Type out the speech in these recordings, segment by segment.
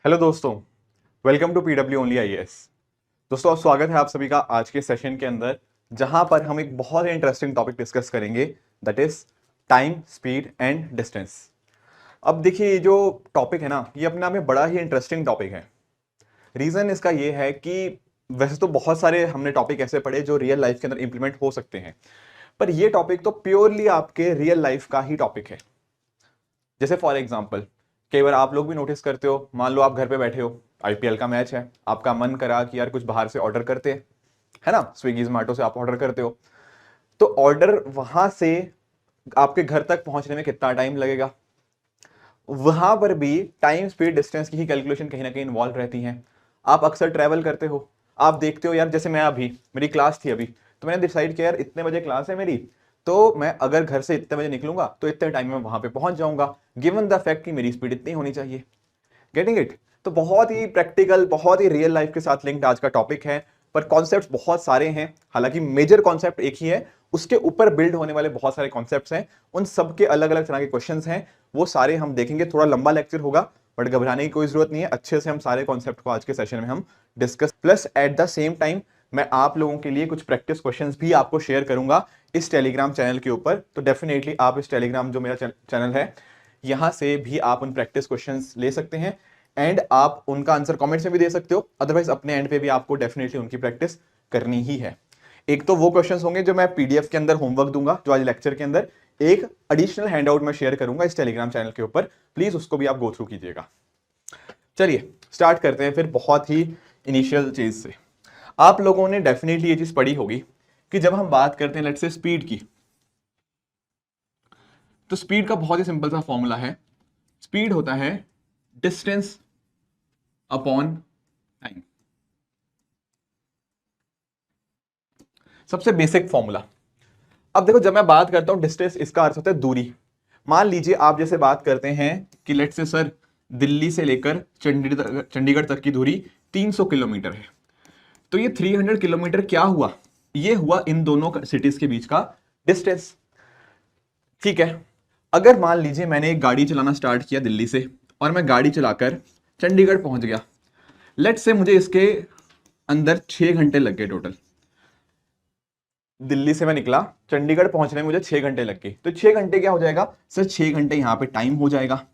Hello दोस्तों, welcome to PW only IAS. दोस्तों, स्वागत है आप सभी का आज के सेशन के अंदर, जहां पर हम एक बहुत ही इंटरेस्टिंग टॉपिक डिस्कस करेंगे, that is time, speed and distance. अब देखिए, ये जो टॉपिक है ना, ये अपने आप में बड़ा ही इंटरेस्टिंग टॉपिक है। रीजन इसका ये है कि वैसे तो बहुत सारे हमने टॉपिक ऐसे पढ़े जो रियल लाइफ के अंदर इंप्लीमेंट हो सकते हैं, पर ये टॉपिक तो प्योरली आपके रियल लाइफ का ही टॉपिक है। जैसे फॉर एग्जाम्पल, कई बार आप लोग भी नोटिस करते हो, मान लो आप घर पे बैठे हो, आईपीएल का मैच है, आपका मन करा कि यार कुछ बाहर से ऑर्डर करते हैं, है ना, स्विगी जोमेटो से आप ऑर्डर करते हो, तो ऑर्डर वहां से आपके घर तक पहुंचने में कितना टाइम लगेगा। वहां पर भी टाइम, स्पीड, डिस्टेंस की ही कैलकुलेशन कहीं ना कहीं इन्वॉल्व रहती है। आप अक्सर ट्रैवल करते हो, आप देखते हो यार, जैसे मैं अभी, मेरी क्लास थी अभी, तो मैंने डिसाइड किया यार इतने बजे क्लास है मेरी, तो मैं अगर घर से इतने बजे निकलूंगा तो इतने टाइम में वहां पे पहुंच जाऊंगा, गिवन द फैक्ट कि मेरी स्पीड इतनी होनी चाहिए। Getting it? तो बहुत ही प्रैक्टिकल, बहुत ही रियल लाइफ के साथ लिंक्ड आज का टॉपिक है, पर कॉन्सेप्ट्स बहुत सारे हैं। हालांकि मेजर कॉन्सेप्ट एक ही है, उसके ऊपर बिल्ड होने वाले बहुत सारे कॉन्सेप्ट्स हैं, उन सबके अलग अलग तरह के क्वेश्चंस हैं, वो सारे हम देखेंगे। थोड़ा लंबा लेक्चर होगा, बट घबराने की कोई जरूरत नहीं है, अच्छे से हम सारे कॉन्सेप्ट को आज के सेशन में हम discuss, plus eight the same time मैं आप लोगों के लिए कुछ प्रैक्टिस क्वेश्चंस भी आपको शेयर करूंगा इस टेलीग्राम चैनल के ऊपर। तो डेफिनेटली आप इस टेलीग्राम जो मेरा चैनल है, यहां से भी आप उन प्रैक्टिस क्वेश्चंस ले सकते हैं एंड आप उनका आंसर कमेंट्स में भी दे सकते हो। अदरवाइज अपने एंड पे भी आपको डेफिनेटली उनकी प्रैक्टिस करनी ही है। एक तो वो क्वेश्चंस होंगे जो मैं पीडीएफ के अंदर होमवर्क दूंगा जो आज लेक्चर के अंदर, एक एडिशनल हैंडआउट मैं शेयर करूंगा इस टेलीग्राम चैनल के ऊपर, प्लीज उसको भी आप गो थ्रू कीजिएगा। चलिए स्टार्ट करते हैं फिर बहुत ही इनिशियल चीज से। आप लोगों ने डेफिनेटली ये चीज पढ़ी होगी कि जब हम बात करते हैं लेट्स से स्पीड की, तो स्पीड का बहुत ही सिंपल सा फॉर्मूला है। स्पीड होता है डिस्टेंस अपॉन टाइम, सबसे बेसिक फॉर्मूला। अब देखो, जब मैं बात करता हूं डिस्टेंस, इसका अर्थ होता है दूरी। मान लीजिए आप जैसे बात करते हैं कि लेट्स से सर, दिल्ली से लेकर चंडीगढ़ तक की दूरी 300 किलोमीटर है, तो ये 300 किलोमीटर क्या हुआ? ये हुआ इन दोनों सिटीज के बीच का डिस्टेंस। ठीक है, अगर मान लीजिए मैंने एक गाड़ी चलाना स्टार्ट किया दिल्ली से, और मैं गाड़ी चलाकर चंडीगढ़ पहुंच गया, लेट्स से मुझे इसके अंदर 6 घंटे लग गए टोटल। दिल्ली से मैं निकला, चंडीगढ़ पहुंचने में मुझे 6 घंटे लग गए, तो 6 घंटे क्या हो जाएगा सर? 6 घंटे यहां पे टाइम हो जाएगा।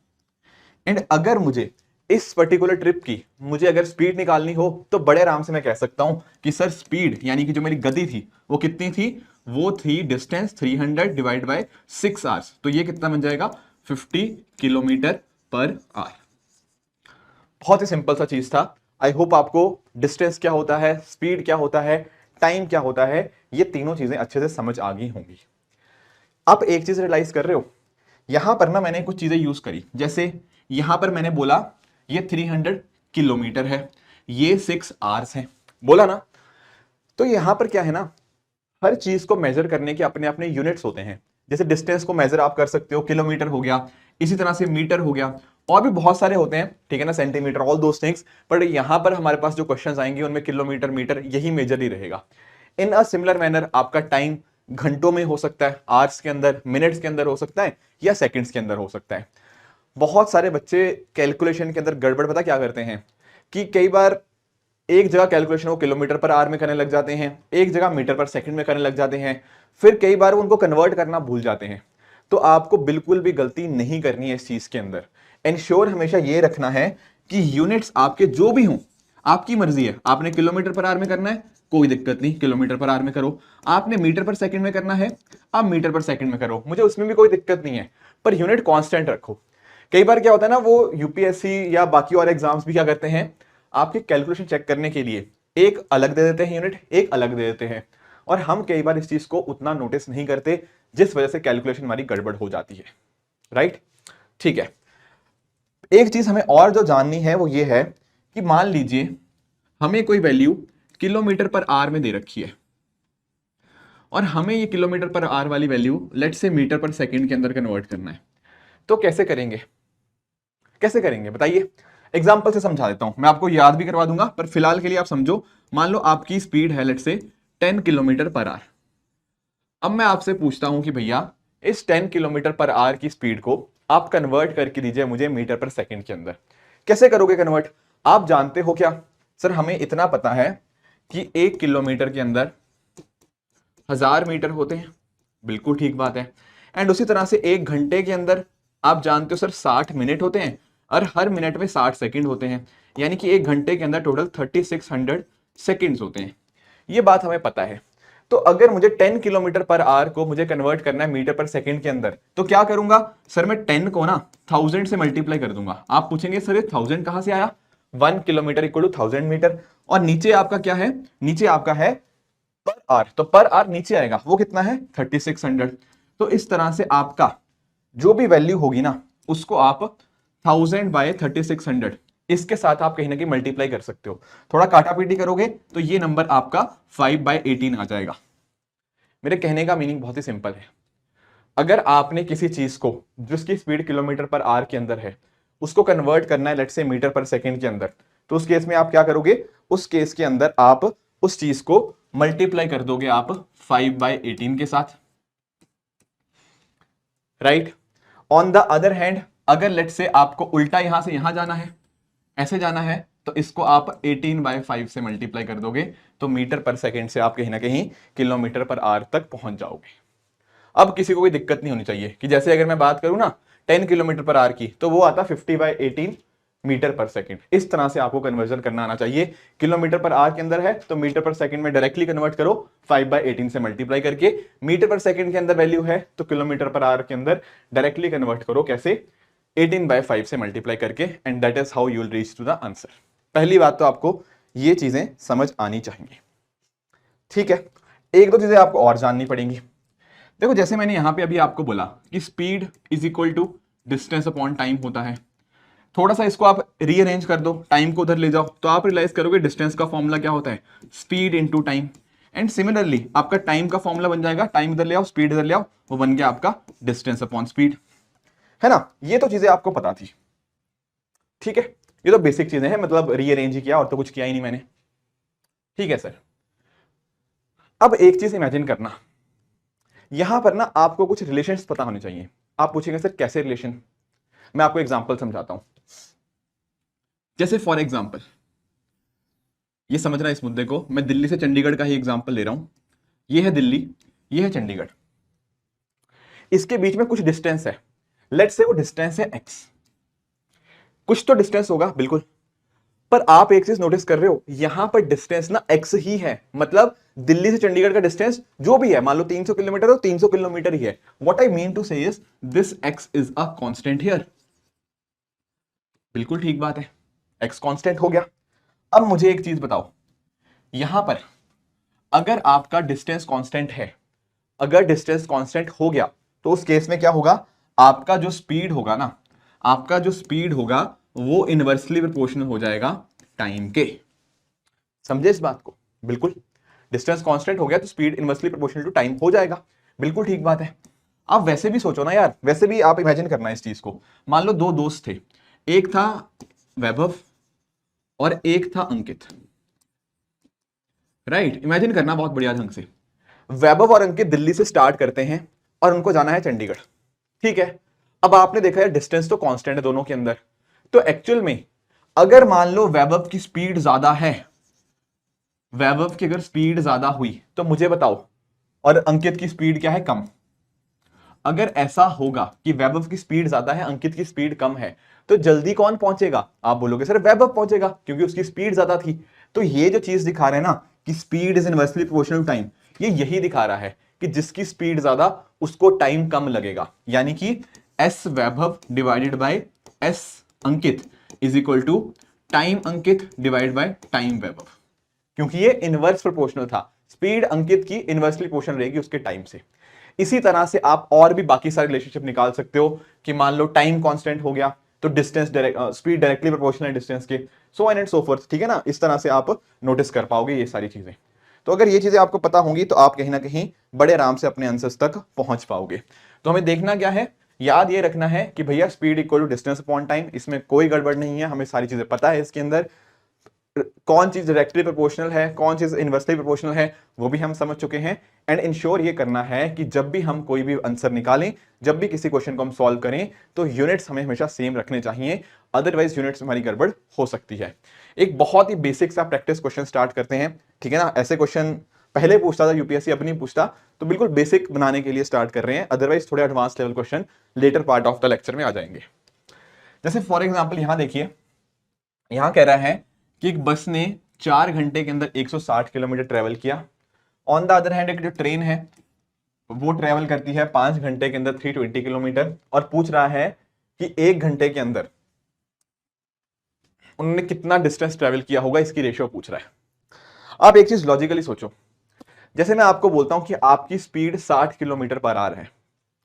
एंड अगर मुझे इस पर्टिकुलर ट्रिप की मुझे अगर स्पीड निकालनी हो, तो बड़े आराम से मैं कह सकता हूं कि सर स्पीड यानी कि जो मेरी गति थी वो कितनी थी? वो थी डिस्टेंस 300 डिवाइड बाय 6 आवर्स, तो ये कितना बन जाएगा? 50 किलोमीटर पर आवर। बहुत ही सिंपल सा चीज था। आई होप आपको डिस्टेंस क्या होता है, स्पीड क्या होता है, टाइम क्या होता है, ये तीनों चीजें अच्छे से समझ आ गई होंगी। आप एक चीज रियलाइज कर रहे हो, यहां पर ना मैंने कुछ चीजें यूज करी। जैसे यहां पर मैंने बोला ये 300 किलोमीटर है, ये 6 आवर्स हैं, बोला ना। तो यहां पर क्या है ना, हर चीज को मेजर करने के अपने अपने यूनिट्स होते हैं। जैसे डिस्टेंस को मेजर आप कर सकते हो, किलोमीटर हो गया, इसी तरह से मीटर हो गया, और भी बहुत सारे होते हैं, ठीक है ना, centimetre, all those things. But यहां पर हमारे पास जो क्वेश्चंस आएंगे उनमें किलोमीटर, मीटर, यही मेजर ही रहेगा। इन अ सिमिलर मैनर आपका टाइम घंटों में हो सकता है, आवर्स के अंदर, मिनट्स के अंदर हो सकता है, या सेकंड्स के अंदर हो सकता है। बहुत सारे बच्चे कैलकुलेशन के अंदर गड़बड़ पता क्या करते हैं कि कई बार एक जगह कैलकुलेशन वो किलोमीटर पर आवर में करने लग जाते हैं, एक जगह मीटर पर सेकंड में करने लग जाते हैं, फिर कई बार वो उनको कन्वर्ट करना भूल जाते हैं। तो आपको बिल्कुल भी गलती नहीं करनी है इस चीज के अंदर। एंश्योर हमेशा ये रखना है कि यूनिट्स आपके जो भी हों, आपकी मर्जी है, आपने किलोमीटर पर आवर में करना है, कोई दिक्कत नहीं, किलोमीटर पर आवर में करो। आपने मीटर पर सेकंड में करना है, आप मीटर पर सेकंड में करो, मुझे उसमें भी कोई दिक्कत नहीं है, पर यूनिट कांस्टेंट रखो। कई बार क्या होता है ना, वो यूपीएससी या बाकी और एग्जाम्स भी क्या करते हैं, आपकी कैलकुलेशन चेक करने के लिए एक अलग दे देते हैं यूनिट, एक अलग दे देते हैं, और हम कई बार इस चीज को उतना नोटिस नहीं करते, जिस वजह से कैलकुलेशन हमारी गड़बड़ हो जाती है। राइट? ठीक है, एक चीज हमें और जो जाननी है वो ये है कि मान लीजिए हमें कोई वैल्यू किलोमीटर पर आवर में दे रखी है, और हमें ये किलोमीटर पर आवर वाली वैल्यू लेट से मीटर पर सेकंड के अंदर कन्वर्ट करना है। तो कैसे करेंगे? कैसे करेंगे बताइए? एग्जाम्पल से समझा देता हूं, मैं आपको याद भी करवा दूंगा, पर फिलहाल के लिए आप समझो। मान लो आपकी स्पीड है लेट से 10 किलोमीटर पर आवर। अब मैं आपसे पूछता हूं कि भैया इस 10 किलोमीटर पर आवर की स्पीड को आप कन्वर्ट करके दीजिए मुझे मीटर पर सेकंड के अंदर। कैसे करोगे कन्वर्ट? आप जानते हो क्या सर, हमें इतना पता है कि 1 किलोमीटर के अंदर 1000 मीटर होते हैं, बिल्कुल ठीक बात है। एंड उसी तरह से 1 घंटे के अंदर आप जानते हो सर 60 मिनट होते हैं और हर मिनट में 60 सेकंड होते हैं, यानी कि 1 घंटे के अंदर टोटल 3600 सेकंड्स होते हैं। ये बात हमें पता है। तो अगर मुझे 10 किलोमीटर पर आवर को मुझे कन्वर्ट करना है मीटर पर सेकंड के अंदर, तो क्या करूंगा सर, मैं 10 को ना 1000 से मल्टीप्लाई कर दूंगा। आप पूछेंगे सर ये 1000 कहां से आया? 1 किलोमीटर इक्वल टू 1000 मीटर, और नीचे आपका क्या है? नीचे आपका है पर आर, तो पर आर नीचे आएगा, वो कितना है? 3600। तो इस तरह से आपका जो भी वैल्यू होगी ना, उसको आप 1000 बाय 3600 इसके साथ आप कहीं ना कहीं मल्टीप्लाई कर सकते हो। थोड़ा काटापीटी करोगे तो ये नंबर आपका 5/18 आ जाएगा। मेरे कहने का मीनिंग बहुत ही सिंपल है। अगर आपने किसी चीज को जिसकी स्पीड किलोमीटर पर आवर के अंदर है उसको कन्वर्ट करना है लेट्स से मीटर पर सेकंड के अंदर, तो उस केस में आप क्या करोगे? उस केस के अंदर आप उस चीज को मल्टीप्लाई कर दोगे आप 5/18 के साथ, right. On the other hand, अगर लेट्स से आपको उल्टा यहां से यहां जाना है, ऐसे जाना है, तो इसको आप 18/5 से मल्टीप्लाई कर दोगे, तो मीटर पर सेकंड से आप कहीं ना कहीं किलोमीटर पर आवर तक पहुंच जाओगे। अब किसी को कोई दिक्कत नहीं होनी चाहिए कि जैसे अगर मैं बात करूं ना 10 किलोमीटर पर आवर की, तो वो आता 50/18 मीटर पर सेकंड। इस तरह से आपको कन्वर्जन करना आना चाहिए। किलोमीटर पर आवर के अंदर है तो मीटर पर सेकंड में डायरेक्टली कन्वर्ट करो 5/18 से मल्टीप्लाई करके। मीटर पर सेकंड के अंदर वैल्यू है तो किलोमीटर पर आवर के अंदर डायरेक्टली कन्वर्ट करो, कैसे? 18/5 से मल्टीप्लाई करके, and that is how you will reach to the answer. पहली बात तो आपको ये चीजें समझ आनी चाहिए, ठीक है। एक दो चीजें आपको और जाननी पड़ेंगी। देखो जैसे मैंने यहां पे अभी आपको बोला कि speed is equal to distance upon time होता है। थोड़ा सा इसको आप रीअरेंज कर दो, टाइम को उधर ले जाओ, तो आप रियलाइज करोगे डिस्टेंस का फॉर्मूला क्या होता है? Speed into time. And similarly आपका टाइम का फॉर्मूला बन जाएगा, टाइम इधर ले आओ स्पीड इधर ले आओ, वो बन गया आपका डिस्टेंस अपॉन स्पीड, है ना। ये तो चीजें आपको पता थी, ठीक है। ये तो बेसिक चीजें हैं, मतलब रीअरेंज ही किया और तो कुछ किया ही नहीं मैंने, ठीक है सर। अब एक चीज इमेजिन करना, यहां पर ना आपको कुछ रिलेशंस पता होने चाहिए। आप पूछेंगे सर कैसे रिलेशन? मैं आपको एग्जांपल समझाता हूं। जैसे फॉर एग्जांपल, ये समझना इस मुद्दे को, मैं दिल्ली से चंडीगढ़ का ही एग्जांपल ले रहा हूं। ये है दिल्ली, ये है चंडीगढ़, इसके बीच में कुछ डिस्टेंस है, लेट्स से वो डिस्टेंस है x। कुछ तो डिस्टेंस होगा बिल्कुल, पर आप एक चीज नोटिस कर रहे हो, यहां पर डिस्टेंस ना x ही है, मतलब दिल्ली से चंडीगढ़ का डिस्टेंस जो भी है, मान लो 300 किलोमीटर, तो 300 किलोमीटर ही है। व्हाट आई मीन टू से is this x is a constant here. बिल्कुल ठीक बात है, x कांस्टेंट हो गया। अब मुझे एक चीज बताओ, यहां पर अगर आपका डिस्टेंस कांस्टेंट है, अगर डिस्टेंस कांस्टेंट हो गया, तो उस केस में क्या होगा? आपका जो स्पीड होगा ना, आपका जो स्पीड होगा वो इनवर्सली प्रोपोर्शनल हो जाएगा टाइम के। समझे इस बात को? बिल्कुल, डिस्टेंस कांस्टेंट हो गया तो speed inversely proportional to time हो जाएगा, बिल्कुल ठीक बात है। आप वैसे भी सोचो ना यार, वैसे भी आप इमेजिन करना इस चीज को। मान लो दो दोस्त थे, एक था वैभव और एक था अंकित, राइट। इमेजिन करना बहुत बढ़िया ढंग से। वैभव और अंकित दिल्ली से स्टार्ट करते हैं और उनको जाना है चंडीगढ़, ठीक है। अब आपने देखा है डिस्टेंस तो कांस्टेंट है दोनों के अंदर, तो एक्चुअल में अगर मान लो वैभव की स्पीड ज्यादा है, वैभव की अगर स्पीड ज्यादा हुई तो मुझे बताओ, और अंकित की स्पीड क्या है? कम। अगर ऐसा होगा कि वैभव की स्पीड ज्यादा है अंकित की स्पीड कम है, तो जल्दी कौन पहुंचेगा? आप बोलोगे सर वैभव पहुंचेगा, क्योंकि उसकी स्पीड ज्यादा थी। तो ये जो चीज दिखा रहे हैं ना कि speed is inversely proportional to time, ये यही दिखा रहा है कि जिसकी स्पीड ज्यादा उसको टाइम कम लगेगा, यानी कि S Vaibhav divided by S Ankit is equal to time Ankit divide by time Vaibhav, क्योंकि ये इनवर्स प्रोपोर्शनल था। स्पीड अंकित की इनवर्सली प्रोपोर्शनल रहेगी उसके टाइम से। इसी तरह से आप और भी बाकी सारे रिलेशनशिप निकाल सकते हो कि मान लो टाइम कांस्टेंट हो गया तो डिस्टेंस स्पीड डायरेक्टली प्रोपोर्शनल है डिस्टेंस के, सो एंड सो फोर्थ, ठीक है ना। इस तरह से आप नोटिस कर पाओगे ये सारी चीजें। तो अगर ये चीजें आपको पता होंगी तो आप कहीं ना कहीं बड़े आराम से अपने आंसर्स तक पहुंच पाओगे। तो हमें देखना क्या है, याद ये रखना है कि भैया speed equal to distance upon time, इसमें कोई गड़बड़ नहीं है, हमें सारी चीजें पता है इसके अंदर। कौन चीज डायरेक्टली प्रोपोर्शनल है, कौन चीज इनवर्सली प्रोपोर्शनल है, वो भी हम समझ चुके हैं। एंड इंश्योर ये करना है कि जब भी हम कोई भी आंसर निकालें, जब भी किसी क्वेश्चन को हम सॉल्व करें, तो यूनिट्स हमें हमेशा सेम रखने चाहिए, अदरवाइज यूनिट्स हमारी गड़बड़ हो सकती है। एक बहुत ही बेसिक सा प्रैक्टिस क्वेश्चन स्टार्ट करते हैं, ठीक है ना। ऐसे क्वेश्चन पहले पूछता था यूपीएससी, अब नहीं पूछता, तो बिल्कुल बेसिक बनाने के लिए स्टार्ट कर रहे हैं, अदरवाइज थोड़े advance level question later part of the lecture में आ जाएंगे। जैसे फॉर एग्जाम्पल यहां देखिए, यहां कह रहा है कि एक बस ने 4 घंटे के अंदर 160 किलोमीटर ट्रेवल किया। ऑन द अदर हैंड एक जो ट्रेन है वो ट्रेवल करती है 5 घंटे के अंदर 320 किलोमीटर, और पूछ रहा है कि 1 घंटे के अंदर उन्होंने कितना डिस्टेंस ट्रेवल किया होगा, इसकी रेशियो पूछ रहा है। आप एक चीज लॉजिकली सोचो, जैसे मैं आपको बोलता हूं कि आपकी स्पीड 60 किलोमीटर पर आवर है,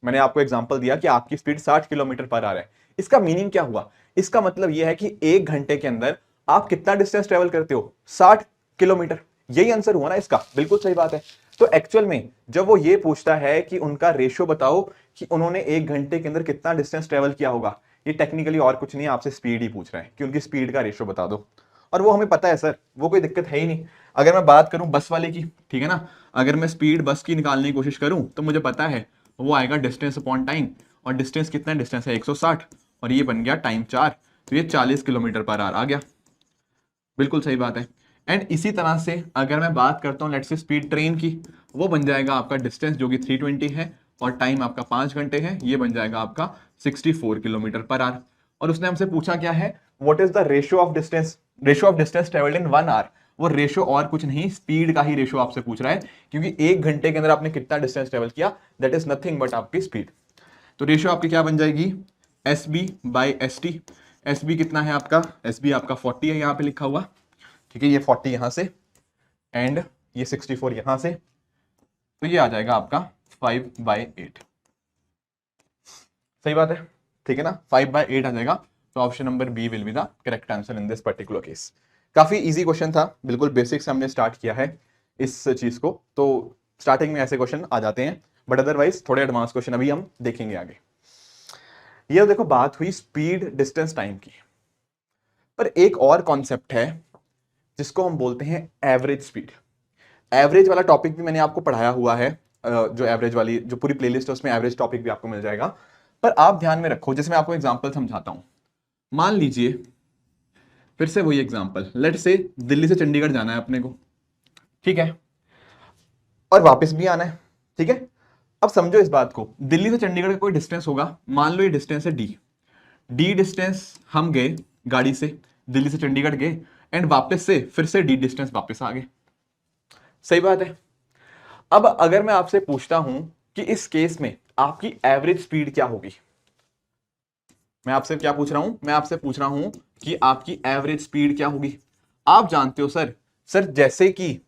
मैंने आपको एग्जांपल दिया कि आपकी स्पीड 60 किलोमीटर पर आवर है, इसका मीनिंग क्या हुआ? इसका मतलब यह है कि 1 घंटे के अंदर आप कितना डिस्टेंस ट्रेवल करते हो? 60 किलोमीटर। यही आंसर हुआ ना इसका, बिल्कुल सही बात है। तो एक्चुअल में जब वो ये पूछता है कि उनका रेशियो बताओ कि उन्होंने 1 घंटे के अंदर कितना डिस्टेंस ट्रेवल किया होगा, ये टेक्निकली और कुछ नहीं है, आपसे स्पीड ही पूछ रहा है कि उनकी स्पीड का रेशियो बता दो, और वो हमें पता है सर, वो कोई दिक्कत है ही नहीं। अगर मैं बात करूं बस वाले की, ठीक है ना, अगर मैं स्पीड बस की निकालने की कोशिश करूं तो मुझे पता है वो आएगा डिस्टेंस अपॉन टाइम, और डिस्टेंस कितना डिस्टेंस है 160, और ये बन गया टाइम 4, तो ये 40 किलोमीटर पर आवर आ गया। बिल्कुल सही बात है। एंड इसी तरह से अगर मैं बात करता हूँ लेट्स से स्पीड ट्रेन की, वो बन जाएगा आपका डिस्टेंस जो कि 320 है, और टाइम आपका 5 घंटे है, ये बन जाएगा आपका 64 किलोमीटर पर आवर। और उसने हमसे पूछा क्या है, what is the ratio of distance, ratio of distance travelled in 1 hour. वो रेशियो और कुछ नहीं, स्पीड का ही रेशियो आपसे पूछ रहा है, क्योंकि 1 घंटे के अंदर आपने कितना डिस्टेंस ट्रेवल किया, दैट इज नथिंग बट आपकी स्पीड। तो रेशियो आपकी क्या बन जाएगी, S B by S T. S B कितना है आपका, एस बी आपका 40 है यहाँ पे लिखा हुआ, ठीक है, ये 40 यहां से एंड ये 64 यहां से, तो ये आ जाएगा आपका 5/8। सही बात है, ठीक है ना, 5/8 आ जाएगा। तो option number B will be the correct answer in this particular case. काफी इजी क्वेश्चन था, बिल्कुल बेसिक से हमने स्टार्ट किया है इस चीज को, तो स्टार्टिंग में ऐसे क्वेश्चन आ जाते हैं, बट अदरवाइज थोड़े एडवांस क्वेश्चन अभी हम देखेंगे आगे। ये देखो बात हुई स्पीड डिस्टेंस टाइम की, पर एक और कॉन्सेप्ट है जिसको हम बोलते हैं एवरेज स्पीड। एवरेज वाला टॉपिक भी मैंने आपको पढ़ाया हुआ है, जो एवरेज वाली जो पूरी प्लेलिस्ट है उसमें एवरेज टॉपिक भी आपको मिल जाएगा। पर आप ध्यान में रखो, जैसे मैं आपको एग्जांपल समझाता हूं, मान लीजिए फिर से वही एग्जांपल, लेट से दिल्ली से चंडीगढ़ जाना है अपने को, ठीक है, और वापस भी आना है, ठीक है। अब समझो इस बात को, दिल्ली से चंडीगढ़ का कोई डिस्टेंस होगा, मान लो ये डिस्टेंस है डी। डी डिस्टेंस हम गए गाड़ी से, दिल्ली से चंडीगढ़ गए, एंड वापस से फिर से डी डिस्टेंस वापस आ गए। सही बात है। अब अगर मैं आपसे पूछता हूं कि इस केस में आपकी एवरेज स्पीड क्या होगी, मैं आपसे क्या पूछ रहा हूं, मैं आपसे पूछ रहा हूं कि आपकी एवरेज स्पीड क्या होगी। आप जानते हो सर जैसे कि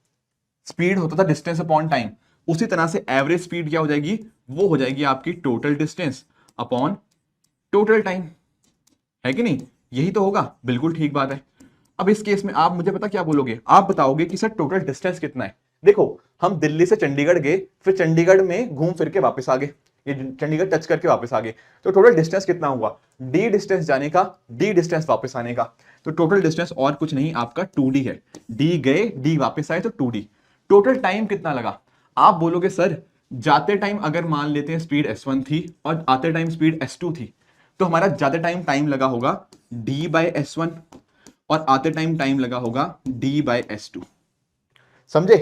स्पीड होता था डिस्टेंस अपॉन टाइम, उसी तरह से एवरेज स्पीड क्या हो जाएगी, वो हो जाएगी आपकी total distance upon total time, है कि नहीं? यही तो होगा, बिल्कुल ठीक बात है। अब इस केस में आप मुझे पता क्या बोलोगे, आप बताओगे कि सर टोटल डिस्टेंस कितना है। देखो हम दिल्ली से चंडीगढ़ गए, फिर चंडीगढ़ में घूम फिर के वापस आ गए, ये चंडीगढ़ टच करके वापस आ गए, तो टोटल डिस्टेंस कितना हुआ, डी डिस्टेंस जाने का, डी डिस्टेंस वापस आने का। तो टोटल डिस्टेंस और कुछ नहीं आपका 2D है, डी गए डी वापस आए तो 2D। टोटल टाइम कितना लगा, आप बोलोगे सर जाते टाइम अगर मान लेते हैं स्पीड S1 थी और आते टाइम स्पीड S2 थी, तो हमारा जाते टाइम लगा होगा D/S1, और आते टाइम लगा होगा D/S2। समझे?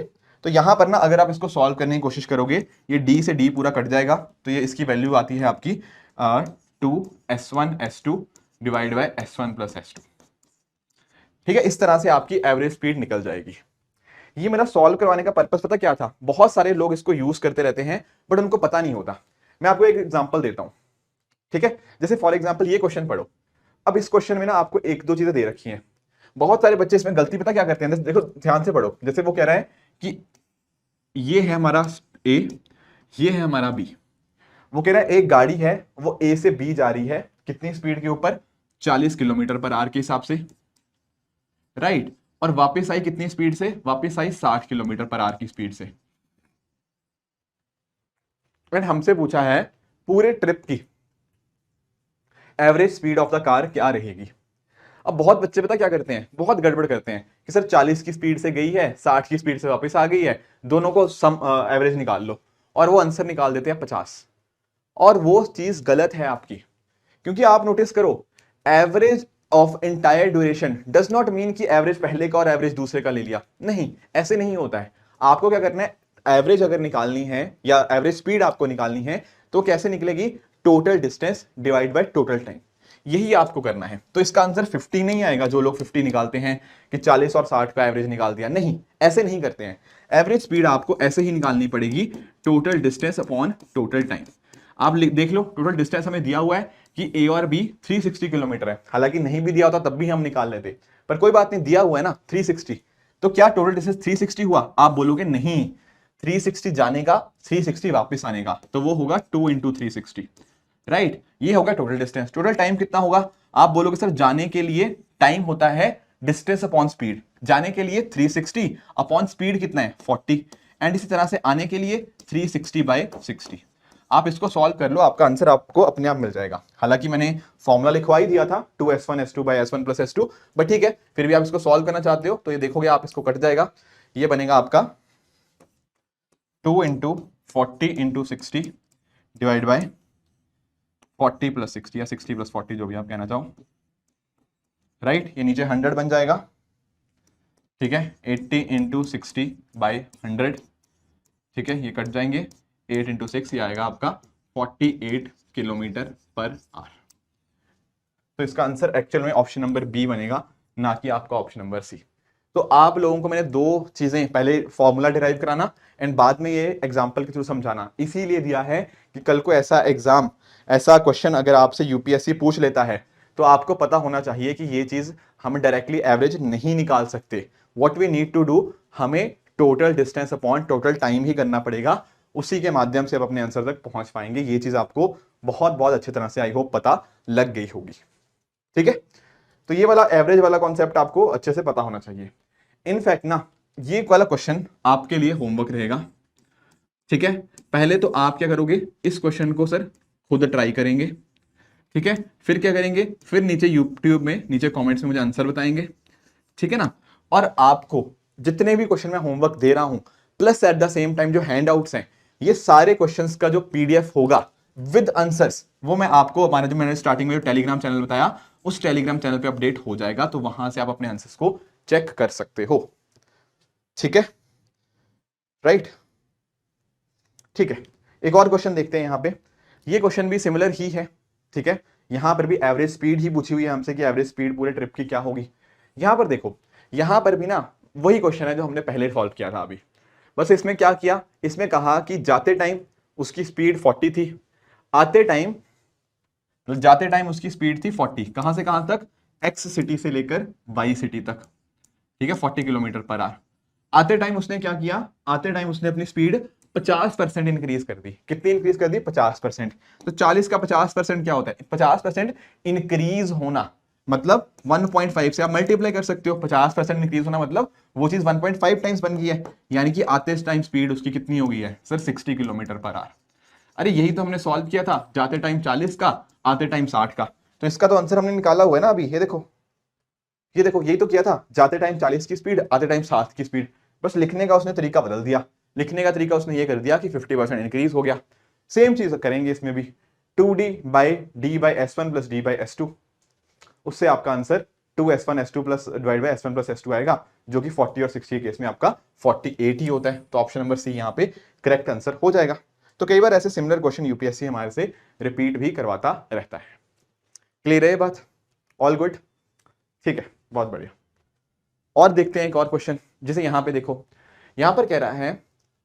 तो यहां पर ना अगर आप इसको सॉल्व करने की कोशिश करोगे, ये D से D पूरा कट जाएगा, तो ये इसकी वैल्यू आती है आपकी 2S1S2 divide by S1 plus S2। ठीक है, इस तरह से आपकी एवरेज स्पीड निकल जाएगी। ये मेरा सॉल्व करवाने का पर्पस पता क्या था, बहुत सारे लोग इसको यूज करते रहते हैं बट उनको पता नहीं होता। मैं आपको एक एग्जांपल देता हूं, ठीक है। जैसे फॉर एग्जांपल ये क्वेश्चन पढ़ो। अब इस क्वेश्चन में ना आपको एक दो चीजें दे रखी हैं, बहुत सारे बच्चे इसमें गलती पता क्या करते हैं, देखो ध्यान से पढ़ो। जैसे वो कह रहा है कि ये है हमारा ए, ये है हमारा बी। वो कह रहा है एक गाड़ी है, वो ए से बी जा रही है, कितनी स्पीड के ऊपर, 40 किलोमीटर पर आवर के हिसाब से, राइट। और वापस आई कितनी स्पीड से, वापस आई 60 किलोमीटर पर आवर की स्पीड से। एंड हमसे पूछा है पूरे ट्रिप की average speed of the car क्या रहेगी। अब बहुत बच्चे पता क्या करते हैं, बहुत गड़बड़ करते हैं कि सर 40 की स्पीड से गई है, 60 की स्पीड से वापस आ गई है, दोनों को सम एवरेज निकाल लो, और वो आंसर निकाल देते हैं 50। और वो चीज गलत है आपकी, क्योंकि आप नोटिस करो, average of entire duration does not mean कि एवरेज पहले का और एवरेज दूसरे का ले लिया, नहीं, ऐसे नहीं होता है। आपको क्या करना है, एवरेज अगर निकालनी है या एवरेज स्पीड आपको निकालनी है तो कैसे निकलेगी, total distance divide by total time, यही आपको करना है। तो इसका आंसर 50 नहीं आएगा, जो लोग 50 निकालते हैं कि 40 और 60 का एवरेज निकाल दिया, नहीं, ऐसे नहीं करते हैं। एवरेज स्पीड आपको ऐसे ही निकालनी पड़ेगी, total distance upon total time. आप देख लो, टोटल डिस्टेंस हमें दिया हुआ है कि ए और बी 360 किलोमीटर है, हालांकि नहीं भी दिया होता तब भी हम निकाल लेते, पर कोई बात नहीं, दिया हुआ है ना 360, तो क्या टोटल डिस्टेंस 360 हुआ? आप बोलोगे नहीं, 360 जाने का, 360 वापस आने का, तो वो होगा 2 इंटू 360, राइट, ये होगा टोटल डिस्टेंस। टोटल टाइम कितना होगा? आप बोलोगे सर जाने के लिए टाइम होता है डिस्टेंस अपॉन स्पीड, जाने के लिए 360 अपॉन स्पीड कितना है 40, एंड इसी तरह से आने के लिए 360 बाय 60। आप इसको सॉल्व कर लो, आपका आंसर आपको अपने आप मिल जाएगा। हालांकि मैंने फॉर्मूला लिखवा ही दिया था 2s1 bye s1 plus s2, but ठीक है, फिर भी आप इसको सॉल्व करना चाहते हो तो ये देखोगे आप, इसको कट जाएगा, ये बनेगा आपका 2 into 40 into 60 divide by 40 plus 60 या 60 प्लस 40, जो भी आप कहना चाहो, राइट, ये नीचे 100 बन जाएगा, ठीक है, 80 इंटू 60 बाई 100, ठीक है, ये कट जाएंगे, 8 इंटू 6, ये आएगा आपका 48 किलोमीटर पर आवर। तो इसका आंसर एक्चुअल में ऑप्शन नंबर बी बनेगा, ना कि आपका ऑप्शन नंबर सी। तो आप लोगों को मैंने दो चीजें, पहले फॉर्मूला डिराइव कराना एंड बाद में ये एग्जांपल के थ्रू समझाना, इसीलिए दिया है कि कल को ऐसा एग्जाम, ऐसा क्वेश्चन अगर आपसे यूपीएससी पूछ लेता है तो आपको पता होना चाहिए कि ये चीज हम डायरेक्टली एवरेज नहीं निकाल सकते। What we need to do, हमें total distance upon total time ही करना पड़ेगा, उसी के माध्यम से आप अपने आंसर तक पहुंच पाएंगे। ये चीज आपको बहुत बहुत अच्छी तरह से आई होप पता लग गई होगी, ठीक है। तो ये वाला एवरेज वाला कॉन्सेप्ट आपको अच्छे से पता होना चाहिए। इनफैक्ट ना, ये वाला क्वेश्चन आपके लिए होमवर्क रहेगा, ठीक है। पहले तो आप क्या करोगे, इस क्वेश्चन को सर खुद ट्राई करेंगे, ठीक है, फिर क्या करेंगे, फिर नीचे यूट्यूब में नीचे कमेंट्स में मुझे आंसर बताएंगे, ठीक है ना। और आपको जितने भी क्वेश्चन मैं होमवर्क दे रहा हूं, plus eight the same time जो हैंडआउट्स हैं, ये सारे क्वेश्चंस का जो पीडीएफ होगा विद आंसर्स, वो मैं आपको हमारे जो मैंने स्टार्टिंग में जो टेलीग्राम चैनल बताया, उस टेलीग्राम चैनल पे अपडेट हो जाएगा, तो वहां से आप अपने आंसर्स को चेक कर सकते हो, ठीक है, राइट, ठीक है। एक और क्वेश्चन देखते हैं यहां पे, ये क्वेश्चन भी सिमिलर ही है, ठीक है। यहां पर भी एवरेज स्पीड ही पूछी हुई है हमसे कि एवरेज स्पीड पूरे ट्रिप की क्या होगी। यहां पर देखो, यहां पर भी ना वही क्वेश्चन है जो हमने पहले सॉल्व किया था अभी, बस इसमें क्या किया, इसमें कहा कि जाते टाइम उसकी स्पीड 40 थी, आते टाइम, जाते टाइम उसकी स्पीड थी 40, कहां से कहां तक, एक्स सिटी से लेकर वाई सिटी तक, ठीक है, 40 किलोमीटर पर आवर। आते टाइम उसने क्या किया, आते टाइम उसने अपनी स्पीड 50% इंक्रीज कर दी, कितनी इंक्रीज कर दी, 50%। तो 40 का 50% क्या होता है, 50% इंक्रीज होना, मतलब 1.5 से आप मल्टीप्लाई कर सकते हो, 50% इंक्रीज होना मतलब वो चीज 1.5 टाइम्स बन गई है, यानी कि आते टाइम स्पीड उसकी कितनी हो गई है सर, 60 किलोमीटर पर आवर। अरे यही तो हमने सॉल्व किया था, जाते टाइम 40 का, आते टाइम 60 का, तो इसका तो आंसर हमने निकाला हुआ है ना अभी, ये देखो, ये देखो, यही तो किया था, जाते टाइम 40 की स्पीड, आते टाइम 60 की स्पीड, बस लिखने का उसने तरीका बदल दिया, लिखने का तरीका उसने ये कर दिया कि 50% इंक्रीज हो गया। सेम चीज करेंगे इसमें भी, 2d by D by s1 plus D by s2, उससे आपका answer 2s1 s2 plus divide by s1 plus s2 आएगा, जो कि 40 और 60 के केस में आपका 48 ही होता है। तो ऑप्शन नंबर सी यहाँ पे करेक्ट आंसर हो जाएगा। तो कई बार ऐसे सिमिलर क्वेश्चन यूपीएससी हमारे से रिपीट भी करवाता रहता है। क्लियर है ये बात, ऑल गुड, ठीक है, बहुत बढ़िया। और देखते हैं एक और क्वेश्चन, जिसे यहां पे देखो, यहां पर कह रहा है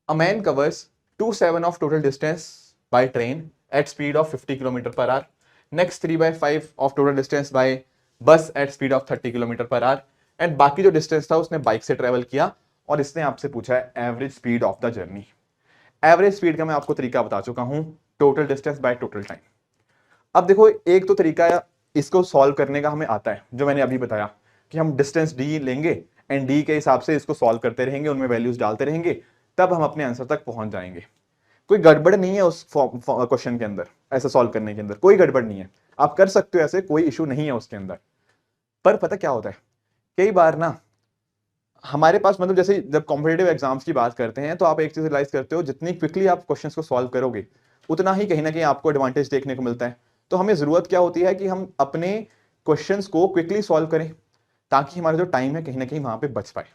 a man covers 2/7 of total distance by train at speed of 50 kilometre per hour, next 3/5 of total distance by bus at speed of 30 kilometre per hour, and बाकी जो डिस्टेंस था उसने बाइक से ट्रेवल किया, और इसने आपसे पूछा है average speed of the journey. Average speed का मैं आपको तरीका बता चुका हूं, total distance by total time. अब देखो, एक तो तरीका इसको सॉल्व करने का हमें आता है, जो मैंने अभी बताया कि हम डिस्टेंस डी लेंगे एंड डी के हिसाब से इसको सॉल्व करते रहेंगे, उनमें वैल्यूज डालते रहेंगे, तब हम अपने आंसर तक पहुंच जाएंगे। कोई गड़बड़ नहीं है उस क्वेश्चन के अंदर, ऐसा सॉल्व करने के अंदर कोई गड़बड़ नहीं है, आप कर सकते हो ऐसे, कोई इशू नहीं है उसके अंदर। पर पता क्या होता है, कई बार ना हमारे पास मतलब जैसे जब कॉम्पिटेटिव एग्जाम्स की बात करते हैं तो आप एक चीज रियलाइज करते हो, जितनी क्विकली आप क्वेश्चंस को सॉल्व करोगे उतना ही कहीं ना कहीं आपको एडवांटेज देखने को मिलता है। तो हमें जरूरत क्या होती है कि हम अपने क्वेश्चंस को क्विकली सॉल्व करें ताकि हमारा जो टाइम है कहीं ना कहीं वहां पे बच पाए।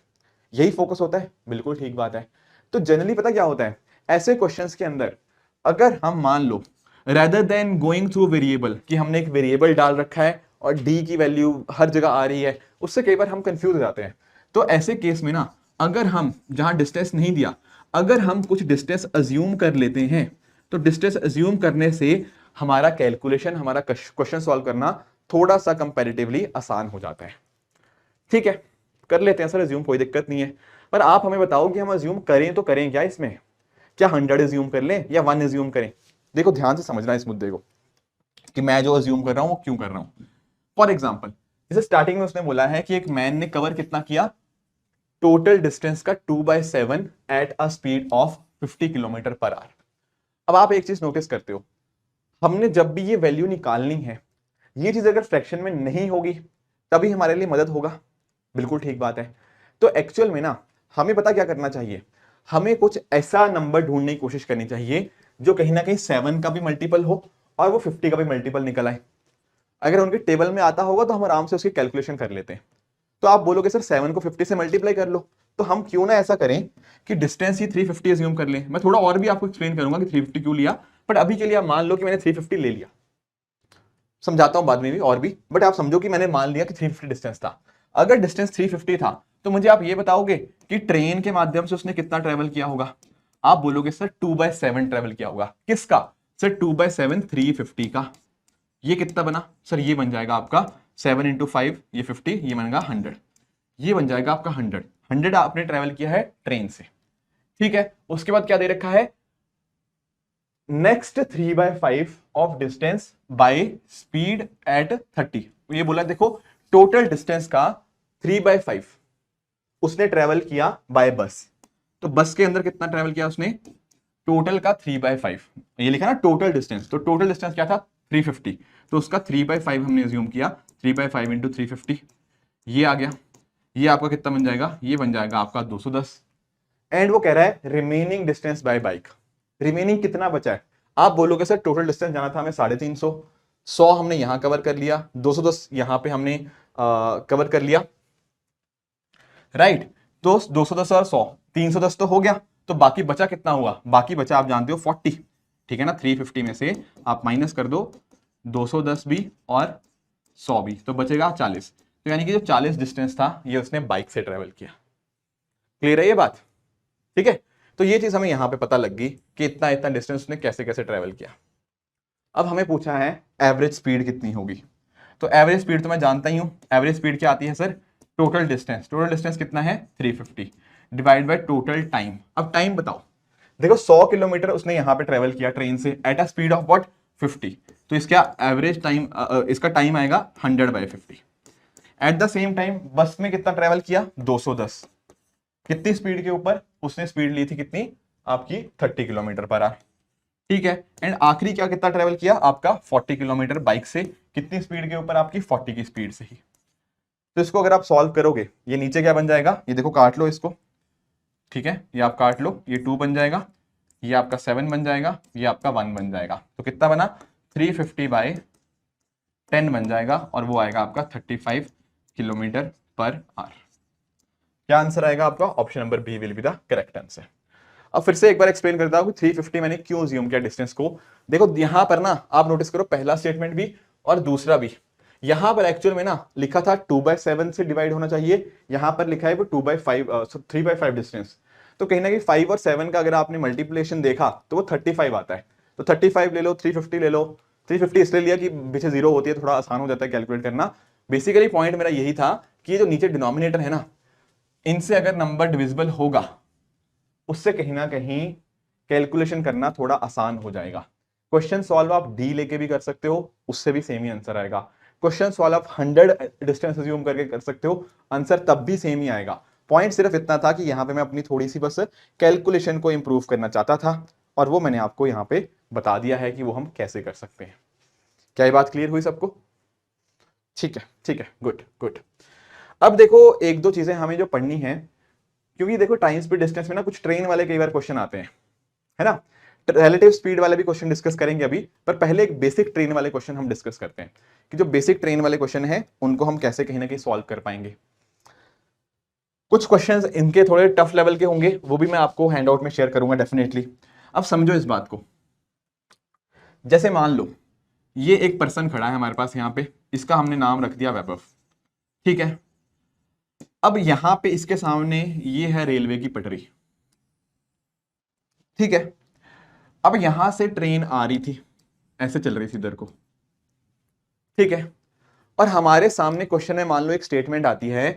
यही फोकस होता है, बिल्कुल ठीक बात है। तो जनरली पता क्या होता है, ऐसे क्वेश्चंस के अंदर अगर हम मान लो rather than going through variable कि हमने एक वेरिएबल डाल रखा है और डी की वैल्यू हर जगह आ रही है, उससे कई बार हम कंफ्यूज हो जाते हैं। तो ऐसे केस में ना अगर हम जहां डिस्टेंस नहीं दिया, अगर हम कुछ डिस्टेंस अज्यूम कर लेते हैं तो डिस्टेंस अज्यूम करने से हमारा कैलकुलेशन, हमारा क्वेश्चन सॉल्व करना थोड़ा सा कंपैरेटिवली आसान हो जाता है। ठीक है, कर लेते हैं सर अज्यूम, कोई दिक्कत नहीं है। पर आप हमें बताओ कि हम अज्यूम करें तो करें क्या इसमें, क्या 100 अज्यूम कर लें या 1 अज्यूम करें? देखो ध्यान से समझना इस मुद्दे को कि मैं जो अज्यूम कर रहा हूं वो क्यों कर रहा हूं। फॉर एग्जाम्पल जैसे स्टार्टिंग में उसने बोला है कि एक मैन ने कवर कितना किया, टोटल डिस्टेंस का 2/7 at a speed of 50 kilometre per our. अब आप एक चीज नोटिस करते हो, हमने जब भी ये वैल्यू निकालनी है, ये चीज अगर फ्रैक्शन में नहीं होगी तभी हमारे लिए मदद होगा, बिल्कुल ठीक बात है। तो एक्चुअल में ना हमें पता क्या करना चाहिए, हमें कुछ ऐसा नंबर ढूंढने की कोशिश करनी चाहिए जो कहीं ना कहीं 7 का भी मल्टीपल हो और वो 50 का भी मल्टीपल निकल आए। अगर उनके टेबल में आता होगा तो हम आराम से उसकी कैलकुलेशन कर लेते हैं। तो आप बोलोगे सर 7 को 50 से मल्टीप्लाई कर लो, तो हम क्यों ना ऐसा करें कि डिस्टेंस ही 350 अज्यूम कर लें। मैं थोड़ा और भी आपको एक्सप्लेन करूंगा कि 350 क्यों लिया, बट अभी के लिए आप मान लो कि मैंने 350 ले लिया, समझाता हूं बाद में भी और भी, बट आप समझो कि मैंने मान लिया कि 350 डिस्टेंस था। अगर डिस्टेंस 350 था तो मुझे आप ये बताओगे कि ट्रेन के माध्यम से उसने कितना ट्रेवल किया होगा? आप बोलोगे सर 2/7 ट्रेवल किया होगा। किसका? सर 2/7 350 का। ये कितना बना सर? ये बन जाएगा आपका 7 × 5, ये 50, ये बनेगा 100, ये बन जाएगा आपका 100 आपने ट्रेवल किया है ट्रेन से। ठीक है, उसके बाद क्या दे रखा है, next 3/5 of distance by speed at 30। ये बोला देखो टोटल डिस्टेंस का 3/5 उसने ट्रेवल किया बाय बस। तो बस के अंदर कितना ट्रेवल किया उसने? टोटल का 3/5, ये लिखा ना टोटल डिस्टेंस, तो टोटल डिस्टेंस क्या था? 350, तो उसका 3/5 हमने अज्यूम किया, 3/5 × 350, ये आ गया। ये आपका कितना बन जाएगा? ये बन जाएगा आपका 210। एंड वो कह रहा है remaining distance by bike. Remaining कितना बचा है? आप बोलोगे सर टोटल डिस्टेंस जाना था हमें 350, 100 हमने यहां कवर कर लिया, 210 यहां पे हमने कवर कर लिया, राइट। तो 210 और 100 310 तो हो गया, तो बाकी बचा कितना हुआ? बाकी बचा आप जानते हो 40, ठीक है ना। 350 में से आप माइनस कर दो 210 भी और 100 भी, तो बचेगा 40। तो यानी कि जो 40 डिस्टेंस था ये उसने बाइक से ट्रेवल किया। क्लियर है ये बात? ठीक है, तो ये चीज हमें यहां पे पता लग गई कि इतना इतना डिस्टेंस उसने कैसे कैसे ट्रेवल किया। अब हमें पूछा है एवरेज स्पीड कितनी होगी। तो एवरेज स्पीड तो मैं जानता ही हूं, एवरेज स्पीड क्या आती है sir? Total distance. Total distance कितना है? 350 डिवाइड बाय टोटल टाइम। अब टाइम बताओ, देखो 100 किलोमीटर उसने यहां पे ट्रेवल किया ट्रेन से at a speed of what? 50, तो इसका एवरेज टाइम, इसका टाइम आएगा 100/50। एट द सेम टाइम बस में कितना ट्रेवल किया? 210। कितनी स्पीड के ऊपर? उसने स्पीड ली थी कितनी आपकी? 30 किलोमीटर पर आवर। ठीक है, एंड आखिरी क्या कितना ट्रेवल किया आपका? 40 किलोमीटर बाइक से। कितनी स्पीड के ऊपर? आपकी 40 की स्पीड से ही। तो इसको अगर आप सॉल्व करोगे, ये नीचे क्या बन जाएगा? ये देखो काट लो इसको, ठीक है, ये आप काट लो, ये 2 बन जाएगा, ये आपका 7 बन जाएगा, ये आपका 1 बन जाएगा। तो कितना बना? 350/10 बन जाएगा, और वो आएगा आपका 35 किलोमीटर पर आवर। क्या आंसर आएगा आपका? Option number B will be the correct answer. अब फिर से एक बार एक्सप्लेन करता हूं कि 350 मैंने क्यों अज्यूम किया डिस्टेंस को। देखो यहां पर ना आप नोटिस करो, पहला स्टेटमेंट भी और दूसरा भी, यहां पर एक्चुअल में ना लिखा था 2/7 से डिवाइड होना चाहिए, यहां पर लिखा है वो 3/5 डिस्टेंस। तो कहीं ना कहीं 5 और 7 का अगर आपने मल्टीप्लिकेशन देखा तो वो 35 आता है। तो 35 ले लो, 350 ले लो। 350 इसलिए लिया कि पीछे जीरो होती है, थोड़ा आसान हो जाता है कैलकुलेट करना। बेसिकली पॉइंट मेरा यही था कि जो नीचे डिनोमिनेटर है ना, इनसे अगर नंबर डिविजिबल होगा उससे कहीं ना कहीं कैलकुलेशन करना थोड़ा आसान हो जाएगा। क्वेश्चन सॉल्व आप डी लेके भी कर सकते हो, उससे भी सेम ही आंसर आएगा। क्वेश्चन सॉल्व आप 100 डिस्टेंस अज्यूम करके कर सकते हो, आंसर तब भी सेम ही आएगा। पॉइंट सिर्फ इतना था कि यहां पे मैं अपनी थोड़ी सी बस कैलकुलेशन को इंप्रूव करना चाहता था, और वो मैंने आपको यहां पे बता दिया है कि वो हम कैसे कर सकते हैं। क्या ये बात क्लियर हुई सबको? ठीक है, गुड गुड। अब देखो एक दो चीजें हमें जो पढ़नी है, क्योंकि देखो टाइम स्पीड डिस्टेंस में ना कुछ ट्रेन वाले कई बार क्वेश्चन आते हैं, है ना। रिलेटिव स्पीड वाले भी क्वेश्चन डिस्कस करेंगे अभी, पर पहले एक बेसिक ट्रेन वाले क्वेश्चन हम डिस्कस करते हैं कि जो बेसिक ट्रेन वाले क्वेश्चन है उनको हम कैसे कहीं ना कहीं सॉल्व कर पाएंगे। कुछ क्वेश्चंस इनके थोड़े टफ लेवल के होंगे, वो भी मैं आपको हैंडआउट में शेयर करूंगा डेफिनेटली। अब समझो इस बात को, जैसे मान लो ये एक पर्सन खड़ा है हमारे पास यहां पे, इसका हमने नाम रख दिया वैभव, ठीक है। अब यहां पे इसके सामने ये है रेलवे की पटरी, ठीक है। अब यहां से ट्रेन आ रही थी, ऐसे चल रही थी इधर को, ठीक है। और हमारे सामने क्वेश्चन में मान लो एक स्टेटमेंट आती है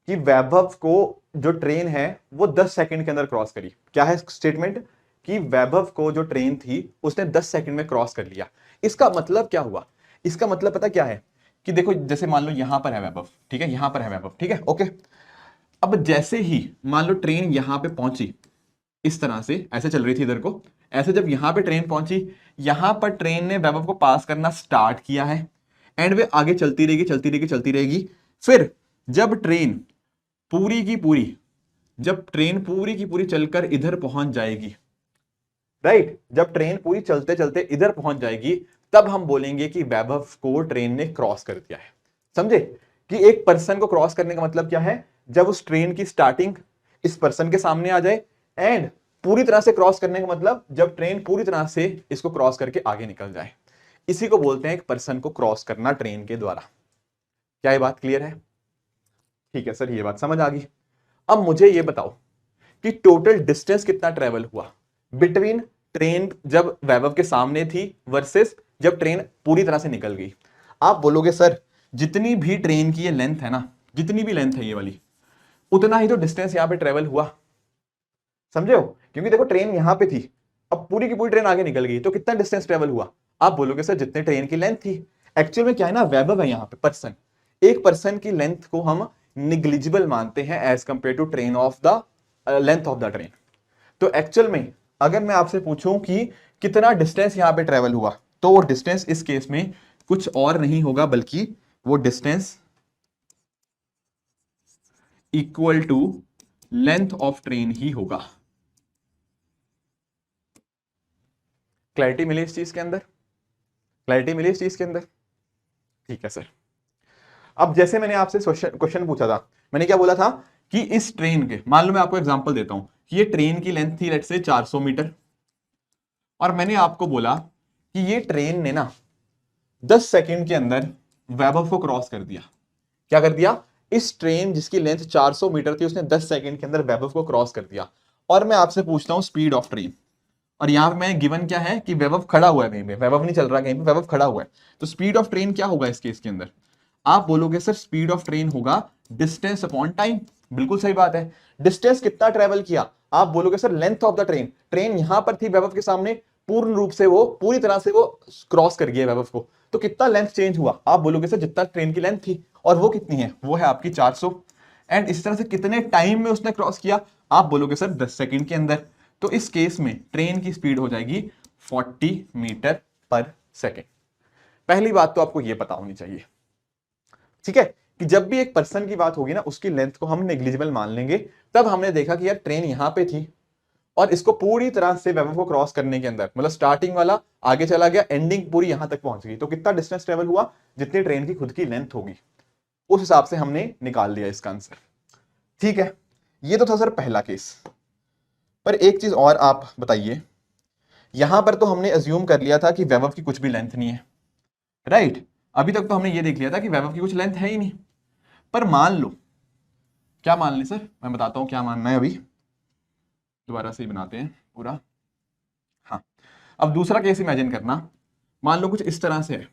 कि वैभव को जो ट्रेन है वो 10 सेकंड के अंदर क्रॉस करी। क्या है स्टेटमेंट? कि वैभव को जो ट्रेन थी उसने 10 सेकंड में क्रॉस कर लिया। इसका मतलब क्या हुआ? इसका मतलब पता क्या है कि देखो जैसे मान लो यहां पर है वैभव, ठीक है, यहां पर है वैभव, ठीक है, ओके। अब जैसे ही मान लो ट्रेन यहां पे पहुंची, इस तरह से ऐसे चल रही थी इधर को, ऐसे जब यहां पे ट्रेन पहुंची, यहां पर ट्रेन ने वैभव को पास करना स्टार्ट किया है एंड वे आगे चलती रहेगी चलती रहेगी चलती रहेगी। फिर जब ट्रेन पूरी की पूरी जब ट्रेन पूरी की पूरी चलकर इधर पहुंच जाएगी, राइट, जब ट्रेन पूरी चलते चलते इधर पहुंच जाएगी, तब हम बोलेंगे कि वैभव को ट्रेन ने क्रॉस कर दिया है। समझे कि एक पर्सन को क्रॉस करने का मतलब क्या है? जब उस ट्रेन की स्टार्टिंग इस पर्सन के सामने आ जाए, एंड पूरी तरह से क्रॉस करने का मतलब जब ट्रेन पूरी तरह से इसको क्रॉस करके आगे निकल जाए। इसी को बोलते हैं एक पर्सन को क्रॉस करना ट्रेन के द्वारा। क्या ये बात क्लियर है? ठीक है सर, ये बात समझ आ गई। अब मुझे ये बताओ कि टोटल डिस्टेंस कितना ट्रेवल हुआ बिटवीन ट्रेन जब वैभव के सामने थी वर्सेस जब ट्रेन पूरी तरह से निकल गई। आप बोलोगे सर जितनी भी ट्रेन की ये लेंथ है ना, जितनी भी लेंथ है ये वाली, उतना ही तो डिस्टेंस यहां पे ट्रेवल हुआ। समझे हो? क्योंकि देखो ट्रेन यहां पे थी, अब पूरी की पूरी ट्रेन आगे निकल गई, तो कितना डिस्टेंस ट्रेवल हुआ? आप बोलोगे सर जितने ट्रेन की लेंथ थी। एक्चुअल में क्या है ना, वैभव है यहां पे पर्सन, एक पर्सन की लेंथ को हम निग्लिजिबल मानते हैं as compare to train of the length of the train. तो एक्चुअल में अगर मैं आपसे पूछूं कि कितना डिस्टेंस यहां पे ट्रेवल हुआ, तो वो डिस्टेंस इस केस में कुछ और नहीं होगा बल्कि वो distance equal to length of train ही होगा। क्लैरिटी मिली इस चीज के अंदर? क्लैरिटी मिली इस चीज के अंदर? ठीक है सर। अब जैसे मैंने आपसे क्वेश्चन पूछा था, मैंने क्या बोला था कि इस ट्रेन के, मान लो मैं आपको एग्जांपल देता हूं कि ये ट्रेन की लेंथ थी लेट से 400 मीटर, और मैंने आपको बोला कि ये ट्रेन ने ना 10 सेकंड के अंदर वैभव को क्रॉस कर दिया। क्या कर दिया? इस ट्रेन जिसकी लेंथ 400 मीटर थी उसने 10 सेकंड के अंदर वैभव को क्रॉस कर दिया। और मैं आपसे पूछता हूं स्पीड ऑफ ट्रेन, और यहां पे मैं गिवन क्या है कि वैभव खड़ा हुआ है कहीं पे, वैभव नहीं चल रहा कहीं पे, वैभव खड़ा हुआ है। तो स्पीड ऑफ ट्रेन क्या होगा इस केस के अंदर? आप बोलोगे सर स्पीड ऑफ ट्रेन होगा डिस्टेंस अपॉन टाइम। बिल्कुल सही बात है। डिस्टेंस कितना ट्रेवल किया? आप बोलोगे sir length of the train, train यहां पर थी वैभव के सामने, पूर्ण रूप से वो पूरी तरह से वो क्रॉस कर गया वैभव को, तो कितना लेंथ चेंज हुआ? आप बोलोगे सर जितना ट्रेन की लेंथ थी, और वो कितनी है? वो है आपकी 400। एंड इस तरह से कितने टाइम में उसने क्रॉस किया? आप बोलोगे सर 10 सेकंड के अंदर। तो इस केस में ट्रेन की स्पीड हो जाएगी 40 मीटर पर सेकेंड। पहली बात तो आपको यह पता होनी चाहिए, ठीक है, कि जब भी एक पर्सन की बात होगी ना उसकी लेंथ को हम नेग्लिजिबल मान लेंगे। तब हमने देखा कि यार ट्रेन यहां पे थी और इसको पूरी तरह से वैभव को क्रॉस करने के अंदर, मतलब स्टार्टिंग वाला आगे चला गया, एंडिंग पूरी यहां तक पहुंच गई, तो कितना डिस्टेंस ट्रेवल हुआ? जितनी ट्रेन की खुद की लेंथ होगी उस हिसाब से हमने निकाल लिया इसका आंसर। ठीक है, ये तो था सर पहला केस। पर एक चीज और आप बताइए, यहां पर तो हमने अज्यूम कर लिया था कि वैभव की कुछ भी लेंथ नहीं है, राइट। अभी तक तो हमने ये देख लिया था कि वैभव की कुछ लेंथ है ही नहीं। पर मान लो, क्या मान लें सर? मैं बताता हूं क्या मानना है, अभी दोबारा से ही बनाते हैं पूरा। हाँ, अब दूसरा केस इमेजिन करना, मान लो कुछ इस तरह से है,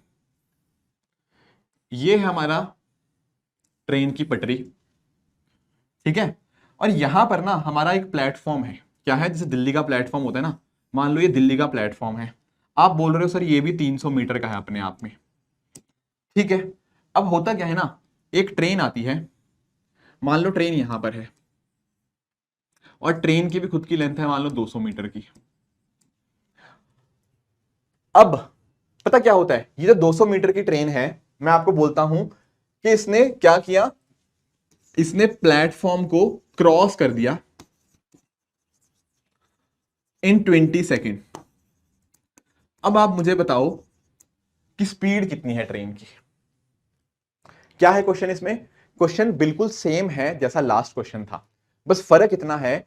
ये है हमारा ट्रेन की पटरी, ठीक है, और यहां पर ना हमारा एक प्लेटफॉर्म है। क्या है? जैसे दिल्ली का प्लेटफॉर्म होता है ना, मान लो ये दिल्ली का प्लेटफॉर्म है। आप बोल रहे हो सर ये भी 300 मीटर का है अपने आप में, ठीक है। अब होता क्या है ना, एक ट्रेन आती है, मान लो ट्रेन यहां पर है, और ट्रेन की भी खुद की लेंथ है मान लो 200 मीटर की। अब पता क्या होता है, ये जो 200 मीटर की ट्रेन है, मैं आपको बोलता हूं कि इसने क्या किया, इसने प्लेटफॉर्म को क्रॉस कर दिया इन 20 सेकेंड। अब आप मुझे बताओ कि स्पीड कितनी है ट्रेन की। क्या है क्वेश्चन इसमें? क्वेश्चन बिल्कुल सेम है जैसा लास्ट क्वेश्चन था, बस फर्क इतना है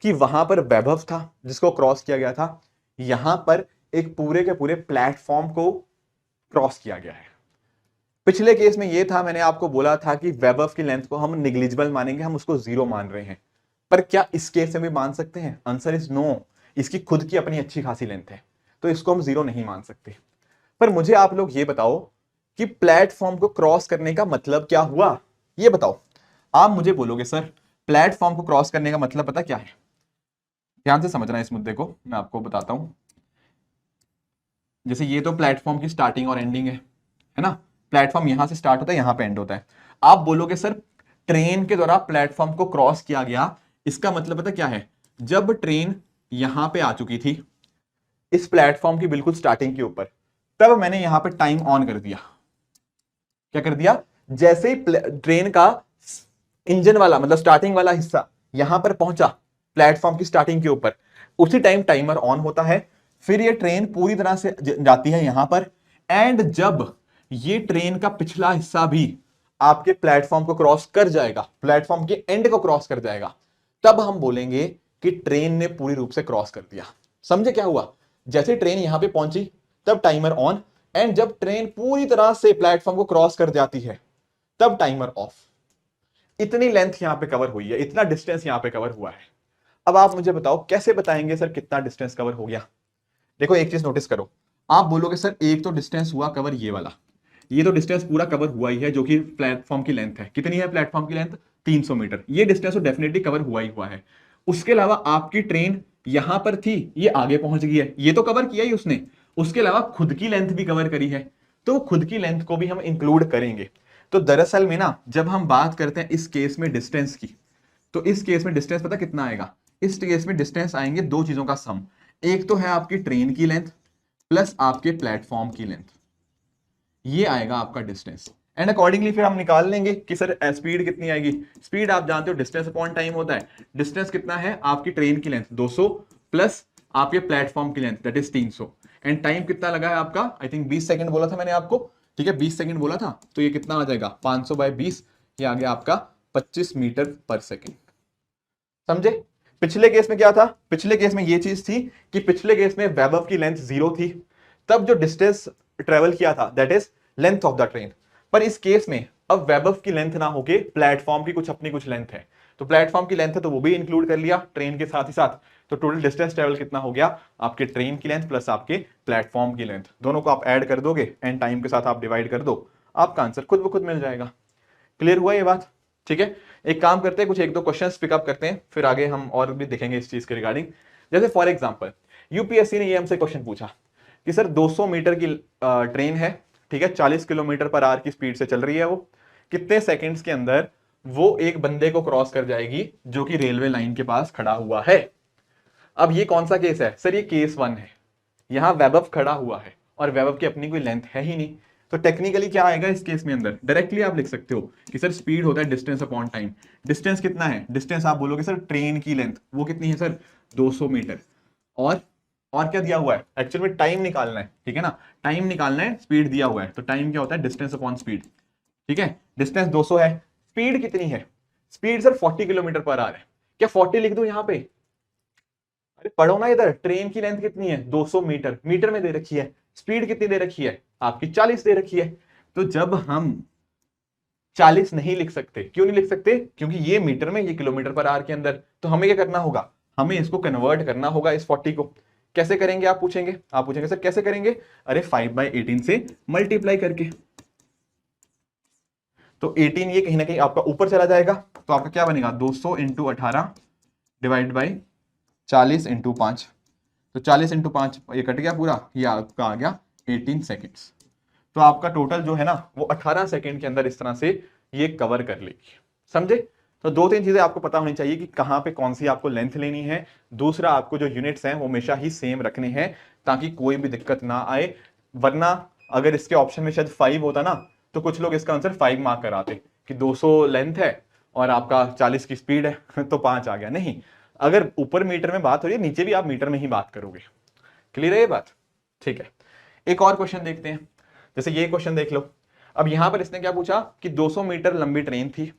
कि वहां पर वैभव था जिसको क्रॉस किया गया था, यहां पर एक पूरे के पूरे प्लेटफॉर्म को क्रॉस किया गया है। पिछले केस में यह था, मैंने आपको बोला था कि वैभव की लेंथ को हम निग्लिजिबल मानेंगे, हम उसको 0 मान रहे हैं। पर क्या इस केस में भी मान सकते हैं? Answer is no. इसकी खुद की अपनी अच्छी खासी लेंथ है, तो इसको हम 0 नहीं मान सकते। पर मुझे आप लोग ये बताओ कि प्लेटफॉर्म को क्रॉस करने का मतलब क्या हुआ, ये बताओ। आप मुझे बोलोगे सर प्लेटफॉर्म को क्रॉस करने का मतलब पता क्या है? ध्यान से समझना इस मुद्दे को, मैं आपको बताता हूं। जैसे ये तो प्लेटफॉर्म की स्टार्टिंग और एंडिंग है ना? प्लेटफॉर्म यहां से स्टार्ट होता है, यहां पे एंड होता है। आप बोलोगे सर ट्रेन के द्वारा प्लेटफॉर्म को क्रॉस किया गया, इसका मतलब पता क्या है? जब ट्रेन यहां पे आ चुकी थी इस प्लेटफॉर्म की बिल्कुल स्टार्टिंग के ऊपर, तब मैंने यहां पे टाइम ऑन कर दिया। क्या कर दिया? जैसे ही ट्रेन का इंजन वाला मतलब स्टार्टिंग वाला हिस्सा यहां पर पहुंचा प्लेटफॉर्म की स्टार्टिंग के ऊपर, उसी टाइम टाइमर ऑन होता है। फिर ये ट्रेन पूरी तरह से जाती है यहां पर, एंड जब ये ट्रेन का पिछला हिस्सा भी आपके प्लेटफॉर्म को क्रॉस कर जाएगा, प्लेटफॉर्म के एंड को क्रॉस कर जाएगा, तब हम बोलेंगे कि ट्रेन ने पूरी रूप से क्रॉस कर दिया। समझे क्या हुआ? जैसे ट्रेन यहां पे पहुंची तब टाइमर ऑन, एंड जब ट्रेन पूरी तरह से प्लेटफॉर्म को क्रॉस कर जाती है तब टाइमर ऑफ। इतनी लेंथ यहां पे कवर हुई है, इतना डिस्टेंस यहां पे कवर हुआ है। अब आप मुझे बताओ कैसे बताएंगे सर कितना डिस्टेंस कवर हो गया? देखो एक चीज नोटिस करो, आप बोलोगे सर एक तो डिस्टेंस हुआ कवर ये वाला, ये तो डिस्टेंस पूरा कवर हुआ ही है जो कि प्लेटफॉर्म की लेंथ है। कितनी है प्लेटफॉर्म की लेंथ? 300 मीटर। ये डिस्टेंस तो डेफिनेटली कवर हुआ ही हुआ है। उसके अलावा आपकी ट्रेन यहां पर थी, ये आगे पहुंच गई है, ये तो कवर किया ही उसने। उसके अलावा खुद की लेंथ भी कवर करी है, तो खुद की लेंथ को भी हम इंक्लूड करेंगे। तो दरअसल में ना जब हम बात करते हैं इस केस में डिस्टेंस की, तो इस केस में डिस्टेंस पता कितना आएगा? इस केस में डिस्टेंस आएंगे दो चीजों का सम। एक तो है आपकी ट्रेन की लेंथ प्लस आपके प्लेटफॉर्म की लेंथ, ये आएगा आपका डिस्टेंस। एंड अकॉर्डिंगली फिर हम निकाल लेंगे कि सर स्पीड कितनी आएगी। स्पीड आप जानते हो डिस्टेंस अपॉन टाइम होता है। डिस्टेंस कितना है? आपकी ट्रेन की लेंथ 200 प्लस आपके प्लेटफॉर्म की length that is 300, and time कितना लगा है आपका? आई थिंक 20 सेकंड बोला था मैंने आपको, ठीक है 20 सेकंड बोला था, तो ये कितना आ जाएगा? 500 बाय 20, ये आ गया आपका 25 मीटर पर सेकेंड। समझे? पिछले केस में क्या था? पिछले केस में ये चीज थी कि पिछले केस में वैभव की लेंथ 0 थी, तब जो डिस्टेंस ट्रेवल किया था that is length of the train. पर इस केस में अब वैभव की लेंथ ना होके प्लेटफॉर्म की कुछ अपनी कुछ लेंथ है, तो प्लेटफॉर्म की लेंथ है तो वो भी इंक्लूड कर लिया ट्रेन के साथ ही साथ। तो टोटल डिस्टेंस ट्रेवल कितना हो गया? आपके ट्रेन की लेंथ प्लस आपके प्लेटफॉर्म की लेंथ, दोनों को आप ऐड कर दोगे एंड टाइम के साथ आप डिवाइड कर दो, आपका आंसर खुद ब खुद मिल जाएगा। क्लियर हुआ ये बात? ठीक है, एक काम करते हैं, कुछ एक दो क्वेश्चंस पिकअप करते हैं, फिर आगे हम और भी देखेंगे इस चीज के रिगार्डिंग। जैसे फॉर एग्जांपल यूपीएससी ने ये हमसे क्वेश्चन पूछा कि सर 200 मीटर की ट्रेन है, ठीक है 40 किलोमीटर पर आवर की स्पीड से चल रही है, वो कितने सेकंड्स के अंदर वो एक बंदे को क्रॉस कर जाएगी जो कि रेलवे लाइन के पास खड़ा हुआ है। अब ये कौन सा केस है सर? ये केस 1 है, यहां वैभव खड़ा हुआ है और वैभव की अपनी कोई लेंथ है ही नहीं, तो टेक्निकली क्या आएगा इस केस में? अंदर डायरेक्टली आप लिख सकते हो कि सर स्पीड होता है डिस्टेंस अपॉन टाइम। डिस्टेंस कितना है? डिस्टेंस आप बोलोगे सर ट्रेन की लेंथ वो कितनी है सर? 200 मीटर। और क्या दिया हुआ है? एक्चुअल में टाइम निकालना है, ठीक है ना, टाइम निकालना है, स्पीड दिया हुआ है, तो टाइम क्या होता है? Distance upon speed. ठीक है, डिस्टेंस 200 है, स्पीड कितनी है? Speed sir 40 kilometre per our है। क्या 40 लिख दूं यहां पे? अरे पढ़ो ना इधर, ट्रेन की लेंथ कितनी है? 200 मीटर, मीटर में दे रखी है। स्पीड कितनी दे रखी है? आपकी 40 दे रखी है। तो जब हम 40 नहीं लिख सकते, क्यों नहीं लिख सकते? क्योंकि ये मीटर में, ये किलोमीटर पर आवर के अंदर, तो हमें क्या करना होगा? हमें इसको कन्वर्ट करना होगा इस 40 को। कैसे करेंगे आप पूछेंगे? आप पूछेंगे सर कैसे करेंगे? अरे 5/18 से मल्टीप्लाई करके। तो 18 ये कहीं ना कहीं आपका ऊपर चला जाएगा, तो आपका क्या बनेगा? 200 इंटू 18 डिवाइड बाई 40 इंटू 5, तो 40 इंटू 5 ये कट गया पूरा, ये आपका आ गया 18 सेकेंड्स। तो आपका टोटल जो है ना वो 18 सेकेंड के अंदर इस तरह से ये कवर कर लेगी। समझे? तो दो तीन चीजें आपको पता होनी चाहिए कि कहां पे कौन सी आपको लेंथ लेनी है। दूसरा, आपको जो यूनिट्स हैं वो हमेशा ही सेम रखने हैं ताकि कोई भी दिक्कत ना आए, वरना अगर इसके ऑप्शन में शायद 5 होता ना तो कुछ लोग इसका आंसर 5 मार्क कराते कि 200 लेंथ है और आपका 40 की स्पीड है तो 5 आ गया। नहीं, अगर ऊपर मीटर में बात हो रही है, नीचे भी आप मीटर में ही बात करोगे। क्लियर है ये बात? ठीक है, एक और क्वेश्चन देखते हैं। जैसे ये क्वेश्चन देख लो। अब यहां पर इसने क्या पूछा कि 200 मीटर लंबी ट्रेन थी,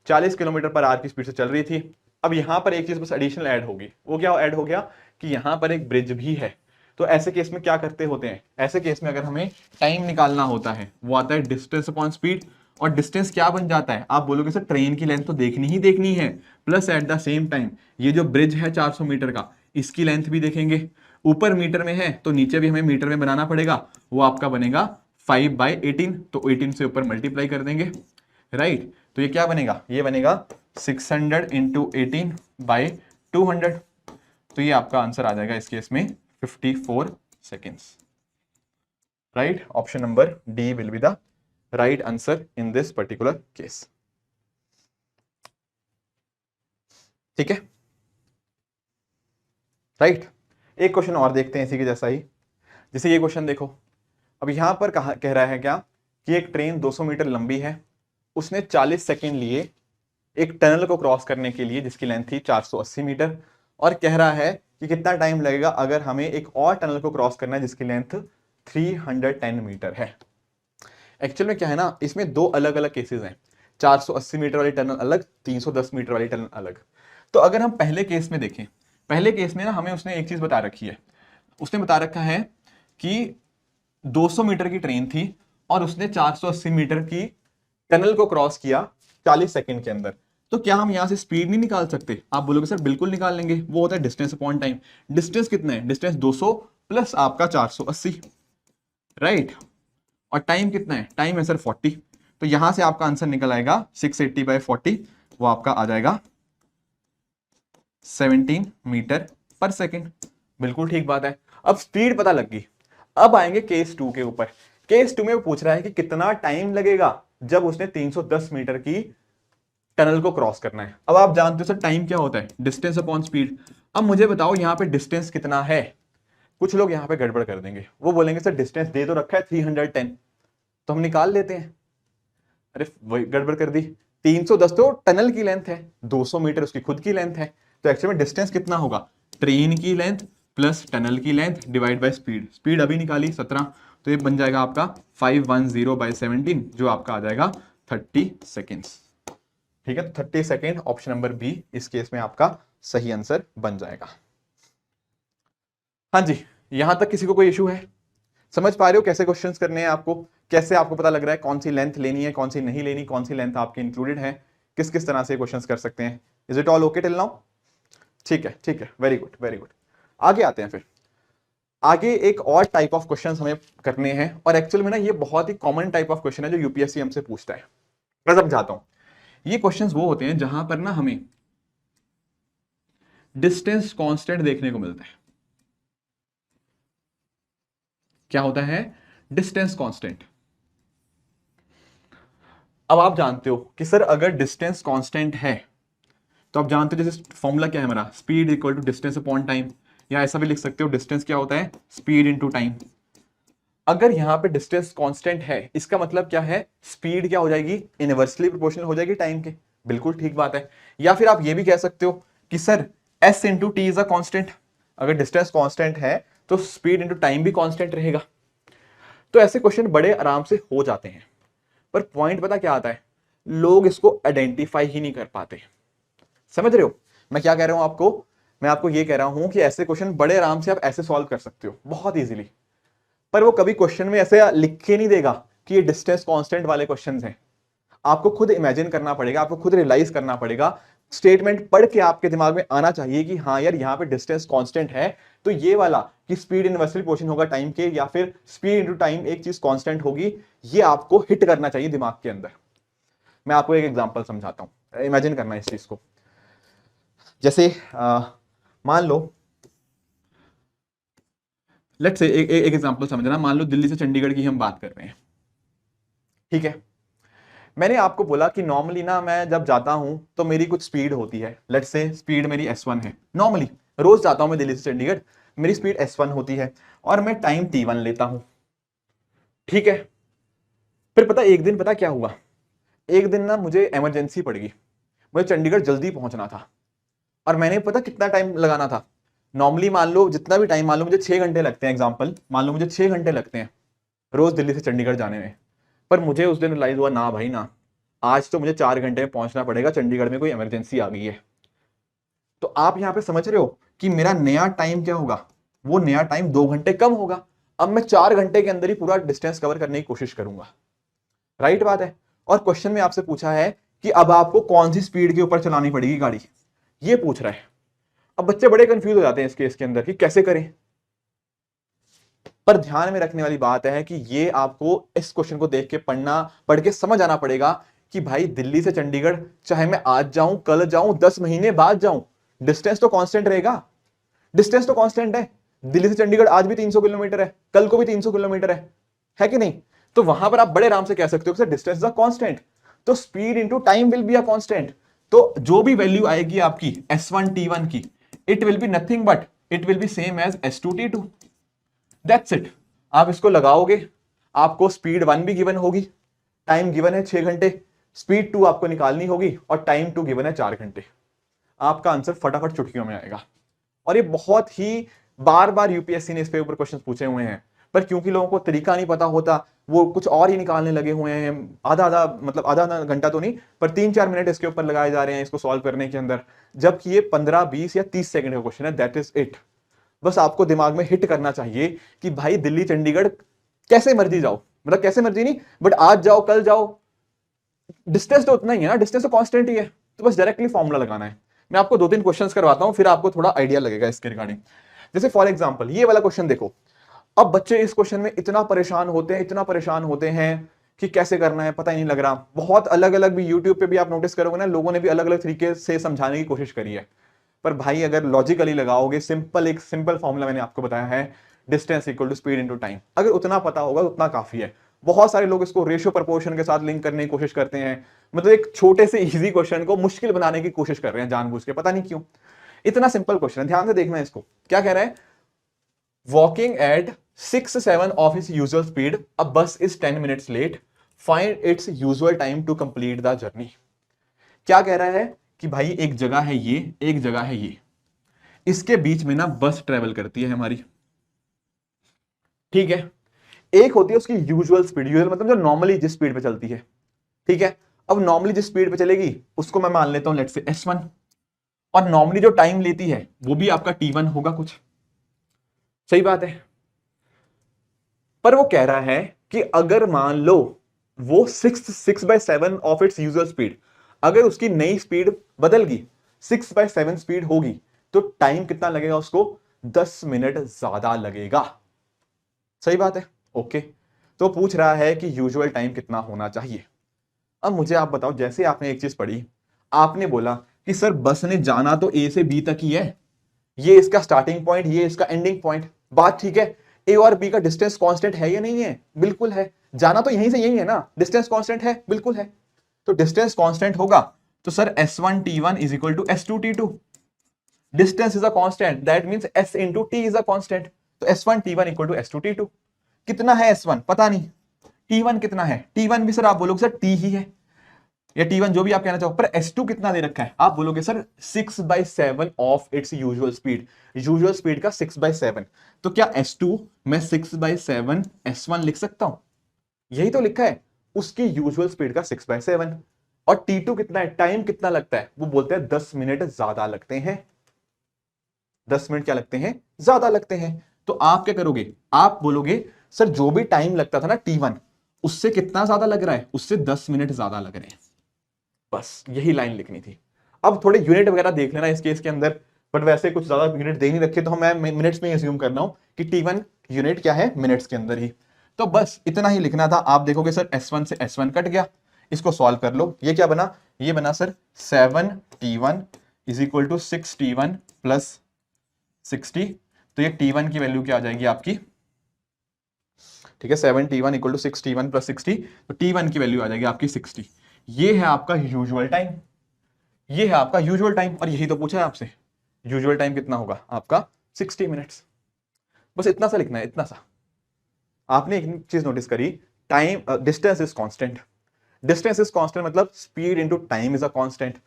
40 किलोमीटर पर आवर की स्पीड से चल रही थी। अब यहां पर एक चीज बस एडिशनल ऐड होगी। वो क्या ऐड हो गया कि यहां पर एक ब्रिज भी है। तो ऐसे केस में क्या करते होते हैं, ऐसे केस में अगर हमें टाइम निकालना होता है वो आता है डिस्टेंस अपॉन स्पीड। और डिस्टेंस क्या बन जाता है, आप बोलोगे सर ट्रेन की लेंथ तो देखनी ही देखनी है, plus eight the same time ये जो ब्रिज है 400 मीटर का, इसकी लेंथ भी देखेंगे। ऊपर मीटर में है तो नीचे भी हमें मीटर में बनाना पड़ेगा। वो आपका बनेगा 5/18, तो 18 से ऊपर मल्टीप्लाई कर देंगे, राइट। तो ये क्या बनेगा, ये बनेगा 600 इंटू 18/200। तो ये आपका आंसर आ जाएगा इस केस में 54 seconds, right. Option number D will be the right answer in this particular case. ठीक है, राइट। एक क्वेश्चन और देखते हैं इसी के जैसा ही। जैसे ये क्वेश्चन देखो। अब यहां पर कह रहा है क्या कि एक ट्रेन 200 मीटर लंबी है, उसने 40 सेकेंड लिए एक टनल को क्रॉस करने के लिए जिसकी लेंथ थी 480 मीटर, और कह रहा है कि कितना टाइम लगेगा अगर हमें एक और टनल को क्रॉस करना है जिसकी लेंथ 310 मीटर है। एक्चुअल में क्या है ना, इसमें दो अलग अलग केसेस हैं, 480 मीटर वाली टनल अलग, 310 मीटर वाली टनल अलग। तो अगर हम पहले केस में देखें, पहले केस में ना हमें उसने एक चीज बता रखी है, उसने बता रखा है कि 200 मीटर की ट्रेन थी और उसने 480 मीटर की टनल को क्रॉस किया 40 सेकंड के अंदर। तो क्या हम यहां से स्पीड नहीं निकाल सकते? आप बोलोगे सर बिल्कुल निकाल लेंगे, वो होता है डिस्टेंस अपॉन टाइम। डिस्टेंस कितना है, डिस्टेंस 200 प्लस आपका 480, राइट। और टाइम कितना है, टाइम है सर 40। तो यहां से आपका आंसर निकल आएगा 680/40, वो आपका आ जाएगा 17 मीटर पर सेकेंड। बिल्कुल ठीक बात है। अब स्पीड पता लग गई। अब आएंगे केस 2 के ऊपर। केस 2 में वो पूछ रहा है कि कितना टाइम लगेगा जब उसने 310 मीटर की टनल को क्रॉस करना है। अब आप जानते हो सर टाइम क्या होता है, डिस्टेंस अपॉन स्पीड। अब मुझे बताओ यहां पे डिस्टेंस कितना है। कुछ लोग यहां पे गड़बड़ कर देंगे, वो बोलेंगे सर डिस्टेंस दे तो रखा है 310, तो हम निकाल लेते हैं। अरे वही गड़बड़ कर दी, 310 तो टनल की लेंथ है, 200 मीटर उसकी खुद की लेंथ है। तो एक्चुअली में डिस्टेंस कितना होगा, ट्रेन की लेंथ प्लस टनल की length divide by speed. Speed अभी निकाली 17, तो ये बन जाएगा आपका 510/17, जो आपका आ जाएगा 30 सेकेंड्स। ठीक है, तो 30 सेकेंड ऑप्शन नंबर बी इस केस में आपका सही आंसर बन जाएगा। हाँ जी, यहां तक किसी को कोई इशू है? समझ पा रहे हो कैसे क्वेश्चंस करने हैं आपको, कैसे आपको पता लग रहा है कौन सी लेंथ लेनी है, कौन सी नहीं लेनी, कौन सी लेंथ आपकी इंक्लूडेड है, किस किस तरह से क्वेश्चंस कर सकते हैं। Is it all okay till now? ठीक है, वेरी गुड वेरी गुड। आगे आते हैं फिर। आगे एक और टाइप ऑफ क्वेश्चंस हमें करने हैं, और एक्चुअल में ना ये बहुत ही कॉमन टाइप ऑफ क्वेश्चन है जो यूपीएससी हमसे पूछता है। मैं समझाता हूं। ये क्वेश्चंस वो होते हैं जहां पर ना हमें डिस्टेंस कांस्टेंट देखने को मिलता है। क्या होता है, डिस्टेंस कांस्टेंट। अब आप जानते हो कि सर अगर डिस्टेंस कांस्टेंट है तो आप जानते हो जैसे फॉर्मूला क्या है हमारा, speed equal to distance upon time, या ऐसा भी लिख सकते हो डिस्टेंस क्या होता है, स्पीड इनटू टाइम। अगर यहां पे डिस्टेंस कांस्टेंट है इसका मतलब क्या है, स्पीड क्या हो जाएगी, इनवर्सली प्रोपोर्शनल हो जाएगी टाइम के। बिल्कुल ठीक बात है। या फिर आप ये भी कह सकते हो कि sir s into T is a constant. अगर डिस्टेंस कांस्टेंट है तो स्पीड इंटू टाइम भी कांस्टेंट रहेगा। तो ऐसे क्वेश्चन बड़े आराम से हो जाते हैं, पर पॉइंट पता क्या आता है, लोग इसको आइडेंटिफाई ही नहीं कर पाते। समझ रहे हो मैं क्या कह रहा हूं आपको? मैं आपको ये कह रहा हूं कि ऐसे क्वेश्चन बड़े आराम से आप ऐसे सॉल्व कर सकते हो बहुत इजीली, पर वो कभी क्वेश्चन में ऐसे लिख के नहीं देगा कि ये डिस्टेंस कांस्टेंट वाले क्वेश्चंस हैं। आपको खुद इमेजिन करना पड़ेगा, आपको खुद रियलाइज करना पड़ेगा। स्टेटमेंट पढ़ के आपके दिमाग में आना चाहिए कि हाँ यार यहाँ पे डिस्टेंस कांस्टेंट है, तो ये वाला कि स्पीड इनवर्सली प्रोपोर्शनल होगा टाइम के, या फिर स्पीड इनटू टाइम एक चीज कांस्टेंट होगी, ये आपको हिट करना चाहिए दिमाग के अंदर। मैं आपको एक एग्जांपल समझाता हूं, इमेजिन करना इस चीज को। जैसे मान लो, लेट्स से एक एग्जांपल समझना, मान लो दिल्ली से चंडीगढ़ की हम बात कर रहे हैं, ठीक है। मैंने आपको बोला कि नॉर्मली ना मैं जब जाता हूं तो मेरी कुछ स्पीड होती है, लेट्स से स्पीड मेरी S1 है। नॉर्मली रोज जाता हूं मैं दिल्ली से चंडीगढ़, मेरी स्पीड S1 होती है और मैं टाइम T1 लेता हूं, ठीक है। फिर पता एक दिन पता क्या हुआ, एक दिन ना मुझे इमरजेंसी पड़ गई, मुझे चंडीगढ़ जल्दी पहुंचना था और मैंने पता कितना टाइम लगाना था। नॉर्मली मान लो जितना भी टाइम, मान लो मुझे 6 घंटे लगते हैं, एग्जाम्पल मान लो मुझे 6 घंटे लगते हैं रोज दिल्ली से चंडीगढ़ जाने में। पर मुझे उस दिन रियलाइज हुआ ना भाई ना, आज तो मुझे 4 घंटे में पहुंचना पड़ेगा, चंडीगढ़ में कोई इमरजेंसी आ गई है। तो आप यहां पे समझ रहे हो कि मेरा नया टाइम क्या होगा, वो नया टाइम 2 घंटे कम होगा। अब मैं 4 घंटे के अंदर ही पूरा डिस्टेंस कवर करने की कोशिश करूंगा। राइट बात है। और क्वेश्चन में आपसे पूछा है कि अब आपको कौन सी स्पीड के ऊपर चलानी पड़ेगी गाड़ी, ये पूछ रहा है। अब बच्चे बड़े कंफ्यूज हो जाते हैं इस केस के अंदर कि कैसे करें। पर ध्यान में रखने वाली बात है कि ये आपको इस क्वेश्चन को देख के पढ़ के समझ आना पड़ेगा कि भाई दिल्ली से चंडीगढ़ चाहे मैं आज जाऊं, कल जाऊं, 10 महीने बाद जाऊं, डिस्टेंस तो कांस्टेंट रहेगा। डिस्टेंस तो कांस्टेंट है। दिल्ली से चंडीगढ़ आज भी 300 किलोमीटर है, कल को भी 300 किलोमीटर है कि नहीं? तो वहां पर आप बड़े आराम से कह सकते हो कि sir distance is a constant, तो speed into time will be a constant. तो जो भी वैल्यू आएगी आपकी S1 T1 की, it will be nothing but it will be same as S2 T2। That's it. आप इसको लगाओगे, आपको स्पीड 1 भी गिवन होगी, टाइम गिवन है 6 घंटे, स्पीड 2 आपको निकालनी होगी और टाइम 2 गिवन है 4 घंटे। आपका आंसर फटाफट चुटकियों में आएगा। और ये बहुत ही बार बार यूपीएससी ने इस पे ऊपर क्वेश्चन पूछे हुए हैं, पर क्योंकि लोगों को तरीका नहीं पता होता, वो कुछ और ही निकालने लगे हुए हैं। आधा आधा मतलब आधा आधा घंटा तो नहीं, पर 3-4 मिनट इसके ऊपर लगाए जा रहे हैं इसको सॉल्व करने के अंदर, जबकि ये 15, 20 या 30 सेकंड का क्वेश्चन है। That is it. बस आपको दिमाग में हिट करना चाहिए कि भाई दिल्ली चंडीगढ़ कैसे मर्जी जाओ, मतलब कैसे मर्जी नहीं, बट आज जाओ कल जाओ, डिस्टेंस तो उतना ही है ना, डिस्टेंस तो कांस्टेंट ही है। तो बस डायरेक्टली फॉर्मूला लगाना है। मैं आपको 2-3 क्वेश्चंस करवाता हूं, फिर आपको थोड़ा आइडिया लगेगा इसके रिगार्डिंग। जैसे फॉर एग्जांपल ये वाला क्वेश्चन देखो। अब बच्चे इस क्वेश्चन में इतना परेशान होते हैं, इतना परेशान होते हैं कि कैसे करना है पता ही नहीं लग रहा। बहुत अलग अलग भी यूट्यूब पे भी आप नोटिस करोगे ना, लोगों ने भी अलग अलग तरीके से समझाने की कोशिश करी है। पर भाई अगर लॉजिकली लगाओगे, एक सिंपल फॉर्मूला मैंने आपको बताया है, distance equal to speed into time, अगर उतना पता होगा उतना काफी है। बहुत सारे लोग इसको रेशियो प्रपोर्शन के साथ लिंक करने की कोशिश करते हैं, मतलब एक छोटे से इजी क्वेश्चन को मुश्किल बनाने की कोशिश कर रहे हैं जानबूझ के, पता नहीं क्यों। इतना सिंपल क्वेश्चन है, ध्यान से देखना है इसको। क्या कह रहा है? Walking at 6-7 of his usual speed, a bus is 10 minutes late, find its usual time to complete the journey. क्या कह रहा है कि भाई एक जगह है ये, एक जगह है ये, इसके बीच में ना बस ट्रेवल करती है हमारी, ठीक है। एक होती है उसकी यूजुअल स्पीड, यूजुअल मतलब जो नॉर्मली जिस स्पीड पे चलती है, ठीक है। अब नॉर्मली जिस स्पीड पे चलेगी उसको मैं मान लेता हूं लेट्स से S1, और नॉर्मली जो टाइम लेती है वो भी आपका T1 होगा कुछ, सही बात है। पर वो कह रहा है कि अगर मान लो वो 6/7 ऑफ इट्स यूजुअल स्पीड, अगर उसकी नई स्पीड बदल गई, 6/7 स्पीड होगी, तो टाइम कितना लगेगा उसको? 10 मिनट ज्यादा लगेगा। सही बात है, ओके। तो पूछ रहा है कि यूजुअल टाइम कितना होना चाहिए। अब मुझे आप बताओ, जैसे आपने एक चीज पढ़ी, आपने बोला कि सर बस ने जाना तो A से B तक ही है, ये इसका स्टार्टिंग पॉइंट, ये इसका एंडिंग पॉइंट, बात ठीक है। A और B का डिस्टेंस कांस्टेंट है या नहीं है? बिल्कुल है। जाना तो यहीं से यही है ना, डिस्टेंस कांस्टेंट है, बिल्कुल है। तो डिस्टेंस कांस्टेंट होगा तो sir S1 T1 is equal to S2 T2। Distance is a constant, that means S into T is a constant. तो S1 T1 equal to S2 T2। कितना है S1 पता नहीं, T1 कितना है? T1 भी सर आप बोलोगे सर T ही है, या T1 जो भी आप कहना चाहो, पर S2 कितना दे रखा है? आप बोलोगे sir 6/7 of its usual speed, usual speed का 6/7। तो क्या S2 मैं 6/7 S1 लिख सकता हूं? यही तो लिखा है, उसकी यूजुअल स्पीड का 6/7। और T2 कितना है, टाइम कितना लगता है? वो बोलते हैं 10 मिनट ज्यादा लगते हैं। 10 मिनट क्या लगते हैं? ज्यादा लगते हैं। तो आप क्या करोगे? आप बोलोगे सर जो भी टाइम लगता था ना T1, उससे कितना ज्यादा लग रहा है? उससे 10 मिनट ज्यादा लग रहे हैं। बस यही लाइन लिखनी थी। अब थोड़े यूनिट वगैरह देख लेना इस केस के अंदर, बट वैसे कुछ ज्यादा यूनिट दे नहीं रखे, तो मैं मिनट्स में अज्यूम करना हूं कि T1 यूनिट क्या है, मिनट्स के अंदर ही। तो बस इतना ही लिखना था। आप देखोगे सर S1 से S1 कट गया, इसको सॉल्व कर लो। ये क्या बना? ये बना sir 7T1 is equal to 6T1 plus 60। तो ये T1 की वैल्यू क्या आ जाएगी आपकी? ठीक है, 7T1 equal to 6T1 plus 60, तो T1 की वैल्यू आ जाएगी आपकी 60। ये है आपका यूजुअल टाइम, ये है आपका यूजुअल टाइम, और यही तो पूछा है आपसे, यूजुअल टाइम कितना होगा आपका? 60 मिनट्स। बस इतना सा लिखना है, इतना सा। आपने एक चीज नोटिस करी, time distance is constant, distance is constant मतलब speed into time is a constant.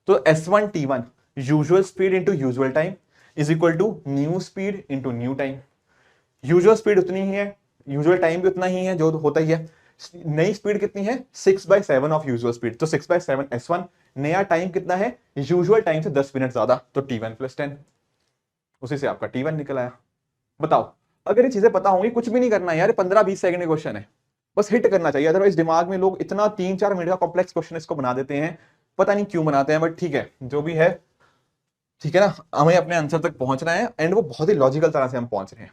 तो S1 T1 usual speed into usual time is equal to new speed into new time. Usual speed उतनी ही है, usual time भी उतना ही है जो होता ही है। नई स्पीड कितनी है 6/7 ऑफ यूजुअल स्पीड, तो 6/7 S1। नया टाइम कितना है यूजुअल टाइम से 10 मिनट ज्यादा, तो T1 + 10, उसी से आपका T1 निकल आया। बताओ अगर ये चीजें पता होंगी, कुछ भी नहीं करना है यार, 15-20 सेकंड का क्वेश्चन है, बस हिट करना चाहिए। अदरवाइज दिमाग में लोग इतना 3-4 मिनट का कॉम्प्लेक्स क्वेश्चन इसको बना देते हैं, पता नहीं क्यों बनाते हैं, बट ठीक है जो भी है, ठीक है ना, हमें अपने आंसर तक पहुंचना है एंड वो बहुत ही लॉजिकल तरह से हम पहुंच रहे हैं।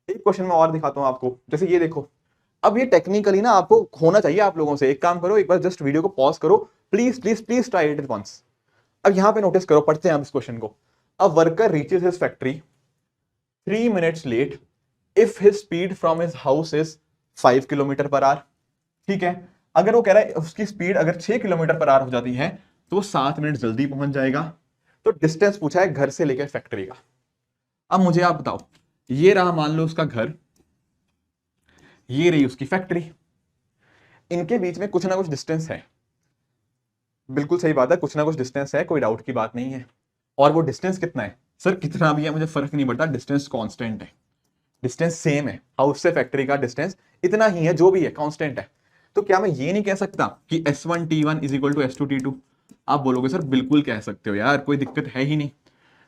एक क्वेश्चन मैं और दिखाता हूं आपको, जैसे ये देखो। अब ये टेक्निकली ना आपको होना चाहिए आप लोगों से, एक काम करो, एक बार जस्ट वीडियो को पॉज करो, please please please try it once. अब यहां पे नोटिस करो, पढ़ते हैं हम इस क्वेश्चन को। A worker reaches his factory 3 minutes late if his speed from his house is 5 kilometre per hour. ठीक है, अगर वो कह रहा है उसकी स्पीड अगर 6 किलोमीटर पर आवर हो जाती है तो वो 7 मिनट जल्दी पहुंच जाएगा। तो डिस्टेंस पूछा है घर से लेकर फैक्ट्री का। अब मुझे आप बताओ, ये रहा मान लो उसका घर, ये रही उसकी फैक्ट्री, इनके बीच में कुछ ना कुछ डिस्टेंस है। बिल्कुल सही बात है, कुछ ना कुछ डिस्टेंस है, कोई डाउट की बात नहीं है। और वो डिस्टेंस कितना है सर, कितना भी है मुझे फर्क नहीं पड़ता, डिस्टेंस कांस्टेंट है, डिस्टेंस सेम है, हाउस से फैक्ट्री का डिस्टेंस इतना ही है, जो भी है कांस्टेंट है। तो क्या मैं ये नहीं कह सकता कि S1 T1 is equal to S2 T2? आप बोलोगे सर बिल्कुल कह सकते हो यार, कोई दिक्कत है ही नहीं।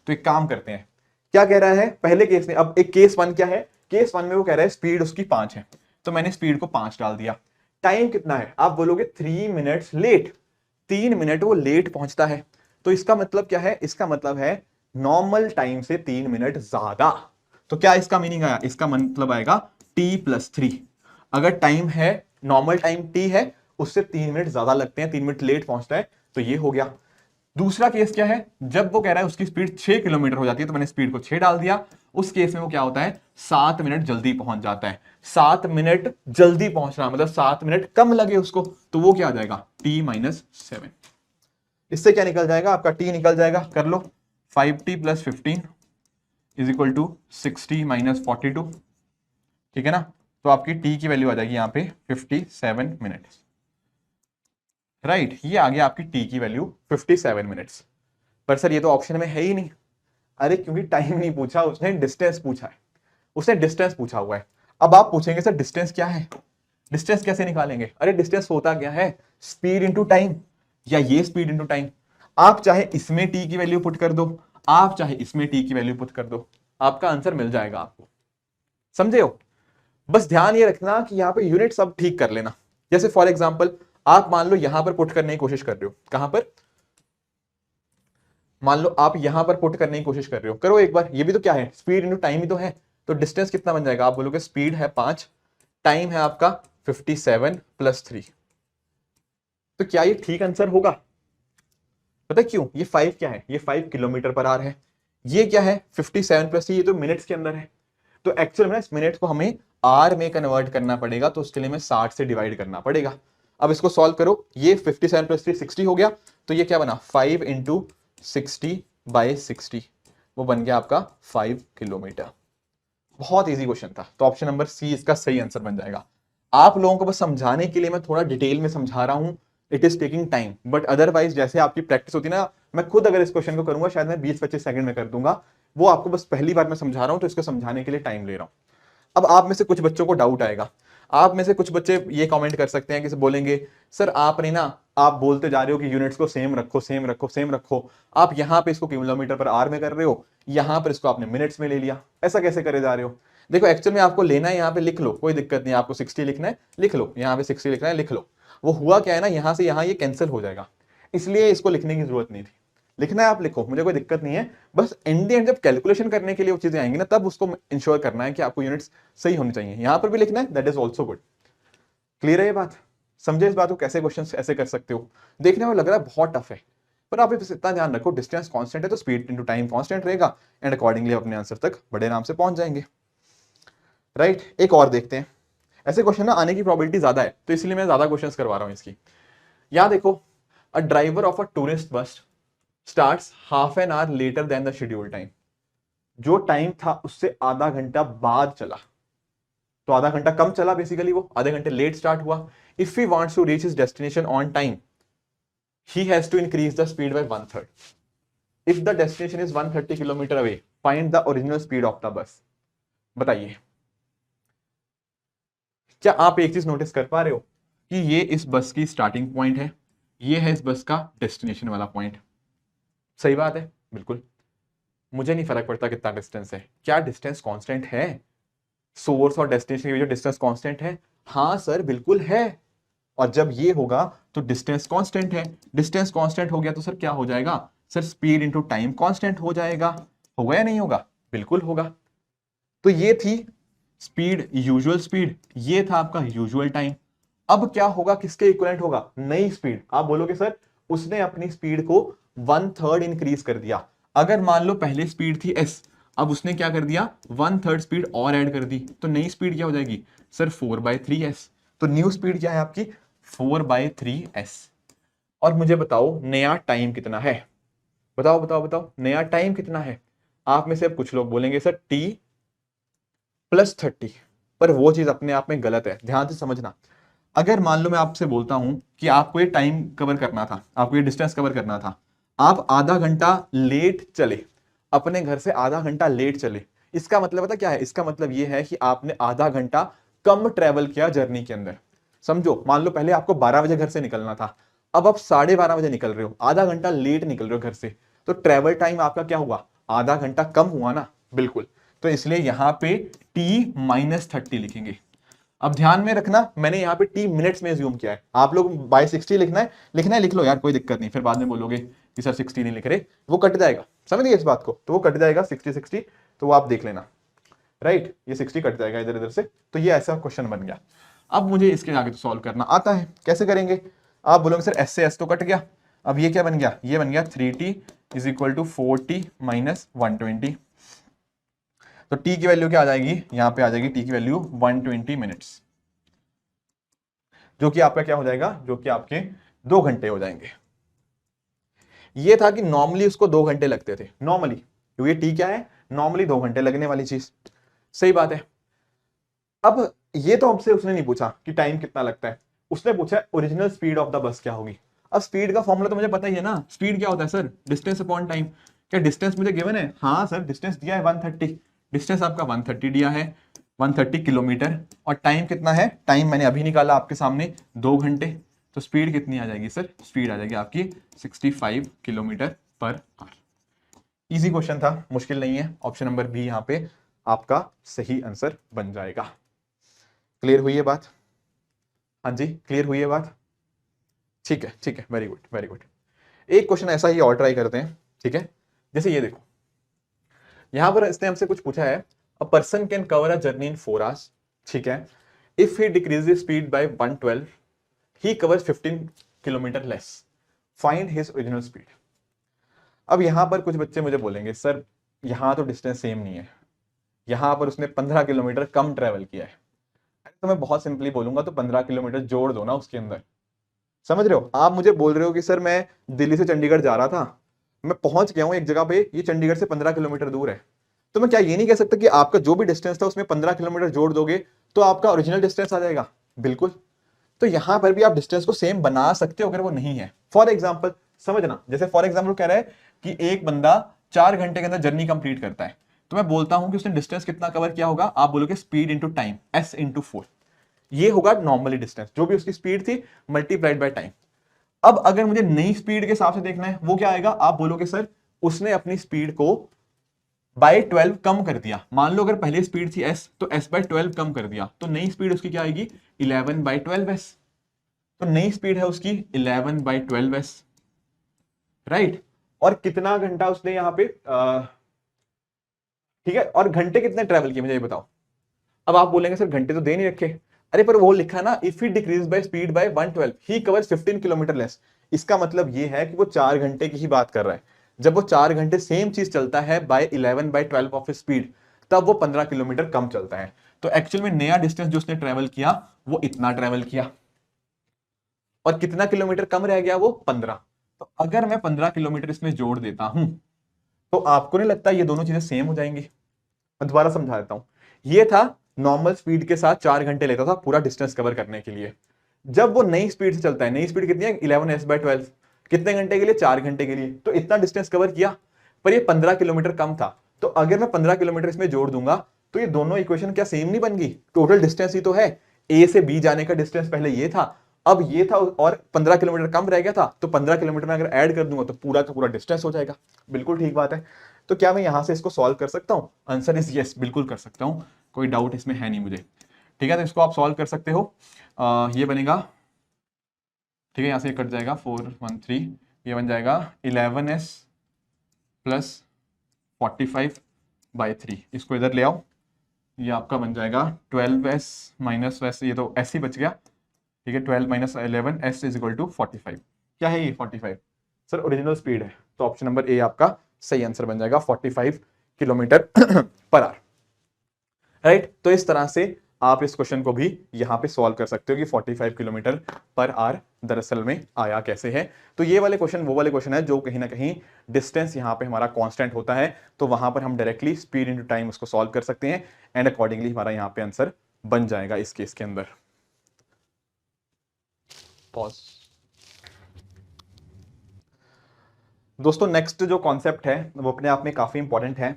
तो एक काम करते हैं, क्या कह रहा है पहले केस में, अब एक केस 1 क्या है, केस 1 में वो कह रहा है स्पीड उसकी 5 है, तो मैंने स्पीड को 5 डाल दिया। टाइम कितना है, आप बोलोगे 3 मिनट्स लेट, 3 मिनट वो लेट पहुंचता है। तो इसका मतलब क्या है, इसका मतलब है नॉर्मल टाइम से 3 मिनट ज्यादा। तो क्या इसका मीनिंग आया, इसका मतलब आएगा T+3। अगर टाइम है, नॉर्मल टाइम T है, उससे 3 मिनट ज्यादा लगते हैं, 3 मिनट लेट पहुंचता है, तो ये हो गया। दूसरा केस क्या है, जब वो कह रहा है उसकी स्पीड 6 किलोमीटर हो जाती है, तो मैंने स्पीड को 6 डाल दिया। उस केस में वो क्या होता है, 7 मिनट जल्दी पहुंच जाता है। 7 मिनट जल्दी पहुंचना मतलब 7 मिनट कम लगे उसको, तो वो क्या आ जाएगा T-7। इससे क्या निकल जाएगा, आपका T निकल जाएगा, कर लो, 5T + 15 इज इक्वल टू 60 - 42। ठीक है ना, तो आपकी T की वैल्यू आ जाएगी यहाँ पे 57 मिनट। राइट, ये आ गया आपकी T की वैल्यू 57 मिनट्स। पर सर ये तो ऑप्शन में है ही नहीं। अरे क्योंकि टाइम नहीं पूछा, उसने डिस्टेंस पूछा है, उसने डिस्टेंस पूछा हुआ है। अब आप पूछेंगे सर डिस्टेंस क्या है, डिस्टेंस कैसे निकालेंगे? अरे डिस्टेंस होता क्या है, स्पीड इंटू टाइम, या ये स्पीड इंटू टाइम। आप चाहे इसमें T की वैल्यू पुट कर दो, आप चाहे इसमें T की वैल्यू पुट कर दो, आपका आंसर मिल जाएगा आपको। समझे हो? बस ध्यान ये रखना कि यहाँ पे यूनिट सब ठीक कर लेना। जैसे फॉर एग्जाम्पल आप मान लो यहां पर पुट करने की कोशिश कर रहे हो, कहां पर, मान लो आप यहां पर पुट करने की कोशिश कर रहे हो, करो एक बार, ये भी तो क्या है, स्पीड इंटू टाइम ही तो है। तो डिस्टेंस कितना बन जाएगा, आप बोलोगे स्पीड है 5, टाइम है आपका 57 + 3। तो क्या ये ठीक आंसर होगा? पता है क्यों, ये 5 क्या है, ये 5 किलोमीटर पर आवर है, ये क्या है 57 + 3, ये तो मिनट्स के अंदर है। तो एक्चुअल में इस मिनट को हमें आर में कन्वर्ट करना पड़ेगा, तो उसके लिए हमें 60 से डिवाइड करना पड़ेगा। अब इसको सॉल्व करो, ये 57 + 3 60 हो गया, तो ये क्या बना 5 × 60/60, वो बन गया आपका 5 किलोमीटर। बहुत इजी क्वेश्चन था, तो ऑप्शन नंबर सी इसका सही आंसर बन जाएगा। आप लोगों को बस समझाने के लिए मैं थोड़ा डिटेल में समझा रहा हूं, it is taking time, but otherwise जैसे आपकी प्रैक्टिस होती है ना, मैं खुद अगर इस क्वेश्चन को करूंगा शायद मैं 20-25 सेकंड में कर दूंगा। वो आपको बस पहली बार मैं समझा रहा हूं, तो इसको समझाने के लिए टाइम ले रहा हूं। अब आप में से कुछ बच्चों को डाउट आएगा, आप में से कुछ बच्चे ये कमेंट कर सकते हैं कि बोलेंगे सर आपने ना, आप बोलते जा रहे हो कि यूनिट्स को सेम रखो सेम रखो सेम रखो, आप यहां पे इसको किलोमीटर पर आवर में कर रहे हो, यहां पर इसको आपने मिनट्स में ले लिया, ऐसा कैसे करे जा रहे हो? देखो एक्चुअल में आपको लेना है, यहाँ पे लिख लो, कोई दिक्कत नहीं, आपको 60 लिखना है लिख लो, यहाँ पे 60 लिखना है लिख लो। वो हुआ क्या है ना, यहां से यहां ये कैंसिल हो जाएगा, इसलिए इसको लिखने की जरूरत नहीं थी। लिखना है आप लिखो, मुझे कोई दिक्कत नहीं है, बस एंड एंड जब कैलकुलेशन करने के लिए वो चीजें आएंगी ना, तब उसको इंश्योर करना है कि आपको यूनिट्स सही होनी चाहिए। यहां पर भी लिखना है, that is also good. Clear है ये बात? समझे इस बात को, कैसे क्वेश्चन ऐसे कर सकते हो? देखने में लग रहा है बहुत टफ है, पर आप बस इतना ध्यान रखो, डिस्टेंस कांस्टेंट है तो स्पीड इनटू टाइम कांस्टेंट रहेगा, एंड अकॉर्डिंगली अपने आंसर तक बड़े आराम से पहुंच जाएंगे। राइट, एक और देखते हैं। ऐसे क्वेश्चन ना आने की प्रोबेबिलिटी ज्यादा है, तो इसलिए मैं ज्यादा क्वेश्चंस करवा रहा हूं इसकी। यहां देखो, a driver of a tourist bus starts half an hour later than the schedule time. जो टाइम था उससे आधा घंटा बाद चला। तो आधा घंटा कम चला बेसिकली, वो आधे घंटे लेट स्टार्ट हुआ. If he wants to reach his destination on time, he has to increase the speed by 1/3. If the destination is 130 kilometre away, find the original speed of the bus. बताइए, क्या आप एक चीज notice कर पा रहे हो कि ये इस बस की स्टार्टिंग पॉइंट है, ये है इस बस का डेस्टिनेशन वाला पॉइंट. सही बात है, बिल्कुल. मुझे नहीं फर्क पड़ता कितना डिस्टेंस है. क्या डिस्टेंस कांस्टेंट है? सोर्स और डेस्टिनेशन के बीच डिस्टेंस कांस्टेंट है? हाँ सर, बिल्कुल है. और जब ये होगा तो डिस्टेंस कांस्टेंट है. डिस्टेंस कांस्टेंट हो गया तो सर क्या हो जाएगा? Sir speed into time constant हो जाएगा. होगा या नहीं होगा? बिल्कुल होगा. तो ये थी स्पीड, यूजुअल स्पीड. ये था आपका यूजुअल टाइम. अब क्या होगा? किसके इक्विवेलेंट होगा? नई स्पीड. आप बोलोगे सर उसने अपनी स्पीड को 1/3 इंक्रीज कर दिया. अगर मान लो पहले स्पीड थी s, अब उसने क्या कर दिया? 1/3 स्पीड और ऐड कर दी, तो नई स्पीड क्या हो जाएगी? Sir 4/3s. तो न्यू स्पीड क्या है आपकी? 4/3s. और मुझे बताओ नया टाइम कितना है? बताओ बताओ बताओ, नया टाइम कितना है? आप में से अब कुछ लोग बोलेंगे सर t + 30, पर वो चीज अपने आप में गलत है. ध्यान से समझना. अगर मान लो मैं आपसे बोलता हूं कि आपको ये टाइम कवर करना था, आपको ये डिस्टेंस कवर करना था, आप आधा घंटा लेट चले, अपने घर से आधा घंटा लेट चले, इसका मतलब पता क्या है? इसका मतलब ये है कि आपने आधा घंटा कम ट्रेवल किया जर्नी के अंदर. समझो, मान लो पहले आपको 12 बजे घर से निकलना था, अब आप 12:30 बजे निकल रहे हो, आधा घंटा लेट निकल रहे हो घर से, तो ट्रेवल टाइम आपका क्या हुआ? आधा घंटा कम हुआ ना. बिल्कुल. तो इसलिए यहां पे t - 30 लिखेंगे. अब ध्यान में रखना, मैंने यहाँ पे t मिनट्स में ज्यूम किया है. आप लोग बाय 60 लिखना है, लिख लो यार, कोई दिक्कत नहीं. फिर बाद में बोलोगे कि सर 60 नहीं लिख रहे, वो कट जाएगा. समझ गए इस बात को? तो वो कट जाएगा 60, तो वो आप देख लेना. राइट, ये 60 कट जाएगा इधर इधर से. तो ये ऐसा क्वेश्चन बन गया. अब मुझे इसके आगे तो सॉल्व करना आता है. कैसे करेंगे? आप बोलोगे सर s से s तो कट गया, अब ये क्या बन गया? ये बन गया 3t = 4t - 120. तो t की वैल्यू क्या आ जाएगी? यहां पे आ जाएगी t की वैल्यू 120 मिनट्स, जो कि आपका क्या हो जाएगा? जो कि आपके 2 घंटे हो जाएंगे. ये था कि नॉर्मली उसको 2 घंटे लगते थे, नॉर्मली, क्योंकि t क्या है? नॉर्मली 2 घंटे लगने वाली चीज. सही बात है. अब ये तो हमसे उसने नहीं पूछा कि टाइम कितना लगता है, उसने पूछा original speed of the bus क्या होगी. अब स्पीड का फॉर्मूला तो मुझे पता ही है ना. स्पीड क्या होता है सर? Distance upon time. क्या डिस्टेंस मुझे गिवन है? हाँ सर, डिस्टेंस दिया है 130. डिस्टेंस आपका 130 दिया है, 130 किलोमीटर. और टाइम कितना है? टाइम मैंने अभी निकाला आपके सामने, 2 घंटे. तो स्पीड कितनी आ जाएगी सर? स्पीड आ जाएगी आपकी 65 km/h. इजी क्वेश्चन था, मुश्किल नहीं है. ऑप्शन नंबर बी यहाँ पे आपका सही आंसर बन जाएगा. क्लियर हुई है बात? हाँ जी, क्लियर हुई है बात? ठीक है, ठीक है, वेरी गुड, वेरी गुड. एक क्वेश्चन ऐसा ही और ट्राई करते हैं. ठीक है, जैसे ये देखो, यहां पर इसने हमसे कुछ पूछा है. A person can cover a journey in 4 hours. ठीक है. If he decreases speed bye 112, he covers 15 kilometre less. Find his original speed. अब यहां पर कुछ बच्चे मुझे बोलेंगे सर यहां तो डिस्टेंस सेम नहीं है, यहां पर उसने 15 किलोमीटर कम ट्रेवल किया है. तो मैं बहुत सिंपली बोलूंगा, तो 15 किलोमीटर जोड़ दो ना उसके अंदर. समझ रहे हो? आप मुझे बोल रहे हो कि सर मैं दिल्ली से चंडीगढ़ जा रहा था, मैं पहुंच गया हूं एक जगह पे, ये चंडीगढ़ से 15 किलोमीटर दूर है, तो मैं क्या ये नहीं कह सकता कि आपका जो भी डिस्टेंस था उसमें 15 किलोमीटर जोड़ दोगे तो आपका ओरिजिनल डिस्टेंस आ जाएगा? बिल्कुल. तो यहां पर भी आप डिस्टेंस को सेम बना सकते हो अगर वो नहीं है. फॉर एग्जाम्पल समझना, जैसे फॉर एग्जाम्पल कह रहा है कि एक बंदा 4 घंटे के अंदर जर्नी कंप्लीट करता है, तो मैं बोलता हूं कि उसने डिस्टेंस कितना कवर किया होगा? आप बोलोगे speed into time, s into 4. ये होगा नॉर्मली डिस्टेंस, जो भी उसकी स्पीड थी मल्टीप्लाइड बाय टाइम. अब अगर मुझे नई स्पीड के हिसाब से देखना है, वो क्या आएगा? आप बोलोगे सर उसने अपनी स्पीड को बाय 12 कम कर दिया. मान लो अगर पहले स्पीड थी s, तो s बाय 12 कम कर दिया, तो नई स्पीड उसकी क्या आएगी? 11/12s. तो नई स्पीड है उसकी 11/12s. राइट. और कितना घंटा उसने यहां पे ठीक है, और घंटे कितने ट्रेवल किए मुझे ये बताओ. अब आप बोलेंगे सर घंटे तो दे नहीं रखे. अरे पर वो लिखा ना, if he decrease by speed bye 112 he covers 15 kilometre less. इसका मतलब ये है कि वो 4 घंटे की ही बात कर रहा है. जब वो 4 घंटे सेम चीज चलता है बाय 11/12 ऑफ स्पीड, तब वो 15 किलोमीटर कम चलता है. तो एक्चुअल में नया डिस्टेंस जो उसने ट्रेवल किया वो इतना ट्रेवल किया, और कितना किलोमीटर कम रह गया? वो 15. तो अगर मैं 15 किलोमीटर इसमें जोड़ देता हूं, तो आपको नहीं लगता ये दोनों चीजें सेम हो जाएंगी? मैं दोबारा समझा देता हूं. ये था नॉर्मल स्पीड के साथ 4 घंटे लेता था पूरा डिस्टेंस कवर करने के लिए। जब वो नई स्पीड से चलता है, नई स्पीड कितनी है 11s/12, कितने घंटे के लिए 4 घंटे के लिए, तो इतना डिस्टेंस कवर किया, पर ये 15 किलोमीटर कम था। तो अगर मैं 15 किलोमीटर इसमें जोड़ दूंगा तो ये दोनों इक्वेशन क्या सेम नहीं बन गई? टोटल डिस्टेंस ही तो है, ए से बी जाने का डिस्टेंस पहले ये था, अब ये था और 15 किलोमीटर कम रह गया था, तो 15 किलोमीटर में अगर ऐड कर दूंगा तो पूरा का पूरा डिस्टेंस हो जाएगा। बिल्कुल ठीक बात है। तो क्या मैं यहां से इसको सॉल्व कर सकता हूं? आंसर इज यस, बिल्कुल कर सकता हूं, कोई डाउट इसमें है नहीं मुझे। ठीक है, तो इसको आप सॉल्व कर सकते हो। ये बनेगा, ठीक है, यहां से कट जाएगा 413, ये बन जाएगा 11s प्लस 45/3। इसको इधर ले आओ, ये आपका बन जाएगा 12s माइनस वैसे ये तो s ही बच गया, ठीक है, 12 minus 11 s is equal to 45। क्या है ये 45? सर ओरिजिनल स्पीड है, तो ऑप्शन नंबर ए आपका सही आंसर बन जाएगा, 45 किलोमीटर पर आवर। राइट, तो इस तरह से आप इस क्वेश्चन को भी यहां पे सॉल्व कर सकते हो कि 45 किलोमीटर पर आवर दरअसल में आया कैसे है। तो ये वाले क्वेश्चन वो वाले क्वेश्चन है जो कहीं ना कहीं डिस्टेंस यहां पे हमारा कांस्टेंट होता है, तो वहां पर हम डायरेक्टली स्पीड इनटू टाइम उसको सॉल्व कर सकते हैं एंड अकॉर्डिंगली हमारा यहां पे आंसर बन जाएगा इस केस के अंदर। पॉज। दोस्तों नेक्स्ट जो कॉन्सेप्ट है वो अपने आप में काफी इंपॉर्टेंट है,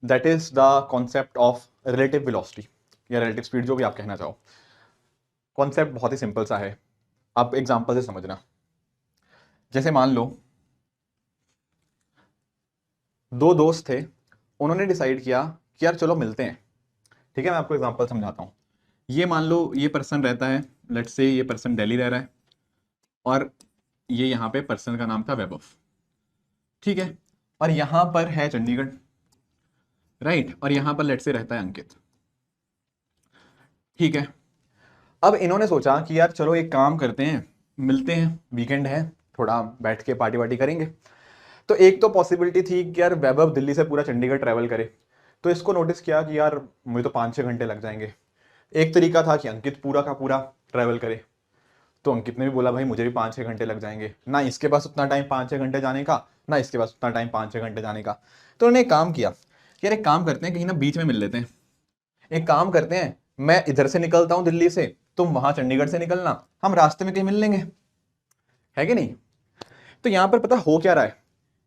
that is the concept of relative velocity या रिलेटिव स्पीड, जो भी आप कहना चाहो। कॉन्सेप्ट बहुत ही सिंपल सा है, आप एग्जांपल से समझना। जैसे मान लो दो दोस्त थे, उन्होंने डिसाइड किया कि यार चलो मिलते हैं। ठीक है, मैं आपको एग्जांपल समझाता हूं। ये मान लो ये पर्सन रहता है, लेट्स से ये पर्सन दिल्ली रह रहा है और ये यहां पे पर्सन का नाम था वैभव। ठीक है, और यहां पर है चंडीगढ़, राइट, और यहां पर लेट्स से रहता है अंकित। ठीक है, अब इन्होंने सोचा कि यार चलो एक काम करते हैं, मिलते हैं, वीकेंड है, थोड़ा बैठ के पार्टी वार्टी करेंगे। तो एक तो पॉसिबिलिटी थी कि यार वैभव दिल्ली से पूरा चंडीगढ़ ट्रैवल करे, तो इसको नोटिस किया कि यार मुझे तो 5-6 घंटे लग जाएंगे। एक तरीका था कि अंकित पूरा का पूरा ट्रैवल करे, तो अंकित ने भी बोला भाई मुझे भी 5-6 घंटे लग जाएंगे, ना इसके पास उतना टाइम 5-6 घंटे जाने का, ना इसके पास उतना टाइम 5-6 घंटे जाने का। तो उन्होंने एक काम किया कि यार एक काम करते हैं, कहीं ना बीच में मिल लेते हैं। एक काम करते हैं, मैं इधर से निकलता हूं दिल्ली से, तुम वहां चंडीगढ़ से निकलना, हम रास्ते में कहीं मिल लेंगे, है कि नहीं? तो यहां पर पता हो क्या रहा है,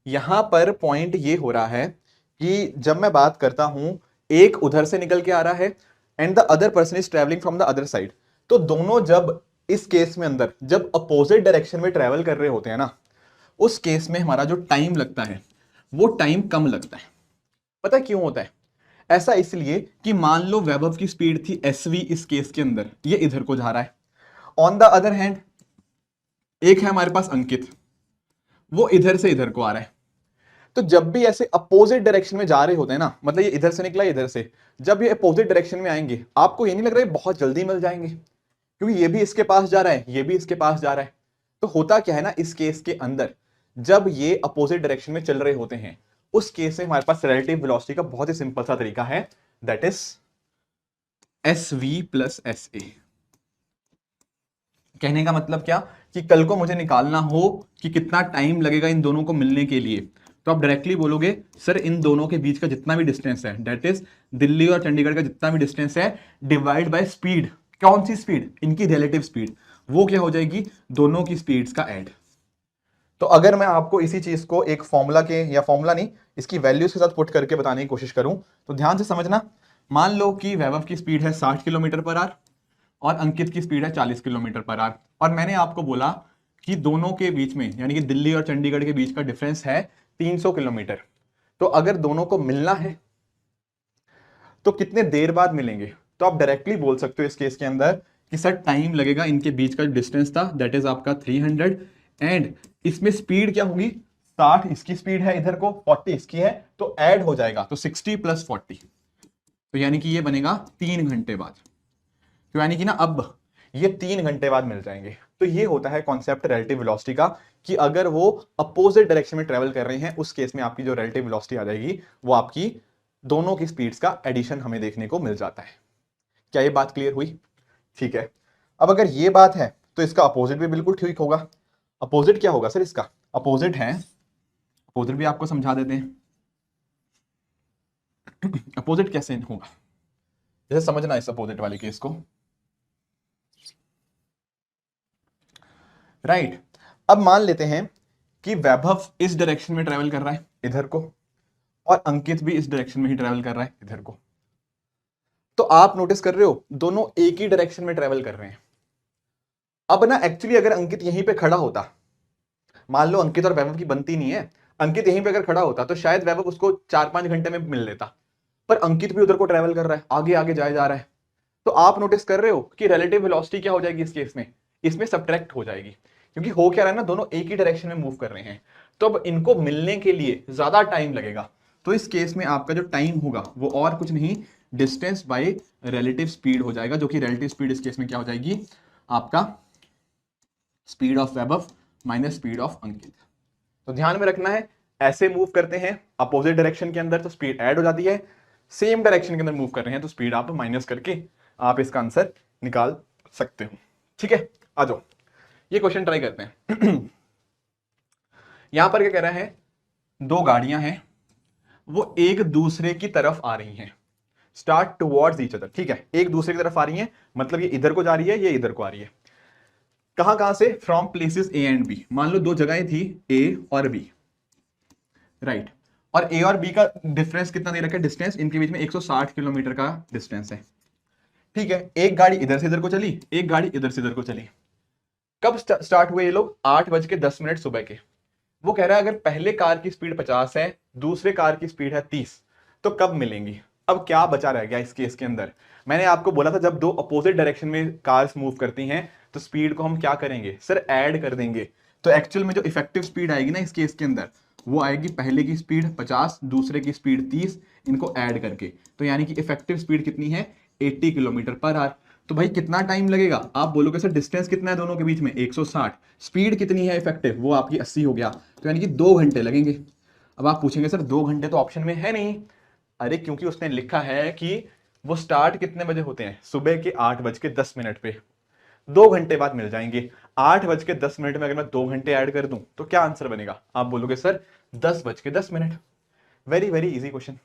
यहां पर पॉइंट ये हो रहा है कि जब मैं बात करता हूं, एक उधर से निकल के आ रहा है and the other person is travelling from the other side, तो दोनों जब इस केस में अंदर जब अपोजिट डायरेक्शन में ट्रेवल कर रहे होते हैं ना, उस केस में हमारा जो टाइम लगता है वो टाइम कम लगता है। पता क्यों होता है ऐसा? इसलिए कि मान लो वैभव की स्पीड थी एसवी, इस केस के अंदर ये इधर को जा रहा है। ऑन द अदर हैंड एक है हमारे पास अंकित, वो इधर से इधर को आ रहा है। तो जब भी ऐसे अपोजिट डायरेक्शन में जा रहे होते हैं ना, मतलब ये इधर से निकला इधर से, जब ये अपोजिट डायरेक्शन में आएंगे, आपको ये नहीं लग रहा है बहुत जल्दी मिल जाएंगे, क्योंकि ये भी इसके पास जा रहा है, ये भी इसके पास जा रहा है। तो होता क्या है ना, इस केस के अंदर जब ये अपोजिट डायरेक्शन में चल रहे होते हैं, उस केस में हमारे पास रिलेटिव वेलोसिटी का बहुत ही सिंपल सा तरीका है, that is S V plus S A. कहने का मतलब क्या कि कल को मुझे निकालना हो कि कितना टाइम लगेगा इन दोनों को मिलने के लिए, तो आप डायरेक्टली बोलोगे सर इन दोनों के बीच का जितना भी डिस्टेंस है, दैट इज दिल्ली और चंडीगढ़ का जितना भी डिस्टेंस है, डिवाइड बाय स्पीड। कौन सी स्पीड? इनकी रिलेटिव स्पीड। वो क्या हो जाएगी? दोनों की स्पीड्स का ऐड। तो अगर मैं आपको इसी चीज को एक फॉर्मूला के, या फॉर्मूला नहीं, इसकी वैल्यूज के साथ पुट करके बताने की कोशिश करूं, तो ध्यान से समझना। मान लो कि वैभव की स्पीड है 60 किलोमीटर पर आवर और अंकित की स्पीड है 40 किलोमीटर पर आवर, और मैंने आपको बोला कि दोनों के बीच में, यानी कि दिल्ली और चंडीगढ़ के बीच का डिफरेंस है 300 किलोमीटर। तो अगर दोनों को मिलना है तो कितने देर बाद मिलेंगे? तो आप डायरेक्टली बोल सकते हो इस केस के अंदर कि सर टाइम लगेगा, इनके बीच का डिस्टेंस था दैट इज आपका 300, एंड इसमें स्पीड क्या होगी? 60 इसकी स्पीड है, इधर को 40 इसकी है, तो ऐड हो जाएगा, तो 60 + 40, तो यानी कि ये बनेगा 3 घंटे बाद। तो यानी कि ना अब ये 3 घंटे बाद मिल जाएंगे। तो ये होता है कॉन्सेप्ट रिलेटिव वेलोसिटी का, कि अगर वो अपोजिट डायरेक्शन में ट्रेवल कर रहे हैं, उस केस में आपकी जो रिलेटिव वेलोसिटी आ जाएगी वो आपकी दोनों की स्पीड्स का एडिशन हमें देखने को मिल जाता है। क्या ये बात क्लियर हुई? ठीक है, अब अगर ये बात है तो इसका अपोजिट भी बिल्कुल ठीक होगा। अपोजिट क्या होगा सर इसका? अपोजिट है, अपोजिट भी आपको समझा देते हैं। अपोजिट कैसे होगा? जैसे समझना इस अपोजिट वाले केस को, राइट। अब मान लेते हैं कि वैभव इस डायरेक्शन में ट्रेवल कर रहा है इधर को, और अंकित भी इस डायरेक्शन में ही ट्रेवल कर रहा है इधर को। तो आप नोटिस कर रहे हो दोनों एक ही डायरेक्शन में ट्रेवल कर रहे हैं। अब ना एक्चुअली अगर अंकित यहीं पे खड़ा होता, मान लो अंकित और वैभव की बनती नहीं है, अंकित यहीं पे अगर खड़ा होता तो शायद वैभव उसको 4-5 घंटे में मिल लेता, पर अंकित भी उधर को ट्रेवल कर रहा है, आगे आगे जाए जा रहा है। तो आप नोटिस कर रहे हो कि रिलेटिव वेलोसिटी क्या हो जाएगी इस केस में, इसमें सब्ट्रैक्ट हो जाएगी, क्योंकि हो क्या रहा है ना, दोनों एक ही डायरेक्शन में मूव कर रहे हैं। तो अब इनको मिलने के लिए ज्यादा टाइम लगेगा। तो इस केस में आपका जो टाइम होगा वो और कुछ नहीं, डिस्टेंस बाय रिलेटिव स्पीड हो जाएगा, जो कि रिलेटिव स्पीड इस केस में क्या हो जाएगी, आपका speed of Vaibhav minus speed of Ankit. तो ध्यान में रखना है, ऐसे मूव करते हैं अपोजिट डायरेक्शन के अंदर तो स्पीड ऐड हो जाती है, सेम डायरेक्शन के अंदर मूव कर रहे हैं तो स्पीड आप माइनस करके आप इसका आंसर निकाल सकते हो। ठीक है, आ जाओ ये क्वेश्चन ट्राई करते हैं। यहां पर क्या कह रहा है, दो गाड़ियां हैं, वो एक दूसरे की तरफ आ रही हैं, स्टार्ट टुवर्ड्स ईच अदर। ठीक है, एक दूसरे की तरफ आ रही हैं, मतलब ये इधर को जा रही है, ये इधर को आ रही है। कहां कहां से, from places A and B. मान लो दो जगहें थी ए और बी, राइट। और ए और बी का डिफरेंस कितना दे रखा है, डिस्टेंस इनके बीच में 160 किलोमीटर का डिस्टेंस है। ठीक है, एक गाड़ी इधर से इधर को चली, एक गाड़ी इधर से इधर को चली। कब स्टार्ट हुए ये लोग, 8:10 सुबह के। वो कह रहा है अगर पहले कार की स्पीड 50 है, दूसरे कार की स्पीड है 30, तो कब मिलेंगी। अब क्या बचा रह गया इस केस के अंदर, मैंने आपको बोला था जब दो अपोजिट डायरेक्शन में कार्स मूव करती हैं तो स्पीड को हम क्या करेंगे सर, ऐड कर देंगे। तो एक्चुअल में जो इफेक्टिव स्पीड आएगी ना इस केस के अंदर, वो आएगी पहले की स्पीड 50, दूसरे की स्पीड 30, इनको ऐड करके। तो यानी कि इफेक्टिव स्पीड कितनी है, 80 किलोमीटर पर आवर। तो भाई कितना टाइम लगेगा, आप बोलोगे सर डिस्टेंस कितना है दोनों के बीच में 160, स्पीड कितनी है इफेक्टिव, वो आपकी 80 हो गया, तो यानी कि 2 घंटे लगेंगे। अब आप पूछेंगे सर 2 घंटे तो ऑप्शन में है नहीं, अरे क्योंकि उसने लिखा है कि वो स्टार्ट कितने बजे होते हैं, सुबह के 8:10 पे, 2 घंटे बाद मिल जाएंगे। 8:10 में अगर मैं 2 घंटे ऐड कर दूं तो क्या आंसर बनेगा, आप बोलोगे sir 10:10। Very very easy question,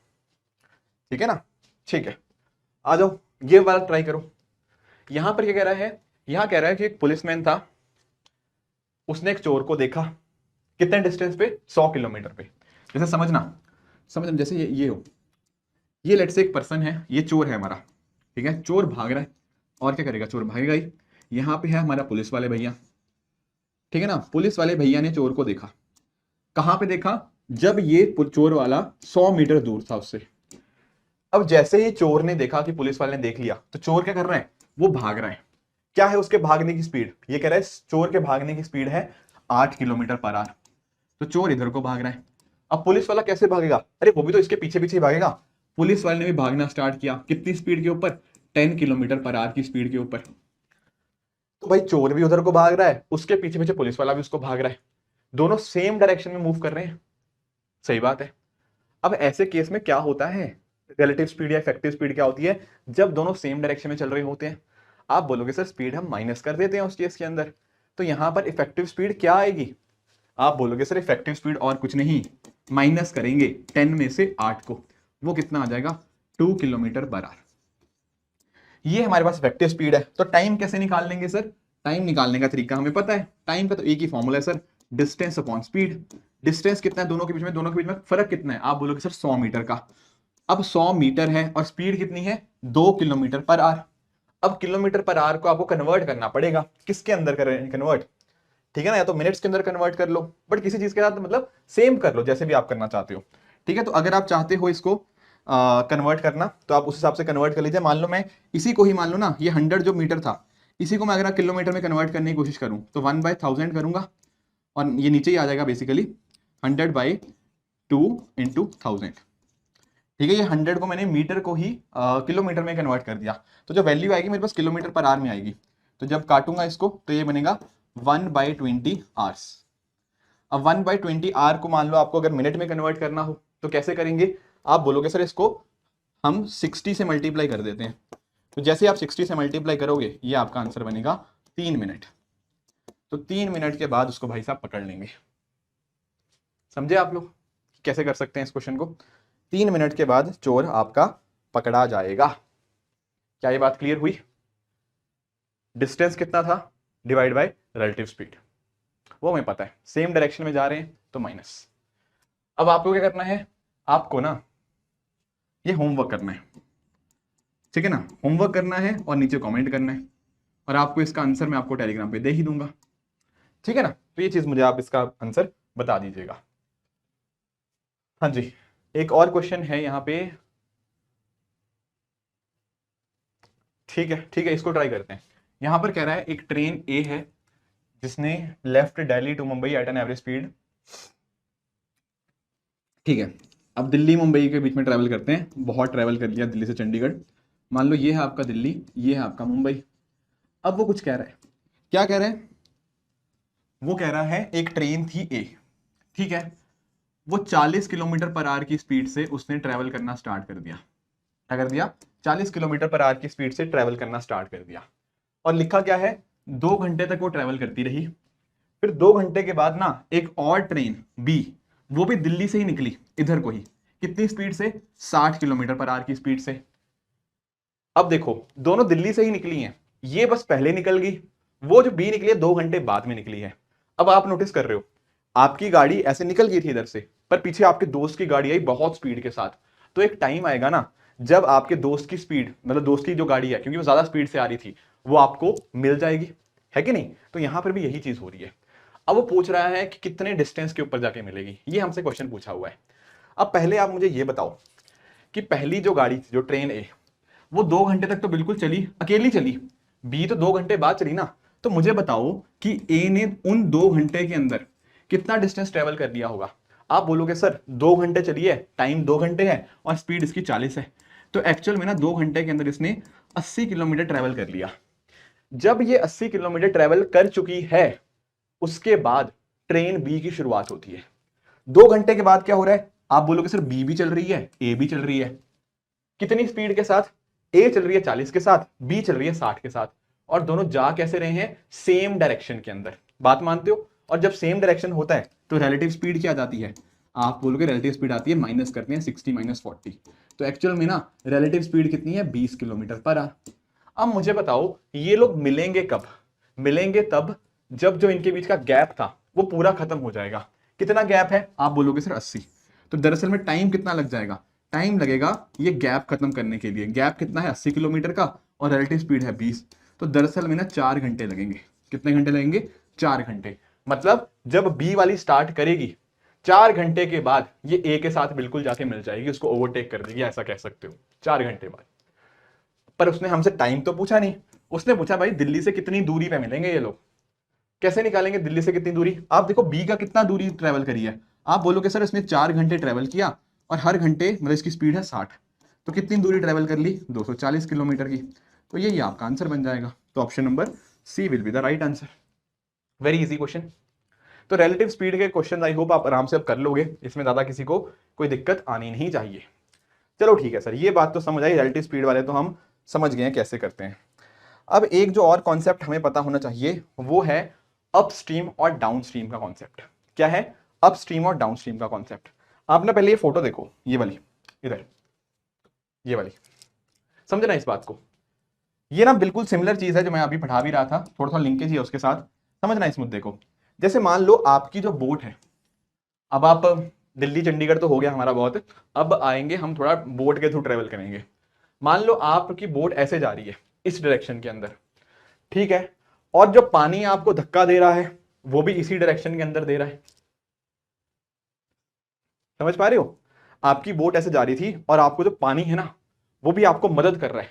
ठीक है ना। ठीक है, आ जाओ ये वाला ट्राई करो। यहां पर क्या कह रहा है, यहां कह रहा है कि एक पुलिसमैन था, उसने एक चोर को देखा, कितने डिस्टेंस पे, 100 किलोमीटर पे। जैसे समझना जैसे ये हो, ये लेट से एक पर्सन है, ये चोर है हमारा, ठीक है, चोर भाग रहा है, और क्या करेगा, चोर भागेगा ही। यहां पे है हमारा पुलिस वाले भैया, ठीक है ना, पुलिस वाले भैया ने चोर को देखा, कहां पे देखा, जब ये चोर वाला 100 मीटर दूर था उससे। अब जैसे ही चोर ने देखा कि पुलिस वाले ने देख लिया, तो चोर क्या कर रहा है, वो भाग रहा है। क्या है उसके भागने की स्पीड, ये कह रहा है चोर के भागने की स्पीड है 8 किलोमीटर पर आवर। तो चोर इधर को भाग रहा है। अब पुलिस वाला कैसे भागेगा, अरे वो भी तो इसके पीछे पीछे ही भागेगा। पुलिस वाले ने भी भागना स्टार्ट किया, कितनी स्पीड के ऊपर, 10 किलोमीटर पर आवर की स्पीड के ऊपर। तो भाई चोर भी उधर को भाग रहा है, उसके पीछे पीछे पुलिस वाला भी उसको भाग रहा है, दोनों सेम डायरेक्शन में मूव कर रहे हैं, सही बात है। अब ऐसे केस में क्या होता है, रिलेटिव स्पीड या इफेक्टिव स्पीड क्या होती है, जब दोनों सेम डायरेक्शन में चल रहे होते हैं। आप बोलोगे सर स्पीड हम माइनस कर देते हैं उस केस के अंदर, तो यहां पर इफेक्टिव स्पीड क्या आएगी, आप बोलोगे सर इफेक्टिव स्पीड और कुछ नहीं, माइनस करेंगे 10 में से 8 को, वो कितना आ जाएगा, 2 किलोमीटर पर आवर। ये हमारे पास इफेक्टिव स्पीड है। तो टाइम कैसे निकाल लेंगे सर, टाइम निकालने का तरीका हमें पता है, टाइम का तो एक ही फॉर्मूला है sir, distance upon speed. Distance कितना है दोनों के बीच में, दोनों के बीच में फर्क कितना है, आप बोलोगे सर 100 मीटर का। अब 100 मीटर है और स्पीड कितनी है, 2 किलोमीटर पर आवर। अब किलोमीटर पर आवर को आपको कन्वर्ट करना पड़ेगा, किसके अंदर करें कन्वर्ट, ठीक है ना, या तो मिनट्स के अंदर कन्वर्ट कर लो, बट किसी चीज के साथ मतलब सेम कर लो, जैसे भी आप करना चाहते हो। ठीक है, तो अगर आप चाहते हो इसको कन्वर्ट करना तो आप उस हिसाब से कन्वर्ट कर लीजिए। मान लो मैं इसी को ही, मान लो ना ये 100 जो मीटर था, इसी को मैं अगर किलोमीटर में कन्वर्ट करने की कोशिश करूं तो 1/1000 करूंगा, और ये नीचे ही आ जाएगा बेसिकली 100/2 इंटू 1000। ठीक है, ये 100 को मैंने मीटर को ही किलोमीटर में कन्वर्ट कर दिया, तो जो वैल्यू आएगी मेरे पास किलोमीटर पर आवर में आएगी। तो जब काटूंगा इसको तो ये बनेगा 1/20 आवर्स। अब 1/20 आवर को मान लो आपको अगर मिनट में कन्वर्ट करना हो तो कैसे करेंगे, आप बोलोगे सर इसको हम 60 से मल्टीप्लाई कर देते हैं। तो जैसे आप 60 से मल्टीप्लाई करोगे ये आपका आंसर बनेगा 3 मिनट। तो 3 मिनट के बाद उसको भाई साहब पकड़ लेंगे। समझे आप लोग कैसे कर सकते हैं इस क्वेश्चन को, 3 मिनट के बाद चोर आपका पकड़ा जाएगा। क्या ये बात क्लियर हुई? डिस्टेंस कितना था डिवाइड बाय रिलेटिव स्पीड, वो हमें पता है। सेम डायरेक्शन में जा रहे हैं तो माइनस। अब आपको क्या करना है, आपको ना ये होमवर्क करना है, ठीक है ना, होमवर्क करना है और नीचे कमेंट करना है, और आपको इसका आंसर मैं आपको टेलीग्राम पे दे ही दूंगा, ठीक है ना। तो ये चीज मुझे आप इसका आंसर बता दीजिएगा। हाँ जी, एक और क्वेश्चन है यहाँ पे, ठीक है ठीक है, इसको ट्राई करते हैं। यहां पर कह रहा है एक ट्रेन ए है जिसने left Delhi to Mumbai at an average speed, ठीक है। अब दिल्ली मुंबई के बीच में ट्रैवल करते हैं, बहुत ट्रैवल कर लिया दिल्ली से चंडीगढ़, मान लो ये है आपका दिल्ली, ये है आपका मुंबई। अब वो कुछ कह रहा है, क्या कह रहा है, वो कह रहा है एक ट्रेन थी ए, ठीक है, वो 40 किलोमीटर पर आवर की स्पीड से उसने ट्रैवल करना स्टार्ट कर दिया। क्या कर दिया? 40 किलोमीटर पर आवर की स्पीड से ट्रैवल करना स्टार्ट कर दिया। और लिखा क्या है, 2 घंटे तक वो ट्रैवल करती रही। फिर 2 घंटे के बाद ना एक और ट्रेन बी, वो भी दिल्ली से ही निकली इधर को ही, कितनी स्पीड से? 60 किलोमीटर पर आवर की स्पीड से। अब देखो दोनों दिल्ली से ही निकली हैं, ये बस पहले निकल गई, वो जो बी निकली है 2 घंटे बाद में निकली है। अब आप नोटिस कर रहे हो, आपकी गाड़ी ऐसे निकल गई थी इधर से, पर पीछे आपके दोस्त की गाड़ी आई बहुत स्पीड के साथ। तो एक टाइम आएगा ना जब आपके दोस्त की स्पीड, मतलब दोस्त की जो गाड़ी है, क्योंकि वो ज्यादा स्पीड से आ रही थी, वो आपको मिल जाएगी, है कि नहीं? तो यहां पर भी यही चीज हो रही है। अब वो पूछ रहा है कि कितने डिस्टेंस के ऊपर जाके मिलेगी, ये हमसे क्वेश्चन पूछा हुआ है। अब पहले आप मुझे ये बताओ कि पहली जो गाड़ी थी, जो ट्रेन ए, वो 2 घंटे तक तो बिल्कुल चली, अकेली चली, बी तो 2 घंटे बाद चली ना। तो मुझे बताओ कि ए ने उन 2 घंटे के अंदर कितना डिस्टेंस ट्रेवल कर लिया होगा। आप बोलोगे सर 2 घंटे चली है, टाइम 2 घंटे है और स्पीड इसकी 40 है, तो एक्चुअल में ना 2 घंटे के अंदर इसने 80 किलोमीटर ट्रेवल कर लिया। जब ये 80 किलोमीटर ट्रेवल कर चुकी है, उसके बाद ट्रेन बी की शुरुआत होती है। 2 घंटे के बाद क्या हो रहा है, आप बोलोगे सर बी भी चल रही है, ए भी चल रही है, कितनी स्पीड के साथ? ए चल रही है 40 के साथ, बी चल रही है 60 के साथ, और दोनों जा कैसे रहे हैं? सेम डायरेक्शन के अंदर। बात मानते हो? और जब सेम डायरेक्शन होता है तो रिलेटिव स्पीड क्या जाती है? आप बोलोगे रिलेटिव स्पीड आती है, माइनस करते हैं 60 माइनस 40, तो एक्चुअल में ना रिलेटिव स्पीड कितनी है? 20 किलोमीटर पर आवर। अब मुझे बताओ ये लोग मिलेंगे कब? मिलेंगे तब जब जो इनके बीच का गैप था वो पूरा खत्म हो जाएगा। कितना गैप है? आप बोलोगे सर 80। तो दरअसल में टाइम कितना लग जाएगा? टाइम लगेगा ये गैप खत्म करने के लिए। गैप कितना है? 80 किलोमीटर का, और रिलेटिव स्पीड है 20, तो दरअसल में ना 4 घंटे लगेंगे। कितने घंटे लगेंगे? 4 घंटे। मतलब जब बी वाली स्टार्ट करेगी 4 घंटे के बाद ये ए के साथ बिल्कुल जाके मिल जाएगी, उसको ओवरटेक कर देगी, ऐसा कह सकते हो, 4 घंटे बाद। पर उसने हमसे टाइम तो पूछा नहीं, उसने पूछा भाई दिल्ली से कितनी दूरी पे मिलेंगे ये लोग। कैसे निकालेंगे दिल्ली से कितनी दूरी? आप देखो बी का कितना दूरी ट्रेवल करी है, आप बोलोगे सर इसने 4 घंटे ट्रेवल किया और हर घंटे मतलब इसकी स्पीड है 60, तो कितनी दूरी ट्रेवल कर ली? 240 किलोमीटर की। तो यही आपका आंसर बन जाएगा। तो option number C will be the right answer. Very easy question. तो रिलेटिव स्पीड के क्वेश्चन आई होप आप आराम से अब कर लोगे, इसमें ज्यादा किसी को कोई दिक्कत आनी नहीं चाहिए। चलो ठीक है सर, ये बात तो समझ आई, रिलेटिव स्पीड वाले तो हम समझ गए हैं कैसे करते हैं। अब एक जो और कॉन्सेप्ट हमें पता होना चाहिए वो है अपस्ट्रीम और डाउनस्ट्रीम का कॉन्सेप्ट। क्या है? अपस्ट्रीम और डाउनस्ट्रीम का कॉन्सेप्ट। आप ना पहले ये फोटो देखो, ये वाली, इधर ये वाली, समझना इस बात को। ये ना बिल्कुल सिमिलर चीज है जो मैं अभी पढ़ा भी रहा था, थोड़ा सा लिंकेज है उसके साथ, समझना इस मुद्दे को। जैसे मान लो आपकी जो बोट है, अब आप दिल्ली चंडीगढ़ तो हो गया हमारा बहुत, अब आएंगे हम थोड़ा बोट के थ्रू ट्रेवल करेंगे। मान लो आपकी बोट ऐसे जा रही है इस डायरेक्शन के अंदर, ठीक है, और जो पानी आपको धक्का दे रहा है वो भी इसी डायरेक्शन के अंदर दे रहा है। समझ पा रहे हो? आपकी बोट ऐसे जा रही थी और आपको जो पानी है ना वो भी आपको मदद कर रहा है।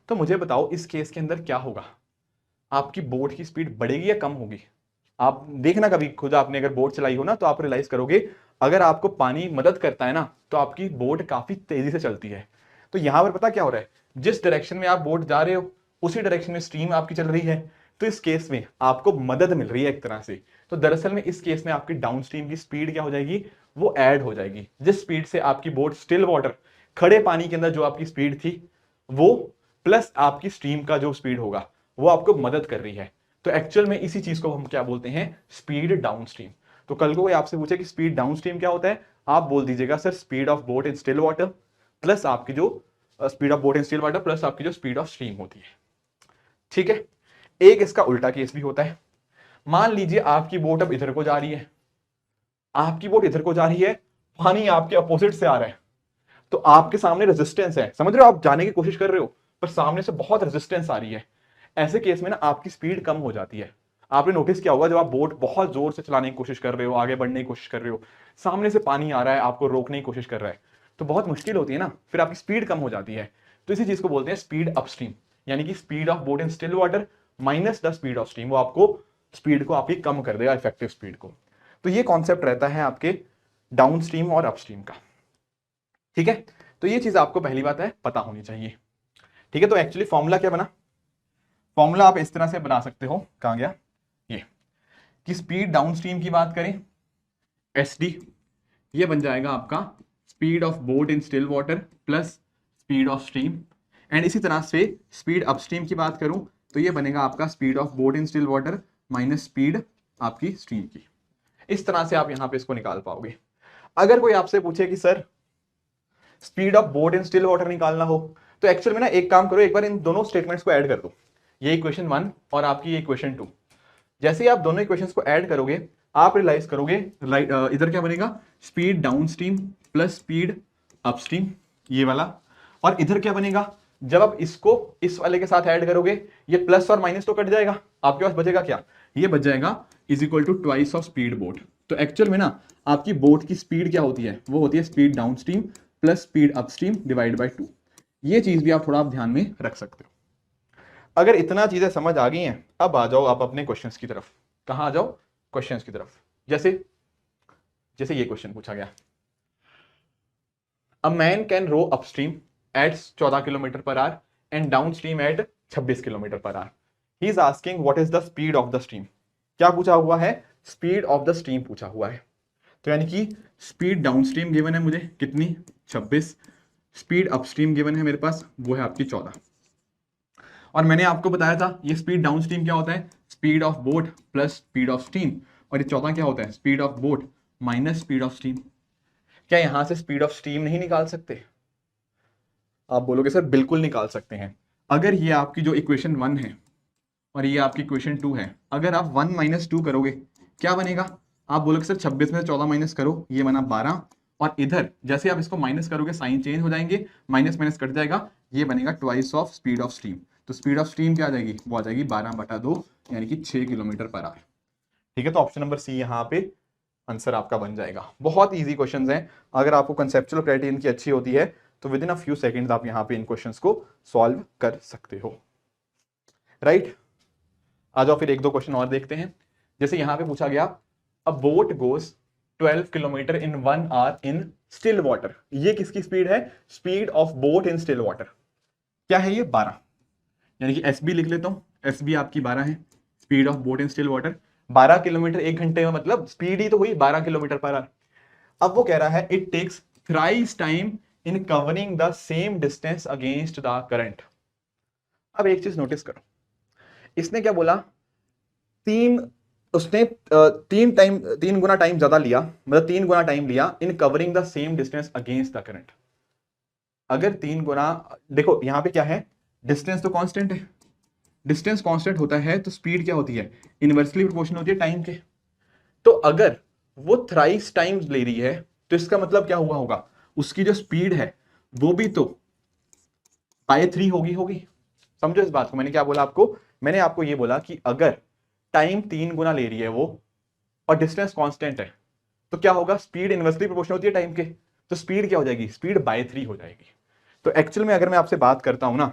तो मुझे बताओ इस केस के अंदर क्या होगा? आपकी बोट की स्पीड बढ़ेगी या कम होगी? आप देखना कभी खुद, आपने अगर बोट चलाई हो ना तो आप रियलाइज करोगे अगर आपको पानी मदद करता है ना तो आपकी बोट काफी तेजी से चलती है। तो यहां पर पता क्या हो रहा है, जिस डायरेक्शन में आप बोट जा रहे हो उसी डायरेक्शन में स्ट्रीम आपकी चल रही है, तो इस केस में आपको मदद मिल रही है एक तरह से। तो दरअसल में इस केस में आपकी डाउन स्ट्रीम की स्पीड क्या हो जाएगी? वो ऐड हो जाएगी। जिस स्पीड से आपकी बोट स्टिल वाटर, खड़े पानी के अंदर जो आपकी स्पीड थी, वो प्लस आपकी स्ट्रीम का जो स्पीड होगा वो आपको मदद कर रही है। तो एक्चुअल में इसी चीज को हम क्या बोलते हैं? Speed down stream. तो कल को कोई आपसे पूछे कि स्पीड डाउन स्ट्रीम क्या होता है, आप बोल दीजिएगा sir speed of boat in still water plus आपकी जो speed of boat in still water plus आपकी जो स्पीड ऑफ स्ट्रीम होती है। ठीक है, एक इसका उल्टा केस भी होता है। मान लीजिए आपकी बोट अब इधर को जा रही है, आपकी बोट इधर को जा रही है, पानी आपके अपोजिट से आ रहा है, तो आपके सामने रेजिस्टेंस है, समझ रहे हो, आप जाने की कोशिश कर रहे हो पर सामने से बहुत रेजिस्टेंस आ रही है। ऐसे केस में ना आपकी स्पीड कम हो जाती है। आपने नोटिस किया होगा जब आप बोट बहुत जोर से चलाने की कोशिश कर रहे हो, आगे बढ़ने की कोशिश कर रहे हो, सामने से पानी आ रहा है, आपको रोकने की कोशिश कर रहा है, तो बहुत मुश्किल होती है ना, फिर आपकी स्पीड कम हो जाती है। तो इसी चीज को बोलते हैं स्पीड अपस्ट्रीम, यानी कि speed of boat in still water minus the speed of stream, वो आपको स्पीड को आपकी कम कर देगा, इफेक्टिव स्पीड को। तो ये कॉन्सेप्ट रहता है आपके डाउन स्ट्रीम और अपस्ट्रीम का। ठीक है, तो ये चीज आपको पहली बात है पता होनी चाहिए। ठीक है, तो एक्चुअली फॉर्मूला क्या बना, फॉर्मूला आप इस तरह से बना सकते हो, कहां गया ये, कि स्पीड डाउन स्ट्रीम की बात करें एस डी, ये बन जाएगा आपका speed of boat in still water plus speed of stream. And इसी तरह से स्पीड अपस्ट्रीम की बात करूं तो ये बनेगा आपका speed of boat in still water minus speed आपकी स्ट्रीम की। इस तरह से आप यहां पे इसको निकाल पाओगे। अगर कोई आपसे पूछे कि sir speed of boat in still water निकालना हो, तो एक्चुअल में ना एक काम करो, एक बार इन दोनों स्टेटमेंट्स को ऐड कर दो, ये इक्वेशन 1 और आपकी ये इक्वेशन 2। जैसे ही आप दोनों इक्वेशंस को ऐड करोगे आप रियलाइज करोगे इधर क्या बनेगा, speed down stream plus speed upstream, ये वाला। और इधर क्या बनेगा, जब आप इसको इस वाले के साथ ऐड करोगे, ये प्लस और माइनस तो कट जाएगा, आपके पास बचेगा क्या, ये बच जाएगा is equal to twice of speed boat. तो एक्चुअल में ना आपकी बोट की स्पीड क्या होती है, वो होती है speed down stream plus speed upstream divide by 2। ये चीज भी आप थोड़ा ध्यान में रख सकते हो। अगर इतना चीजें समझ आ गई हैं, अब आ जाओ आप अपने क्वेश्चंस की तरफ। कहां आ जाओ, क्वेश्चंस की तरफ। जैसे जैसे ये क्वेश्चन पूछा गया, a man can row upstream at 14 kilometre per hour and downstream at 26 kilometre per hour. He is asking what is the speed of the stream. क्या पूछा हुआ है, स्पीड ऑफ द स्ट्रीम पूछा हुआ है। तो यानी कि स्पीड डाउन स्ट्रीम गिवन है मुझे कितनी, 26, स्पीड अपस्ट्रीम गिवन है मेरे पास, वो है आपकी 14। और मैंने आपको बताया था ये स्पीड डाउन स्ट्रीम क्या होता है, speed of boat plus speed of stream, और ये 14 क्या होता है, speed of boat minus speed of stream. क्या यहां से स्पीड ऑफ स्ट्रीम नहीं निकाल सकते, आप बोलोगे सर बिल्कुल निकाल सकते हैं। अगर ये आपकी जो इक्वेशन 1 है और ये आपकी इक्वेशन 2 है, अगर आप 1 माइनस 2 करोगे क्या बनेगा, आप बोलोगे सर 26 में से 14 माइनस करो, ये बना 12, और इधर जैसे आप इसको माइनस करोगे साइन चेंज हो जाएंगे, माइनस माइनस कट जाएगा, ये बनेगा twice of speed of stream. तो स्पीड ऑफ स्ट्रीम क्या आ जाएगी, वो आ जाएगी 12/2 यानी कि 6 किलोमीटर पर आवर। ठीक है, तो ऑप्शन नंबर सी यहाँ पे आंसर आपका बन जाएगा। बहुत इजी क्वेश्चंस हैं, अगर आपको कंसेप्चुअल क्लैरिटी इनकी अच्छी होती है तो with in a few seconds आप यहाँ पे इन क्वेश्चंस को सॉल्व कर सकते हो। राइट, आ जाओ फिर एक दो क्वेश्चन और देखते हैं। जैसे यहाँ पे पूछा गया, a boat goes 12 kilometre in 1 hour in still water. ये किसकी स्पीड है, speed of boat in still water. क्या है ये, 12, यानी कि एस बी लिख लेता हूं, एस बी आपकी 12 है, speed of boat in still water. 12 kilometre एक घंटे में, मतलब स्पीड ही तो हुई 12 किलोमीटर पर आवर। अब वो कह रहा है it takes thrice time in covering the same distance against the current. अब एक चीज नोटिस करो, इसने क्या बोला, उसने 3 गुना टाइम ज्यादा लिया, मतलब 3 गुना टाइम लिया इन covering the same distance against the current. अगर 3 गुना, देखो यहां पे क्या है, डिस्टेंस तो कांस्टेंट है, डिस्टेंस कांस्टेंट होता है तो स्पीड क्या होती है, इनवर्सली प्रोपोर्शनल होती है टाइम के। तो अगर वो थ्राइस टाइम्स ले रही है तो इसका मतलब क्या हुआ होगा, उसकी जो स्पीड है वो भी तो बाय 3 होगी। समझो इस बात को, मैंने क्या बोला आपको, मैंने आपको ये बोला कि अगर टाइम 3 गुना ले रही है वो और डिस्टेंस कांस्टेंट है तो क्या होगा, स्पीड इनवर्सली प्रोपोर्शनल होती है टाइम के, तो स्पीड क्या हो जाएगी, स्पीड बाय 3 हो जाएगी। तो एक्चुअल में अगर मैं आपसे बात करता हूं ना,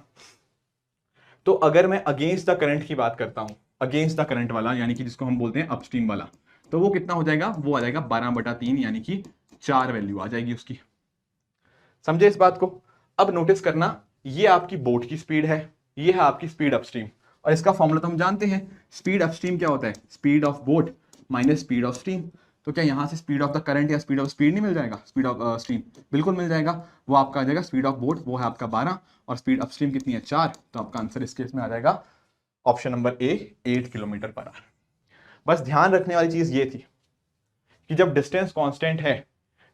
तो अगर मैं अगेंस्ट द करंट की बात करता हूं, अगेंस्ट द करंट वाला यानी कि जिसको हम बोलते हैं अपस्ट्रीम वाला, तो वो कितना हो जाएगा, वो आ जाएगा 12/3 यानी कि 4 वैल्यू आ जाएगी उसकी। समझे इस बात को। अब नोटिस करना, ये आपकी बोट की स्पीड है, ये है आपकी स्पीड अपस्ट्रीम, और इसका फॉर्मूला तो हम जानते हैं, स्पीड अपस्ट्रीम क्या होता है, speed of boat minus speed of stream. तो क्या यहां से स्पीड ऑफ द करंट या स्पीड ऑफ स्पीड नहीं मिल जाएगा, स्पीड ऑफ स्ट्रीम बिल्कुल मिल जाएगा, वो आपका आ जाएगा स्पीड ऑफ बोट, वो है आपका 12, और स्पीड अपस्ट्रीम कितनी है, 4। तो आपका आंसर इस केस में आ जाएगा option number A, 8 kilometre per our. बस ध्यान रखने वाली चीज ये थी कि जब डिस्टेंस कांस्टेंट है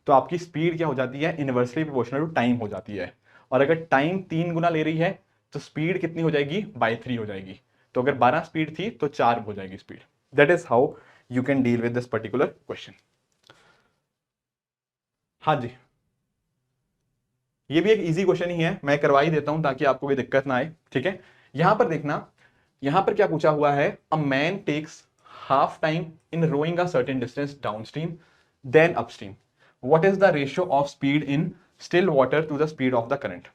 तो आपकी स्पीड क्या हो जाती है, इनवर्सली प्रोपोर्शनल टू टाइम हो जाती है। और अगर टाइम 3 गुना ले रही है तो स्पीड कितनी हो जाएगी, बाय 3 हो जाएगी। तो अगर 12 स्पीड थी तो 4 हो जाएगी speed. That is how you can deal with this particular question. हाँ जी, ये भी एक इजी क्वेश्चन ही है, मैं करवा ही देता हूं ताकि आपको कोई दिक्कत ना आए। ठीक है, यहां पर देखना, यहां पर क्या पूछा हुआ है, a man takes half time in rowing a certain distance downstream then upstream, what is the ratio of speed in still water to the speed of the current.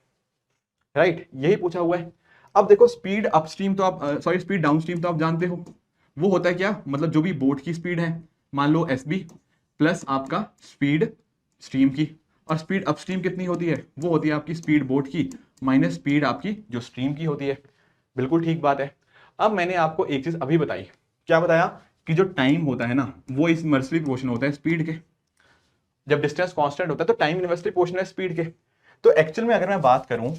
Right, यही पूछा हुआ है। अब देखो स्पीड अपस्ट्रीम तो आप sorry speed downstream तो आप जानते हो, वो होता है क्या, मतलब जो भी बोट की स्पीड है, मान लो एस बी प्लस आपका स्पीड स्ट्रीम की, और स्पीड अपस्ट्रीम कितनी होती है, वो होती है आपकी स्पीड बोट की माइनस स्पीड आपकी जो स्ट्रीम की होती है। बिल्कुल ठीक बात है। अब मैंने आपको एक चीज अभी बताई, क्या बताया, कि जो टाइम होता है ना वो इस इनवर्सली प्रोपोर्शनल होता है स्पीड के। जब डिस्टेंस कांस्टेंट होता है तो टाइम इनवर्सली प्रोपोर्शनल है स्पीड के। तो एक्चुअल में अगर मैं बात करूं,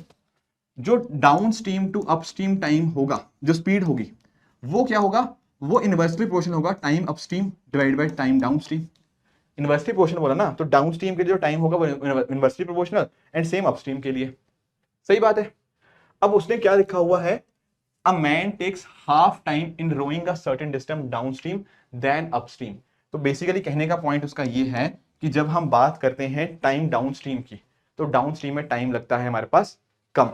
जो downstream to upstream time होगा, जो स्पीड होगी, वो क्या होगा, वो इनवर्सली प्रोपोर्शनल होगा time upstream divide by time downstream. Inversely proportional बोला ना, तो डाउनस्ट्रीम के जो टाइम होगा वो inversely proportional, and same upstream के लिए। सही बात है। अब उसने क्या लिखा हुआ है, a man takes half time in rowing a certain distance downstream then upstream. तो बेसिकली कहने का पॉइंट उसका ये है कि जब हम बात करते हैं टाइम डाउनस्ट्रीम की, तो डाउनस्ट्रीम में टाइम लगता है हमारे पास कम,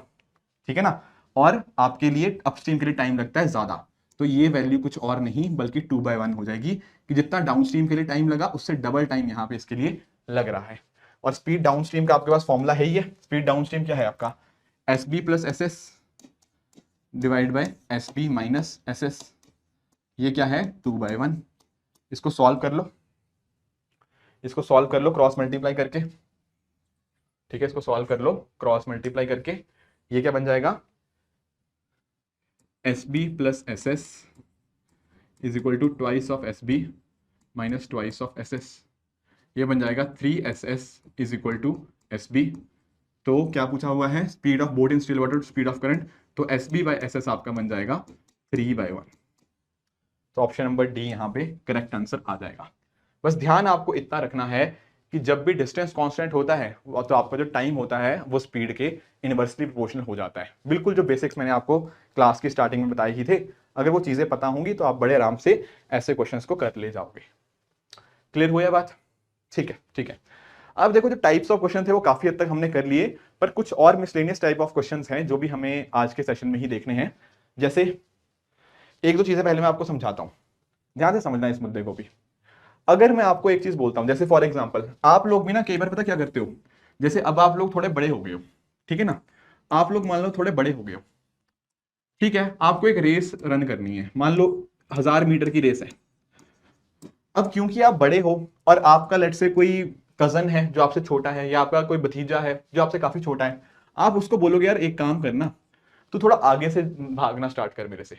ठीक है ना, और आपके लिए अपस्ट्रीम के लिए टाइम लगता है ज्यादा। तो ये वैल्यू कुछ और नहीं बल्कि 2/1 हो जाएगी, कि जितना डाउनस्ट्रीम के लिए टाइम लगा उससे डबल टाइम यहाँ पे इसके लिए लग रहा है। और स्पीड डाउनस्ट्रीम का आपके पास फॉर्मूला है ही है। स्पीड डाउनस्ट्रीम क्या है आपका, S B plus S S divide by S B minus S S. ये क्या है, 2/1। इसको सॉल्व कर लो, इसको सॉल्व कर लो क्रॉस मल्टीप्लाई करके। ठीक है, इसको सॉल्व कर लो क्रॉस मल्टीप्लाई करके। ये क्या बन जाएगा, S B plus S S is equal to twice of S B minus twice of S S. ये बन जाएगा 3SS is equal to S B. तो क्या पूछा हुआ है, speed of boat in still water, speed of current, तो S B by S S आपका बन जाएगा 3/1। तो ऑप्शन नंबर डी यहाँ पे करेक्ट आंसर आ जाएगा। बस ध्यान आपको इतना रखना है कि जब भी डिस्टेंस कांस्टेंट होता है तो आपका जो टाइम होता है वो स्पीड के इनवर्सली प्रोपोर्शनल हो जाता है। बिल्कुल जो बेसिक्स मैंने आपको क्लास की स्टार्टिंग में बताई ही थे, अगर वो चीजें पता होंगी तो आप बड़े आराम से ऐसे क्वेश्चंस को कर ले जाओगे। क्लियर हुआ बात, ठीक है ठीक है। अब देखो जो टाइप्स ऑफ क्वेश्चन थे वो काफी हद तक हमने कर लिए, पर कुछ और मिसलेनियस टाइप ऑफ क्वेश्चंस हैं जो भी हमें आज के सेशन में ही देखने हैं। जैसे एक दो चीजें पहले मैं आपको समझाता हूं, ध्यान से समझना इस मुद्दे को भी। अगर मैं आपको एक चीज बोलता हूं, जैसे फॉर एग्जांपल आप लोग भी ना कई बार पता क्या करते हो, जैसे अब आप लोग थोड़े बड़े हो गए हो, ठीक है ना, आप लोग मान लो थोड़े बड़े हो गए हो, ठीक है, आपको एक रेस रन करनी है, मान लो 1000 मीटर की रेस है। अब क्योंकि आप बड़े हो और आपका लेट से कोई कजन है जो आपसे छोटा है, या आपका कोई भतीजा है जो आपसे काफी छोटा है, आप उसको बोलोगे यार एक काम करना, तो थोड़ा आगे से भागना स्टार्ट कर मेरे से।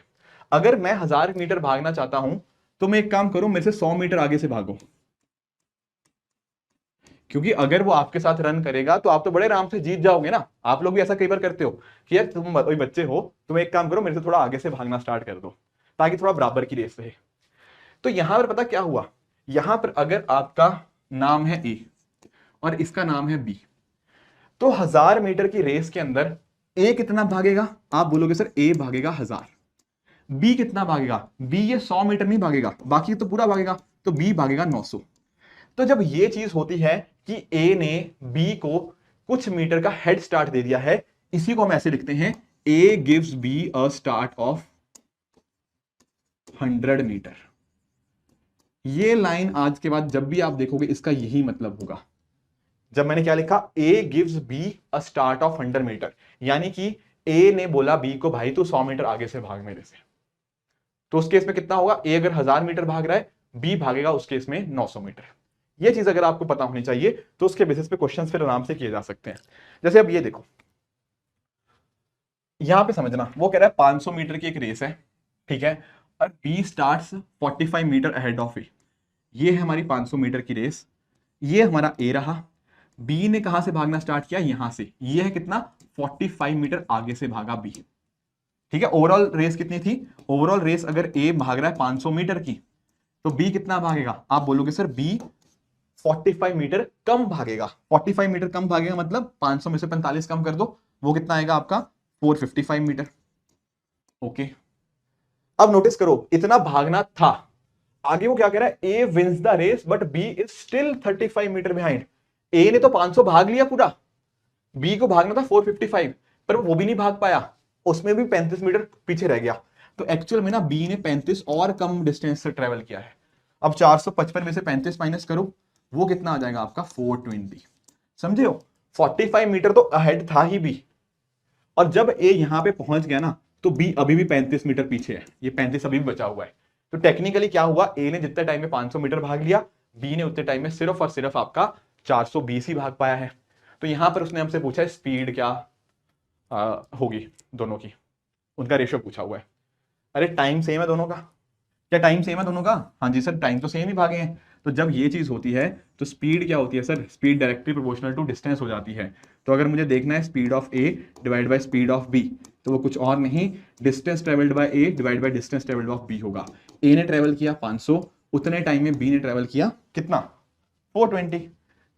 अगर मैं 1000 मीटर भागना चाहता हूं तो मैं एक काम करूं, मेरे से 100 मीटर आगे से भागो, क्योंकि अगर वो आपके साथ रन करेगा तो आप तो बड़े आराम से जीत जाओगे ना। आप लोग भी ऐसा कई बार करते हो कि यार तुम कोई बच्चे हो, तुम एक काम करो मेरे से थोड़ा आगे से भागना स्टार्ट कर दो ताकि थोड़ा बराबर की रेस रहे। तो यहां पर पता क्या हुआ, यहां पर अगर आपका नाम है ए और इसका नाम है बी, तो 1000 मीटर की रेस के अंदर ए कितना भागेगा, आप बोलोगे सर ए भागेगा 1000। बी कितना भागेगा, बी ये 100 मीटर नहीं भागेगा, बाकी तो पूरा भागेगा, तो बी भागेगा 900। तो जब ये चीज होती है कि ए ने बी को कुछ मीटर का हेड स्टार्ट दे दिया है, इसी को हम ऐसे लिखते हैं, A gives B a start of 100 metre. ये लाइन आज के बाद जब भी आप देखोगे इसका यही मतलब होगा। जब मैंने क्या लिखा, A gives B a start of 100 metre, यानी कि ए ने बोला बी को भाई तू 100 मीटर आगे से भाग मेरे से। तो उस केस में कितना होगा, ए अगर 1000 मीटर भाग रहा है, बी भागेगा उस केस में 900 मीटर। ये चीज अगर आपको पता होनी चाहिए तो उसके बेसिस पे क्वेश्चंस फिर आराम से किए जा सकते हैं। जैसे अब ये देखो, यहां पे समझना, वो कह रहा है 500 मीटर की एक रेस है, ठीक है, और B starts 45 metre ahead of A. ये है हमारी 500 मीटर की रेस, ये हमारा ए रहा। बी ने कहां से भागना स्टार्ट किया, यहां से, ये है कितना 45 मीटर आगे से भागा बी। ठीक है, ओवरऑल रेस कितनी थी, ओवरऑल रेस अगर ए भाग रहा है 500 मीटर की, तो बी कितना भागेगा, आप बोलोगे सर बी 45 मीटर कम भागेगा। 45 मीटर कम भागेगा मतलब 500 में से 45 कम कर दो, वो कितना आएगा आपका 455 मीटर। ओके, अब नोटिस करो इतना भागना था, आगे वो क्या कह रहा है, A wins the race but B is still 35 metre behind. A ने तो 500 भाग लिया पूरा, बी को भागना था 455, पर वो भी नहीं भाग पाया, उसमें भी 35 मीटर पीछे रह गया। तो एक्चुअल में ना बी ने 35 और कम डिस्टेंस से ट्रेवल किया है। अब 455 में से 35 माइनस करो, वो कितना आ जाएगा आपका 420। समझे हो, 45 मीटर तो अहेड था ही बी, और जब ए यहां पे पहुंच गया ना तो बी अभी भी 35 मीटर पीछे है, ये 35 अभी भी बचा हुआ है। तो टेक्निकली क्या हुआ, ए ने जितने टाइम में 500 मीटर भाग लिया, बी ने उतने टाइम में सिर्फ और सिर्फ आपका 420 ही भाग पाया है। तो यहां पर उसने हमसे पूछा है स्पीड क्या होगी दोनों की, उनका रेशियो पूछा हुआ है। अरे टाइम सेम है दोनों का, क्या टाइम सेम है दोनों का? हाँ जी सर, टाइम तो सेम ही भागे हैं। तो जब ये चीज होती है तो स्पीड क्या होती है sir, speed directly proportional to distance हो जाती है। तो अगर मुझे देखना है speed of A divide by speed of B, तो वो कुछ और नहीं, distance travelled by A divide by distance travelled of B होगा। ए ने ट्रेवल किया 500, उतने टाइम में बी ने ट्रेवल किया कितना, 420।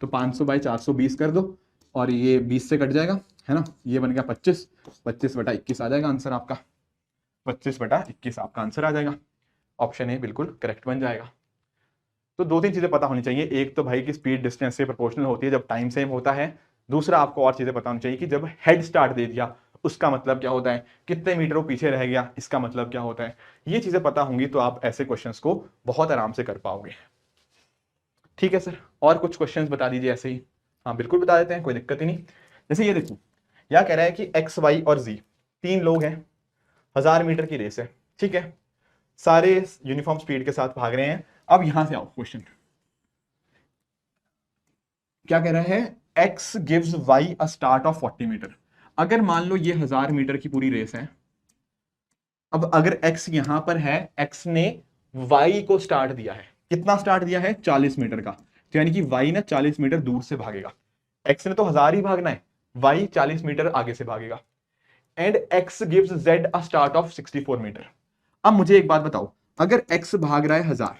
तो 500 बाय 420 कर दो, और ये 20 से कट जाएगा, है ना, ये बन गया 25, 25/21 आ जाएगा आंसर आपका, 25/21 आपका आंसर आ जाएगा। ऑप्शन ए बिल्कुल करेक्ट बन जाएगा। तो दो तीन चीजें पता होनी चाहिए, एक तो भाई की स्पीड डिस्टेंस से प्रोपोर्शनल होती है जब टाइम सेम होता है, दूसरा आपको और चीजें पता होनी चाहिए कि जब हेड स्टार्ट दे दिया उसका मतलब क्या होता है, कितने मीटर वो पीछे रह गया इसका मतलब क्या होता है। ये चीजें पता होंगी तो आप ऐसे क्वेश्चंस को बहुत आराम से कर पाओगे। ठीक है सर, और कुछ क्वेश्चंस बता दीजिए ऐसे ही। हाँ बिल्कुल बता देते हैं, कोई दिक्कत ही नहीं। जैसे ये देखो, यह कह रहा है कि एक्स वाई और जी तीन लोग हैं, 1000 मीटर की रेस है, ठीक है, सारे यूनिफॉर्म स्पीड के साथ भाग रहे हैं। अब यहां से आओ, क्वेश्चन क्या कह रहा है, x gives y a start of 40 metre. अगर मान लो ये 1000 मीटर की पूरी रेस है, अब अगर x यहां पर है, x ने y को स्टार्ट दिया है, कितना स्टार्ट दिया है, 40 मीटर का, तो यानी कि y ना 40 मीटर दूर से भागेगा। x ने तो 1000 ही भागना है, y 40 मीटर आगे से भागेगा। And x gives z a start of 64 metre. अब मुझे एक बात बताओ, अगर x भाग रहा है 1000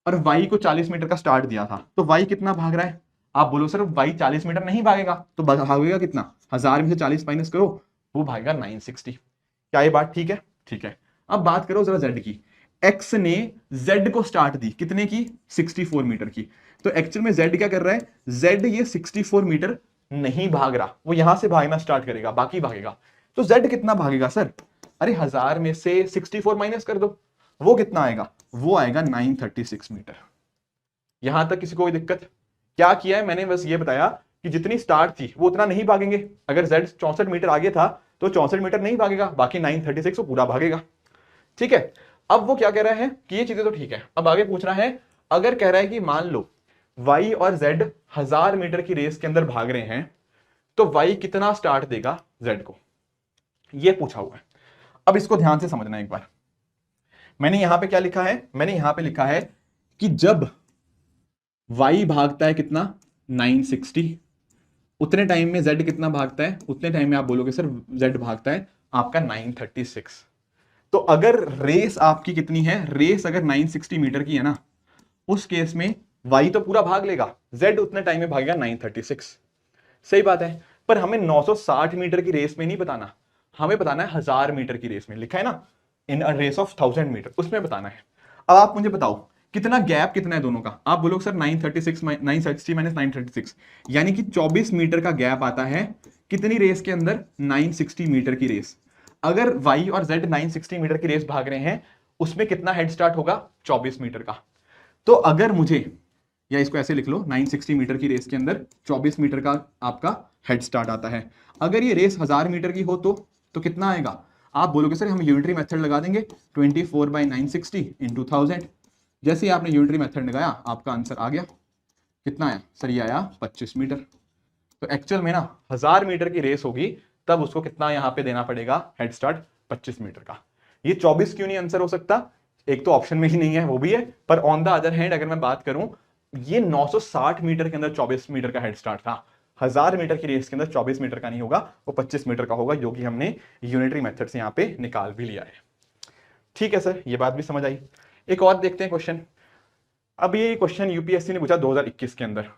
और y को 40 मीटर का स्टार्ट दिया था, तो y कितना भाग रहा है? आप बोलो सर y 40 मीटर नहीं भागेगा, तो भागेगा कितना, 1000 में से 40 माइनस करो, वो भागेगा 960। क्या ये बात ठीक है? ठीक है। अब बात करो जरा z की, x ने z को स्टार्ट दी कितने की, 64 मीटर की। तो एक्चुअल में z क्या कर रहा है, z ये 64 मीटर नहीं भाग रहा, वो यहां से भागना स्टार्ट करेगा, बाकी भागेगा। तो z कितना भागेगा सर? अरे 1000 में से 64 माइनस कर दो, वो कितना आएगा, वो आएगा 936 मीटर। यहां तक किसी को कोई दिक्कत? क्या किया है मैंने, बस ये बताया कि जितनी स्टार्ट थी वो उतना नहीं भागेंगे। अगर z 64 मीटर आगे था तो 64 मीटर नहीं भागेगा, बाकी 936 वो पूरा भागेगा। ठीक है। अब वो क्या कह रहा है कि ये चीजें तो ठीक है, अब आगे पूछ रहा है, अगर कह रहा है कि मान लो y और z 1000 मीटर की रेस के अंदर भाग रहे हैं, तो y कितना स्टार्ट देगा z को, ये पूछा हुआ है। अब इसको ध्यान से समझना एक बार। मैंने यहां पे क्या लिखा है, मैंने यहां पे लिखा है कि जब y भागता है कितना, 960, उतने टाइम में z कितना भागता है, उतने टाइम में आप बोलोगे सर z भागता है आपका 936। तो अगर रेस आपकी कितनी है, रेस अगर 960 मीटर की है ना, उस केस में y तो पूरा भाग लेगा, z उतने टाइम में भागेगा 936। सही बात है, पर हमें 960 मीटर की रेस में नहीं बताना, हमें बताना है 1000 मीटर की रेस में, लिखा है ना इन अ रेस ऑफ 1000 मीटर, उसमें बताना है। अब आप मुझे बताओ कितना गैप कितना है दोनों का। आप बोलोगे सर 936 960 माइनस 936, यानी कि 24 मीटर का गैप आता है कितनी रेस के अंदर, 960 मीटर की रेस। अगर y और z 960 मीटर की रेस भाग रहे हैं, उसमें कितना हेड स्टार्ट होगा, 24 मीटर का। तो अगर मुझे, या इसको ऐसे लिख लो, 960 मीटर की रेस के अंदर 24 मीटर का आपका हेड स्टार्ट आता है। अगर ये रेस 1000 मीटर की हो तो कितना आएगा? आप बोलोगे सर हम यूनिटरी मेथड लगा देंगे, 24/960 इंटू 1000। जैसे ही आपने यूनिटरी मेथड लगाया आपका आंसर आ गया, कितना आया सर, ये आया 25 मीटर। तो एक्चुअल में ना 1000 मीटर की रेस होगी तब उसको कितना यहां पे देना पड़ेगा, हेड स्टार्ट 25 मीटर का। ये 24 क्यों नहीं आंसर हो सकता, एक तो ऑप्शन में ही नहीं है, वो भी है, पर ऑन द अदर हैंड अगर मैं बात करूं, ये 960 मीटर के अंदर 24 मीटर का हेड स्टार्ट था, 1000 मीटर की रेस के अंदर 24 मीटर का नहीं होगा, वो 25 मीटर का होगा, जो कि हमने यूनिटरी मेथड से यहां पे निकाल भी लिया है। ठीक है सर, ये बात भी समझ आई। एक और देखते हैं क्वेश्चन। अब ये क्वेश्चन यूपीएससी ने पूछा 2021 के अंदर,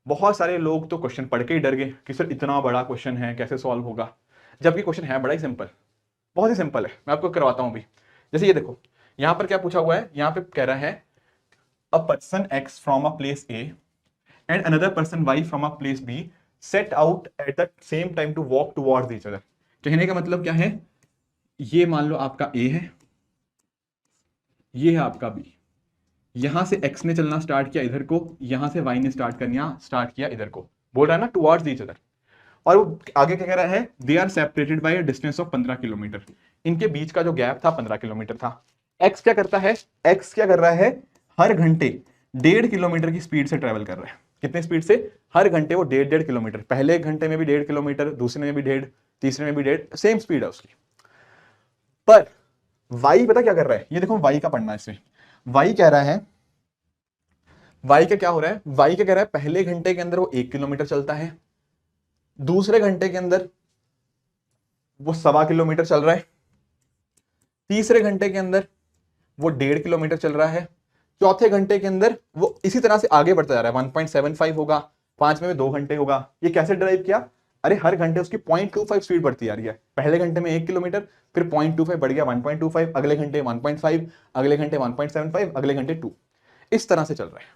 बहुत सारे लोग तो क्वेश्चन पढ़ के ही डर गए कि सर इतना बड़ा क्वेश्चन है, कैसे सॉल्व होगा, जबकि क्वेश्चन है बड़ा ही सिंपल, बहुत ही सिंपल है। मैं आपको करवाता हूं अभी। जैसे ये देखो, यहां पर क्या पूछा हुआ है, यहां पे कह रहा है a person X from a place A and another person Y from a place B set out at the same time to walk towards each other. कहने का मतलब क्या है, ये मान लो आपका ए है, ये है आपका बी, यहां से एक्स ने चलना स्टार्ट किया इधर को, यहां से वाई ने स्टार्ट किया इधर को, बोल रहा है ना टुवर्ड्स ईच अदर। और वो आगे क्या कह रहा है, they are separated by a distance of 15 kilometre, इनके बीच का जो गैप था 15 किलोमीटर था। एक्स क्या करता है, एक्स क्या कर रहा है, हर घंटे 1.5 किलोमीटर की स्पीड से ट्रेवल कर रहा है। कितने स्पीड से, हर घंटे वो 1.5 किलोमीटर, पहले एक घंटे में भी 1.5 किलोमीटर, दूसरे में भी 1.5, तीसरे में भी 1.5, सेम स्पीड है उसकी। पर वाई पता क्या कर रहा है, ये देखो वाई का पढ़ना है इसमें। वाई कह रहा है, वाई का क्या हो रहा है, वाई क्या कह रहा है, पहले घंटे के अंदर वो 1 किलोमीटर चलता है, दूसरे घंटे के अंदर वो 1.25 किलोमीटर चल रहा है, तीसरे घंटे के अंदर वो 1.5 किलोमीटर चल रहा है, चौथे घंटे के अंदर वो इसी तरह से आगे बढ़ता जा रहा है, 1.75 होगा, पांचवें में 2 घंटे होगा। ये कैसे ड्राइव किया, अरे हर घंटे उसकी 0.25 स्पीड बढ़ती जा रही है। पहले घंटे में 1 किलोमीटर, फिर 0.25 बढ़ गया 1.25, अगले घंटे 1.5, अगले घंटे 1.75, अगले घंटे 2, इस तरह से चल रहा है।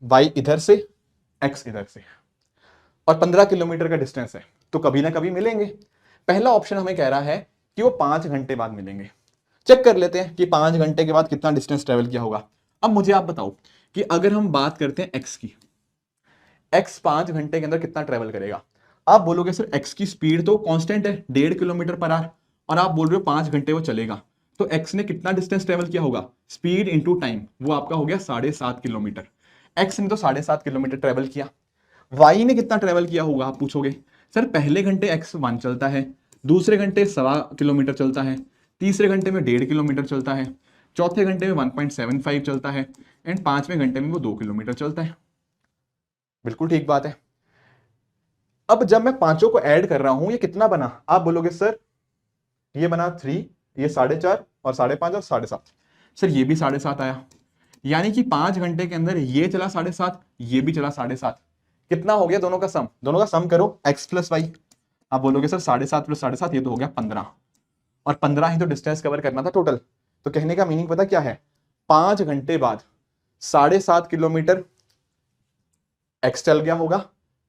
वाई इधर से, एक्स इधर से, और 15 किलोमीटर का डिस्टेंस है, तो कभी ना कभी मिलेंगे। पहला ऑप्शन हमें कह रहा है कि वो 5 घंटे बाद मिलेंगे। चेक कर लेते हैं कि 5 घंटे के बाद कितना डिस्टेंस ट्रेवल किया होगा। अब मुझे आप बताओ कि अगर हम बात करते हैं एक्स की, एक्स 5 घंटे के अंदर कितना ट्रेवल करेगा। आप बोलोगे सर एक्स की स्पीड तो कांस्टेंट है 1.5 किलोमीटर पर आवर, और आप बोल रहे हो 5 घंटे वो चलेगा, तो एक्स ने कितना डिस्टेंस ट्रेवल किया होगा, स्पीड इंटू टाइम, वो आपका हो गया 7.5 किलोमीटर। एक्स ने तो 7.5 किलोमीटर ट्रेवल किया। वाई ने कितना ट्रेवल किया होगा, आप पूछोगे सर पहले घंटे एक्स 1 चलता है, दूसरे घंटे 1.25 किलोमीटर चलता है, तीसरे घंटे में 1.5 किलोमीटर चलता है, चौथे घंटे में 1.75 चलता है, एंड पांचवें घंटे में वो 2 किलोमीटर चलता है। बिल्कुल ठीक बात है। अब जब मैं पांचों को ऐड कर रहा हूं, ये कितना बना, आप बोलोगे सर ये बना 3, ये 4.5 और 5.5 और 7.5, सर ये भी 7.5 आया, यानी कि 5 घंटे के अंदर ये चला 7.5, ये भी चला 7.5। कितना हो गया दोनों का सम, दोनों का सम करो x प्लस वाई। आप बोलोगे सर 7.5 प्लस 7.5, ये तो हो गया 15, और 15 ही तो डिस्टेंस कवर करना था टोटल। तो कहने का मीनिंग पता क्या है, 5 घंटे बाद 7.5 किलोमीटर x चल गया होगा,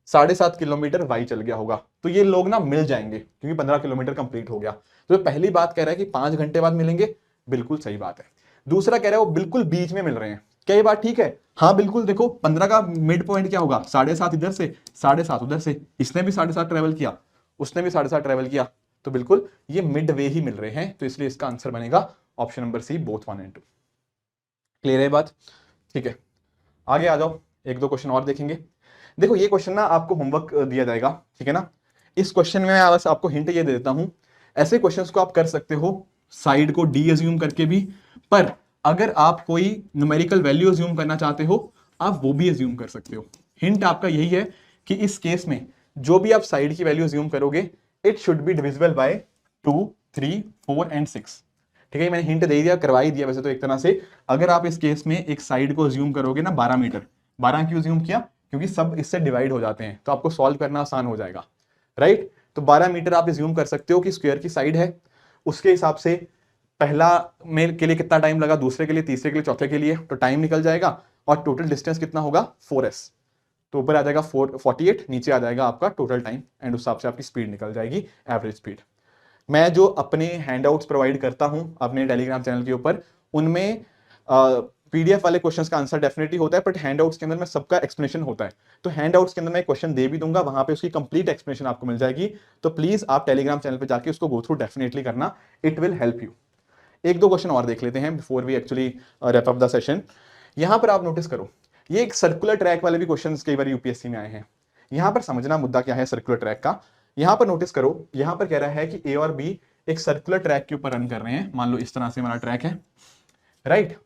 7.5 किलोमीटर y चल गया होगा, तो ये लोग ना मिल जाएंगे क्योंकि 15 किलोमीटर कंप्लीट हो गया। तो पहली बात कह रहा है कि 5 घंटे बाद मिलेंगे, बिल्कुल सही बात है। दूसरा कह रहा है वो बिल्कुल बीच में मिल रहे हैं, क्या ये बात ठीक है, हाँ बिल्कुल। देखो 15 का मिड पॉइंट क्या होगा, 7.5 इधर से 7.5 उधर से, इसने भी 7.5 ट्रेवल किया, उसने भी 7.5 ट्रेवल किया, तो बिल्कुल ये मिड वे ही मिल रहे हैं, तो इसलिए इसका आंसर बनेगा option number C, both 1 and 2। Clear है बात, ठीक है। आगे आ जाओ, 1-2 क्वेश्चन और देखेंगे। देखो ये क्वेश्चन ना आपको होमवर्क दिया जाएगा, ठीक है ना। इस क्वेश्चन में मैं बस आपको हिंट ये दे देता हूं, ऐसे क्वेश्चंस को आप कर सकते हो साइड को डी एज्यूम करके भी, पर अगर आप कोई न्यूमेरिकल वैल्यू एज्यूम करना चाहते हो, आप वो भी एज्यूम कर सकते हो। हिंट आपका यही है कि इस केस में जो भी आप साइड की वैल्यू एज्यूम करोगे, it should be divisible by 2, 3, 4 and 6। ठीक है, मैंने हिंट दे दिया, करवा ही दिया वैसे तो एक तरह से। अगर आप इस केस में एक साइड को एज्यूम करोगे ना 12 मीटर, 12 क्यों एज्यूम किया, क्योंकि सब इससे डिवाइड हो जाते हैं, तो आपको सॉल्व करना आसान हो जाएगा, राइट। तो 12 मीटर आप एज्यूम कर सकते हो कि स्क्वायर की साइड है, उसके हिसाब से पहला में के लिए कितना टाइम लगा, दूसरे के लिए, तीसरे के लिए, चौथे के लिए, तो टाइम निकल जाएगा, और टोटल डिस्टेंस कितना होगा 4s, तो ऊपर आ जाएगा 48, नीचे आ जाएगा आपका टोटल टाइम, एंड उस हिसाब से आपकी स्पीड निकल जाएगी, एवरेज स्पीड। मैं जो अपने हैंडआउट्स प्रोवाइड करता हूं अपने टेलीग्राम चैनल के ऊपर, उनमें पीडीएफ वाले क्वेश्चंस का आंसर डेफिनेटली होता है, बट हैंडआउट्स के अंदर में सबका एक्सप्लेनेशन होता है। तो हैंडआउट्स के अंदर मैं क्वेश्चन दे भी दूंगा, वहां पे उसकी कंप्लीट एक्सप्लेनेशन आपको मिल जाएगी। तो प्लीज आप टेलीग्राम चैनल पे जाके उसको गो थ्रू डेफिनेटली करना, it will help you. 1-2 question और देख लेते हैं before we actually wrap up the session. यहां पर आप नोटिस करो, ये एक सर्कुलर ट्रैक वाले भी क्वेश्चन कई बार यूपीएससी में आए हैं। यहां पर समझना मुद्दा क्या है सर्कुलर ट्रैक का। यहां पर नोटिस करो, यहां पर कह रहा है कि ए और बी एक सर्कुलर ट्रैक के ऊपर रन कर रहे हैं। मान लो इस तरह से हमारा ट्रैक है, राइट,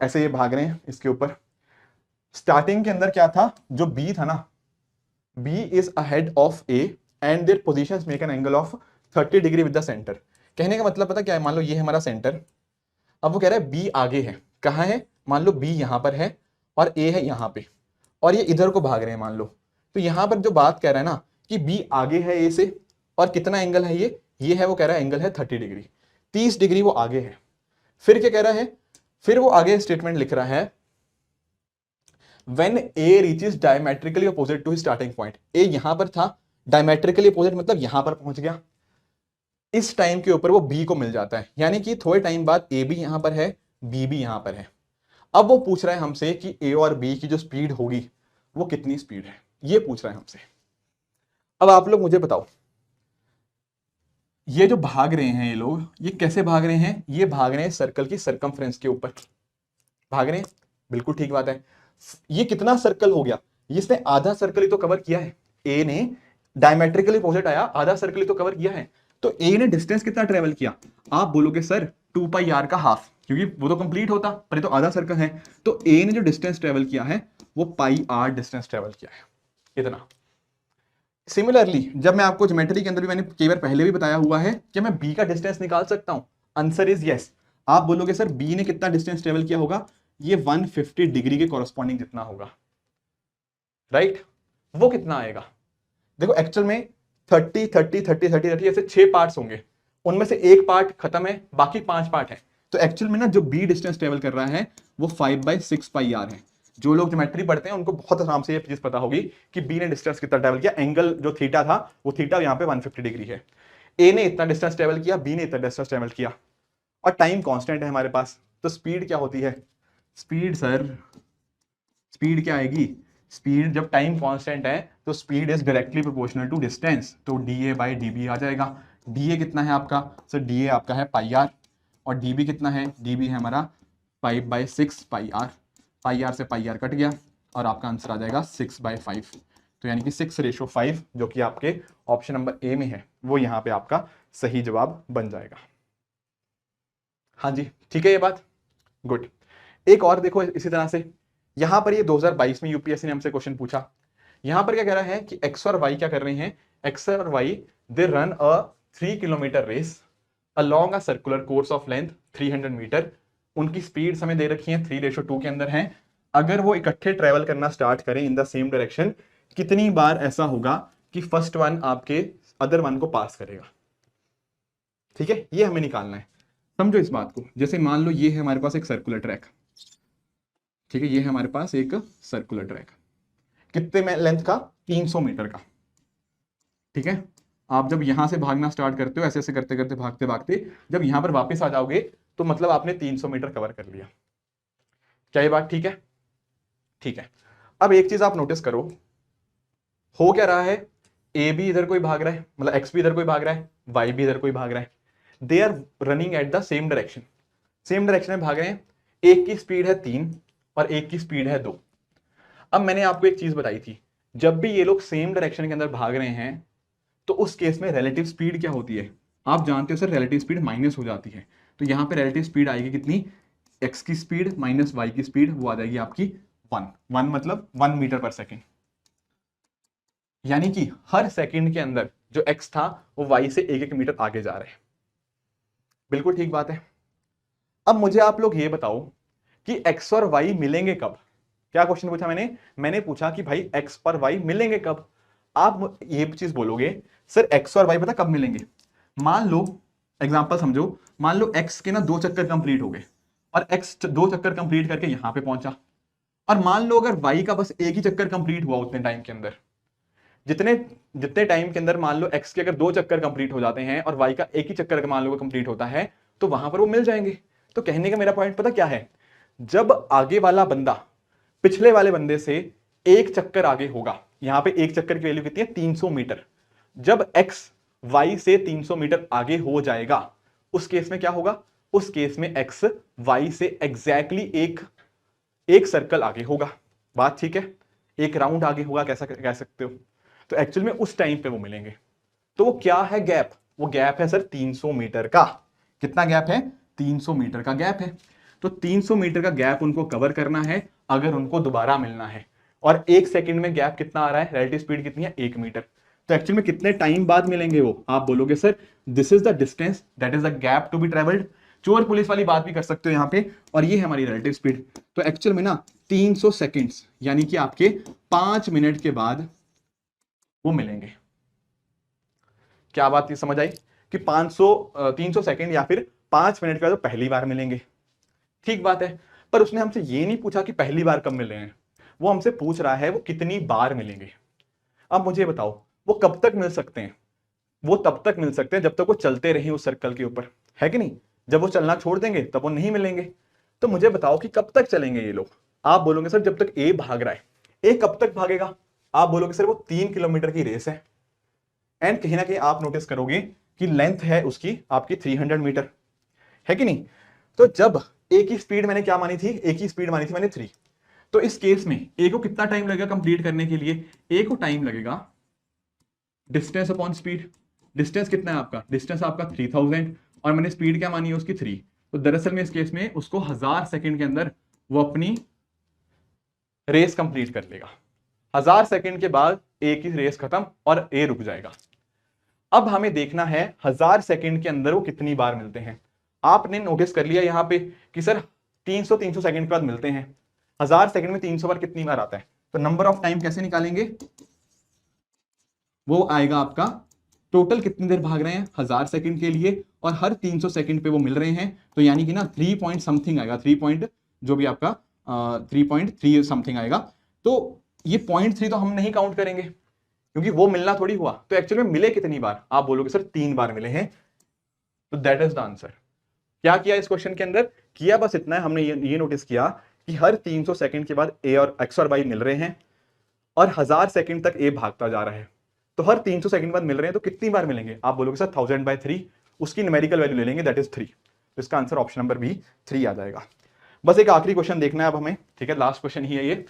ऐसे ये भाग रहे हैं इसके ऊपर। स्टार्टिंग के अंदर क्या था, जो बी था ना, B is ahead of A and their positions make an angle of 30 degree with the centre. कहने का मतलब पता क्या है, मान लो ये है हमारा सेंटर, अब वो कह रहा है बी आगे है, कहां है, मान लो बी यहां पर है और ए है यहां पे, और ये इधर को भाग रहे हैं मान लो, तो यहां पर जो बात कह रहा है ना कि बी आगे है ए से, और कितना एंगल है ये है, वो कह रहा है एंगल है 30 डिग्री, 30 डिग्री वो आगे है। फिर क्या कह रहा है, फिर वो आगे स्टेटमेंट लिख रहा है when A reaches diametrically opposite to his starting point, A यहां पर था, diametrically opposite मतलब यहां पर पहुंच गया, इस टाइम के ऊपर वो B को मिल जाता है, यानी कि थोड़े टाइम बाद A भी यहां पर है, B भी यहां पर है। अब वो पूछ रहा है हमसे कि A और B की जो स्पीड होगी वो कितनी स्पीड है, ये पूछ रहा है हमसे। अब आप लोग मुझे बताओ, ये जो भाग रहे हैं ये लोग, ये कैसे भाग रहे हैं, ये भाग रहे हैं सर्कल की सरकमफ्रेंस के ऊपर भाग रहे हैं, बिल्कुल ठीक बात है। ये कितना सर्कल हो गया, इसने आधा सर्कल ही तो कवर किया है, ए ने डायमेट्रिकली अपोजिट आया, आधा सर्कल ही तो कवर किया है, तो ए ने डिस्टेंस कितना ट्रेवल किया, आप बोलोगे सर 2 पाई आर का हाफ, क्योंकि वो तो कंप्लीट होता, पर ये तो आधा सर्कल है, तो ए ने जो डिस्टेंस ट्रेवल किया है वो पाई आर डिस्टेंस ट्रेवल किया है, इतना। सिमिलरली जब मैं आपको ज्योमेट्री के अंदर भी मैंने कई बार पहले भी बताया हुआ है कि मैं बी का डिस्टेंस निकाल सकता हूं, आंसर इज यस। आप बोलोगे सर बी ने कितना डिस्टेंस ट्रेवल किया होगा, ये 150 डिग्री के कॉरस्पॉन्डिंग जितना होगा, राइट। वो कितना आएगा, देखो एक्चुअल में 30 30 30 30 30 ऐसे 6 पार्ट्स होंगे, उनमें से एक पार्ट खत्म है, बाकी 5 पार्ट है, तो एक्चुअल में ना जो बी डिस्टेंस ट्रेवल कर रहा है वो 5/6 पाई आर है। जो लोग ज्योमेट्री पढ़ते हैं उनको बहुत आराम से ये चीज पता होगी कि बी ने डिस्टेंस कितना ट्रेवल किया, एंगल जो थीटा था वो थीटा यहाँ पे 150 डिग्री है, ए ने इतना डिस्टेंस ट्रेवल किया, बी ने इतना डिस्टेंस ट्रेवल किया, और टाइम कांस्टेंट है हमारे पास, तो स्पीड क्या होती है, स्पीड सर, स्पीड क्या आएगी, स्पीड जब टाइम कांस्टेंट है तो speed is directly proportional to distance, तो डी बाई डी बी आ जाएगा। डी ए कितना है आपका सर, डी ए आपका है पाई आर, और डी बी कितना है, डी बी है हमारा 5/6 पाई आर, पाई आर से पाई आर कट गया और आपका आंसर आ जाएगा 6/5, तो यानी कि 6:5 जो कि आपके ऑप्शन नंबर ए में है वो यहाँ पे आपका सही जवाब बन जाएगा। हाँ जी ठीक है ये बात, गुड। एक और देखो इसी तरह से, यहां पर ये 2022 में यूपीएससी ने हमसे क्वेश्चन पूछा, यहां पर क्या कह रहा है कि एक्स और वाई क्या कर रहे हैं, एक्स और Y they run a 3 kilometre race along a circular course of length 300 metre, उनकी स्पीड हमें दे रखी है 3:2 के अंदर है, अगर वो इकट्ठे ट्रेवल करना स्टार्ट करें इन द सेम डायरेक्शन, कितनी बार ऐसा होगा कि फर्स्ट वन आपके अदर वन को पास करेगा, ठीक है, ये हमें निकालना है। समझो इस बात को, जैसे मान लो ये है हमारे पास एक सर्कुलर ट्रैक, ठीक है, ये है हमारे पास एक सर्कुलर ट्रैक, कितने में लेंथ का, 300 मीटर का, ठीक है। आप जब यहां से भागना स्टार्ट करते हो, ऐसे ऐसे करते करते भागते भागते जब यहां पर वापस आ जाओगे तो मतलब आपने 300 मीटर कवर कर लिया, क्या ये बात ठीक है, ठीक है। अब एक चीज आप नोटिस करो, हो क्या रहा है, ए भी इधर कोई भाग रहा है, मतलब एक्स भी इधर कोई भाग रहा है, वाई भी इधर कोई भाग रहा है, they are running at the same direction, same direction में भाग रहे हैं, एक की स्पीड है 3 और एक की स्पीड है 2। अब मैंने आपको एक चीज बताई थी, जब भी ये लोग सेम डायरेक्शन के अंदर भाग रहे हैं तो उस केस में रिलेटिव स्पीड क्या होती है, आप जानते हो सर, रिलेटिव स्पीड माइनस हो जाती है, तो यहां पे रिलेटिव स्पीड आएगी कितनी, एक्स की स्पीड माइनस वाई की स्पीड, वो आ जाएगी आपकी 1 मतलब 1 मीटर पर सेकेंड, यानी कि हर सेकंड के अंदर जो एक्स था वो वाई से 1-1 मीटर आगे जा रहे हैं, बिल्कुल ठीक बात है। अब मुझे आप लोग ये बताओ कि एक्स और वाई मिलेंगे कब, क्या क्वेश्चन पूछा मैंने पूछा कि भाई एक्स और वाई मिलेंगे कब, आप ये चीज बोलोगे सर एक्स और वाई पता कब मिलेंगे, मान लो एग्जांपल समझो, मान लो एक्स के ना 2 चक्कर कंप्लीट हो गए और एक्स 2 चक्कर कंप्लीट करके यहां पे पहुंचा, और मान लो अगर वाई का बस एक ही चक्कर कंप्लीट हुआ उतने टाइम के अंदर, जितने जितने टाइम के अंदर मान लो एक्स के अगर 2 चक्कर कंप्लीट हो जाते हैं और वाई का एक ही चक्कर मान लो कंप्लीट होता है, तो वहां पर वो मिल जाएंगे। तो कहने का मेरा पॉइंट पता क्या है, जब आगे वाला बंदा पिछले वाले बंदे से एक चक्कर आगे होगा, यहां पे एक चक्कर की वैल्यू कितनी है 300 मीटर, जब एक्स वाई से 300 मीटर आगे हो जाएगा उस केस में क्या होगा, उस केस में एक्स वाई से एग्जैक्टली एक सर्कल आगे होगा, बात ठीक है, एक राउंड आगे होगा, कैसा कह सकते हो, तो एक्चुअल में उस टाइम पे वो मिलेंगे। तो वो क्या है गैप, वो गैप है सर 300 मीटर का, कितना गैप है, 300 मीटर का गैप है, तो 300 मीटर का गैप उनको कवर करना है अगर उनको दोबारा मिलना है, और 1 सेकंड में गैप कितना आ रहा है, रिलेटिव स्पीड कितनी है 1 मीटर, तो एक्चुअल में कितने टाइम बाद मिलेंगे वो, आप बोलोगे sir this is the distance that is the gap to be travelled, चोर पुलिस वाली बात भी कर सकते हो यहाँ पे। और ये है हमारी रिलेटिव स्पीड। तो एक्चुअल में ना 300 सेकेंड्स यानी कि आपके 5 मिनट के बाद वो मिलेंगे। क्या बात ये समझ आई कि 300 सेकेंड या फिर 5 मिनट के बाद पहली बार मिलेंगे। ठीक बात है, पर उसने हमसे ये नहीं पूछा कि पहली बार कब मिले हैं, वो हमसे पूछ रहा है वो कितनी बार मिलेंगे। अब मुझे बताओ वो कब तक मिल सकते हैं? वो तब तक मिल सकते हैं जब तक वो चलते रहे उस सर्कल के ऊपर, है कि नहीं? जब वो चलना छोड़ देंगे तब वो नहीं मिलेंगे। तो मुझे बताओ कि कब तक चलेंगे ये लोग? आप बोलोगे सर जब तक ए भाग रहा है। ए कब तक भागेगा? आप बोलोगे सर वो 3 किलोमीटर की रेस है। एंड कहीं ना कहीं आप नोटिस करोगे कि लेंथ है उसकी आपकी 300 मीटर, है कि नहीं? तो जब ए की स्पीड मैंने क्या मानी थी? ए की स्पीड मानी थी मैंने 3। तो इस केस में ए को कितना टाइम लगेगा कंप्लीट करने के लिए? ए को टाइम लगेगा डिस्टेंस अपॉन स्पीड। डिस्टेंस कितना है आपका? डिस्टेंस आपका 3000 और मैंने स्पीड क्या मानी है उसकी 3। तो दरअसल में इस केस में उसको 1000 सेकंड के अंदर वो अपनी रेस कंप्लीट कर लेगा। 1000 सेकंड के बाद ए की रेस खत्म और ए रुक जाएगा। अब हमें देखना है 1000 सेकंड के अंदर वो कितनी बार मिलते हैं। आपने नोटिस कर लिया यहां पे कि सर 300 सेकंड के बाद मिलते हैं। 1000 सेकंड में 300 बार कितनी बार आता है? तो नंबर ऑफ टाइम कैसे निकालेंगे? वो आएगा आपका टोटल कितनी देर भाग रहे हैं 1000 सेकंड के लिए, और हर 300 सेकंड पे वो मिल रहे हैं। तो यानी कि ना 3 पॉइंट समथिंग आएगा, 3 पॉइंट जो भी आपका 3.3 समथिंग आएगा। तो ये 0.3 तो हम नहीं काउंट करेंगे क्योंकि वो मिलना थोड़ी हुआ। तो एक्चुअली में मिले कितनी बार? आप बोलोगे सर 3 बार मिले हैं। तो दैट इज द आंसर। क्या किया इस क्वेश्चन के अंदर? किया बस इतना है, हमने ये नोटिस किया कि हर 300 सेकंड के बाद ए और एक्स और वाई मिल रहे हैं और 1000 सेकंड तक ए भागता जा रहा है। तो हर 300 सेकंड बाद मिल रहे हैं, तो कितनी बार मिलेंगे? आप बोलोगे सर 1000/3, उसकी न्यूमेरिकल वैल्यू ले लेंगे, दैट इज 3। तो इसका आंसर ऑप्शन नंबर बी 3 आ जाएगा। बस एक आखिरी क्वेश्चन देखना है अब हमें, ठीक है? लास्ट क्वेश्चन ही है ये।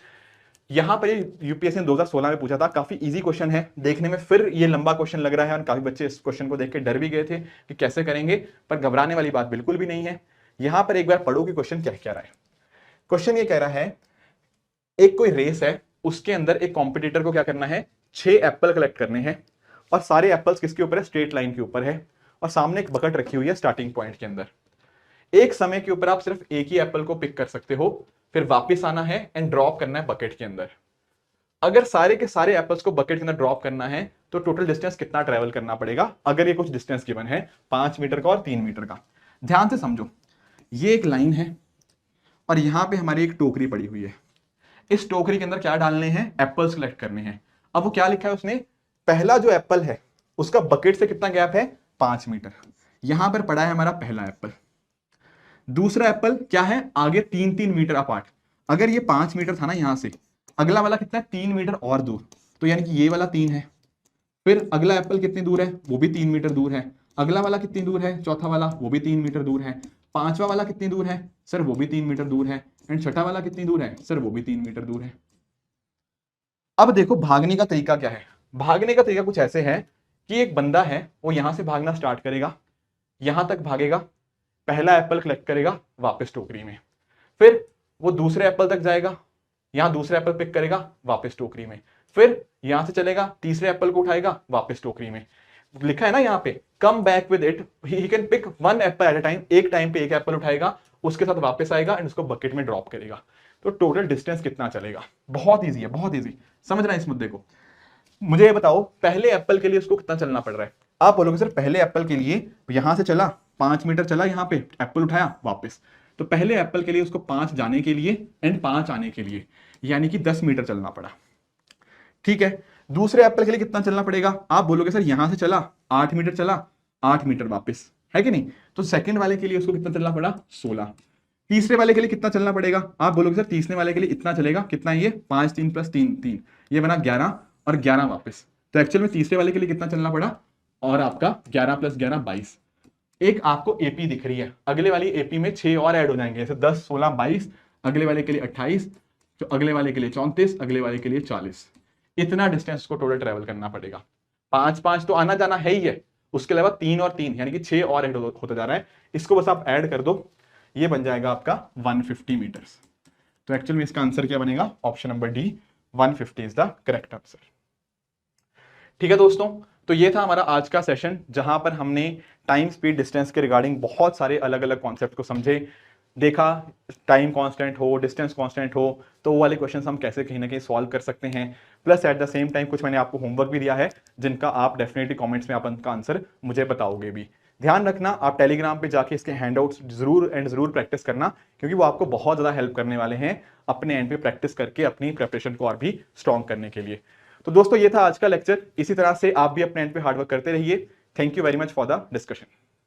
यहां पर ये यूपीएससी ने 2016 में पूछा था, काफी इजी क्वेश्चन है देखने में, फिर ये लंबा क्वेश्चन लग रहा है और काफी बच्चे इस क्वेश्चन को देख के डर भी गए थे कि कैसे करेंगे, पर घबराने वाली बात बिल्कुल भी नहीं है। यहां पर एक बार पढ़ो कि क्वेश्चन क्या कह रहा है। क्वेश्चन ये कह रहा है एक कोई रेस है, उसके अंदर एक कॉम्पिटिटर को क्या करना है? 6 एप्पल कलेक्ट करने हैं और सारे एप्पल्स किसके ऊपर है? स्ट्रेट लाइन के ऊपर है और सामने एक बकेट रखी हुई है स्टार्टिंग पॉइंट के अंदर। एक समय के ऊपर आप सिर्फ एक ही एप्पल को पिक कर सकते हो, फिर वापस आना है एंड ड्रॉप करना है बकेट के अंदर। अगर सारे के सारे एप्पल्स को बकेट के अंदर ड्रॉप करना है तो टोटल डिस्टेंस कितना ट्रेवल करना पड़ेगा? अगर ये कुछ डिस्टेंस गिवन है 5 मीटर का और 3 मीटर का। ध्यान से समझो, ये एक लाइन है और यहां पे हमारी एक टोकरी पड़ी हुई है। इस टोकरी के अंदर क्या डालने हैं? एप्पल्स कलेक्ट करने हैं। अब वो क्या लिखा है उसने? पहला जो एप्पल है उसका बकेट से कितना गैप है? 5 मीटर। यहां पर पड़ा है हमारा पहला एप्पल। दूसरा एप्पल क्या है? आगे 3-3 मीटर अपार्ट। अगर ये 5 मीटर था ना यहां से, अगला वाला कितना है? 3 मीटर और दूर। तो यानी कि ये वाला 3 है। फिर अगला एप्पल कितनी दूर है? वो भी 3 मीटर दूर है। अगला वाला कितनी दूर है? चौथा वाला, वो भी 3 मीटर दूर है। पांचवा वाला कितनी दूर है? सर वो भी 3 मीटर दूर है। एंड छठा वाला कितनी दूर है? सर वो भी 3 मीटर दूर है। अब देखो भागने का तरीका क्या है। भागने का तरीका कुछ ऐसे है कि एक बंदा है, वो यहां से भागना स्टार्ट करेगा, यहां तक भागेगा, पहला एप्पल कलेक्ट करेगा वापस टोकरी में, फिर वो दूसरे एप्पल तक जाएगा, यहां दूसरा एप्पल पिक करेगा वापस टोकरी में, फिर यहां से चलेगा तीसरे एप्पल को उठाएगा वापस टोकरी में। लिखा है ना यहाँ पे come back with it, he can pick 1 apple at a time. एक टाइम पे एक एप्पल उठाएगा, उसके साथ वापस आएगा एंड उसको बकेट में ड्रॉप करेगा। तो टोटल डिस्टेंस कितना चलेगा? बहुत ईजी है, बहुत ईजी। समझ रहे हैं इस मुद्दे को? मुझे ये बताओ पहले एप्पल के लिए उसको कितना चलना पड़ रहा है? आप बोलोगे सर पहले एप्पल के लिए यहां से चला 5 मीटर चला, यहां पे एप्पल उठाया वापस। तो पहले एप्पल के लिए उसको 5 जाने के लिए एंड 5 आने के लिए यानी कि 10 मीटर चलना पड़ा। ठीक है, दूसरे एप्पल के लिए कितना चलना पड़ेगा? आप बोलोगे सर यहां से चला 8 मीटर चला, 8 मीटर वापस, है कि नहीं? तो सेकंड वाले के लिए उसको कितना चलना पड़ा? 16। तीसरे वाले के लिए कितना चलना पड़ेगा? आप बोलोगे सर तीसरे वाले के लिए इतना चलेगा, कितना ये 5 3 + 3 3, ये बना 11 और 11 वापस। तो एक्चुअल में तीसरे वाले के लिए कितना चलना पड़ा? और आपका 11 + 11 22। एक आपको एपी दिख रही है, अगले वाली एपी में 6 और ऐड हो जाएंगे, जैसे 10 16 22, अगले वाले के लिए 28, तो अगले वाले के लिए 34, अगले वाले के लिए 40। इतना डिस्टेंस को टोटल ट्रेवल करना पड़ेगा। 5 5 तो आना जाना है ही है, उसके अलावा 3 और 3 यानी कि 6 और ऐड होता जा रहा है। इसको बस आप ऐड कर दो, ये बन जाएगा आपका 150 मीटर्स। तो एक्चुअल में इसका आंसर क्या बनेगा? Option number D 150 is the correct answer. ठीक है दोस्तों, तो ये था हमारा आज का सेशन, जहां पर हमने टाइम स्पीड डिस्टेंस के रिगार्डिंग बहुत सारे अलग अलग कॉन्सेप्ट को समझे, देखा टाइम कांस्टेंट हो, डिस्टेंस कांस्टेंट हो, तो वो वाले क्वेश्चंस हम कैसे कहीं ना कहीं सॉल्व कर सकते हैं। Plus eight the same time कुछ मैंने आपको होमवर्क भी दिया है, जिनका आप डेफिनेटली कमेंट्स में आप उनका आंसर मुझे बताओगे भी। ध्यान रखना, आप टेलीग्राम पे जाके इसके हैंडआउट्स जरूर प्रैक्टिस करना, क्योंकि वो आपको बहुत ज़्यादा हेल्प करने वाले हैं अपने एंड पे प्रैक्टिस करके अपनी प्रेपरेशन को और भी स्ट्रॉन्ग करने के लिए। तो दोस्तों, ये था आज का लेक्चर। इसी तरह से आप भी अपने एंड पे हार्डवर्क करते रहिए। Thank you very much for the discussion.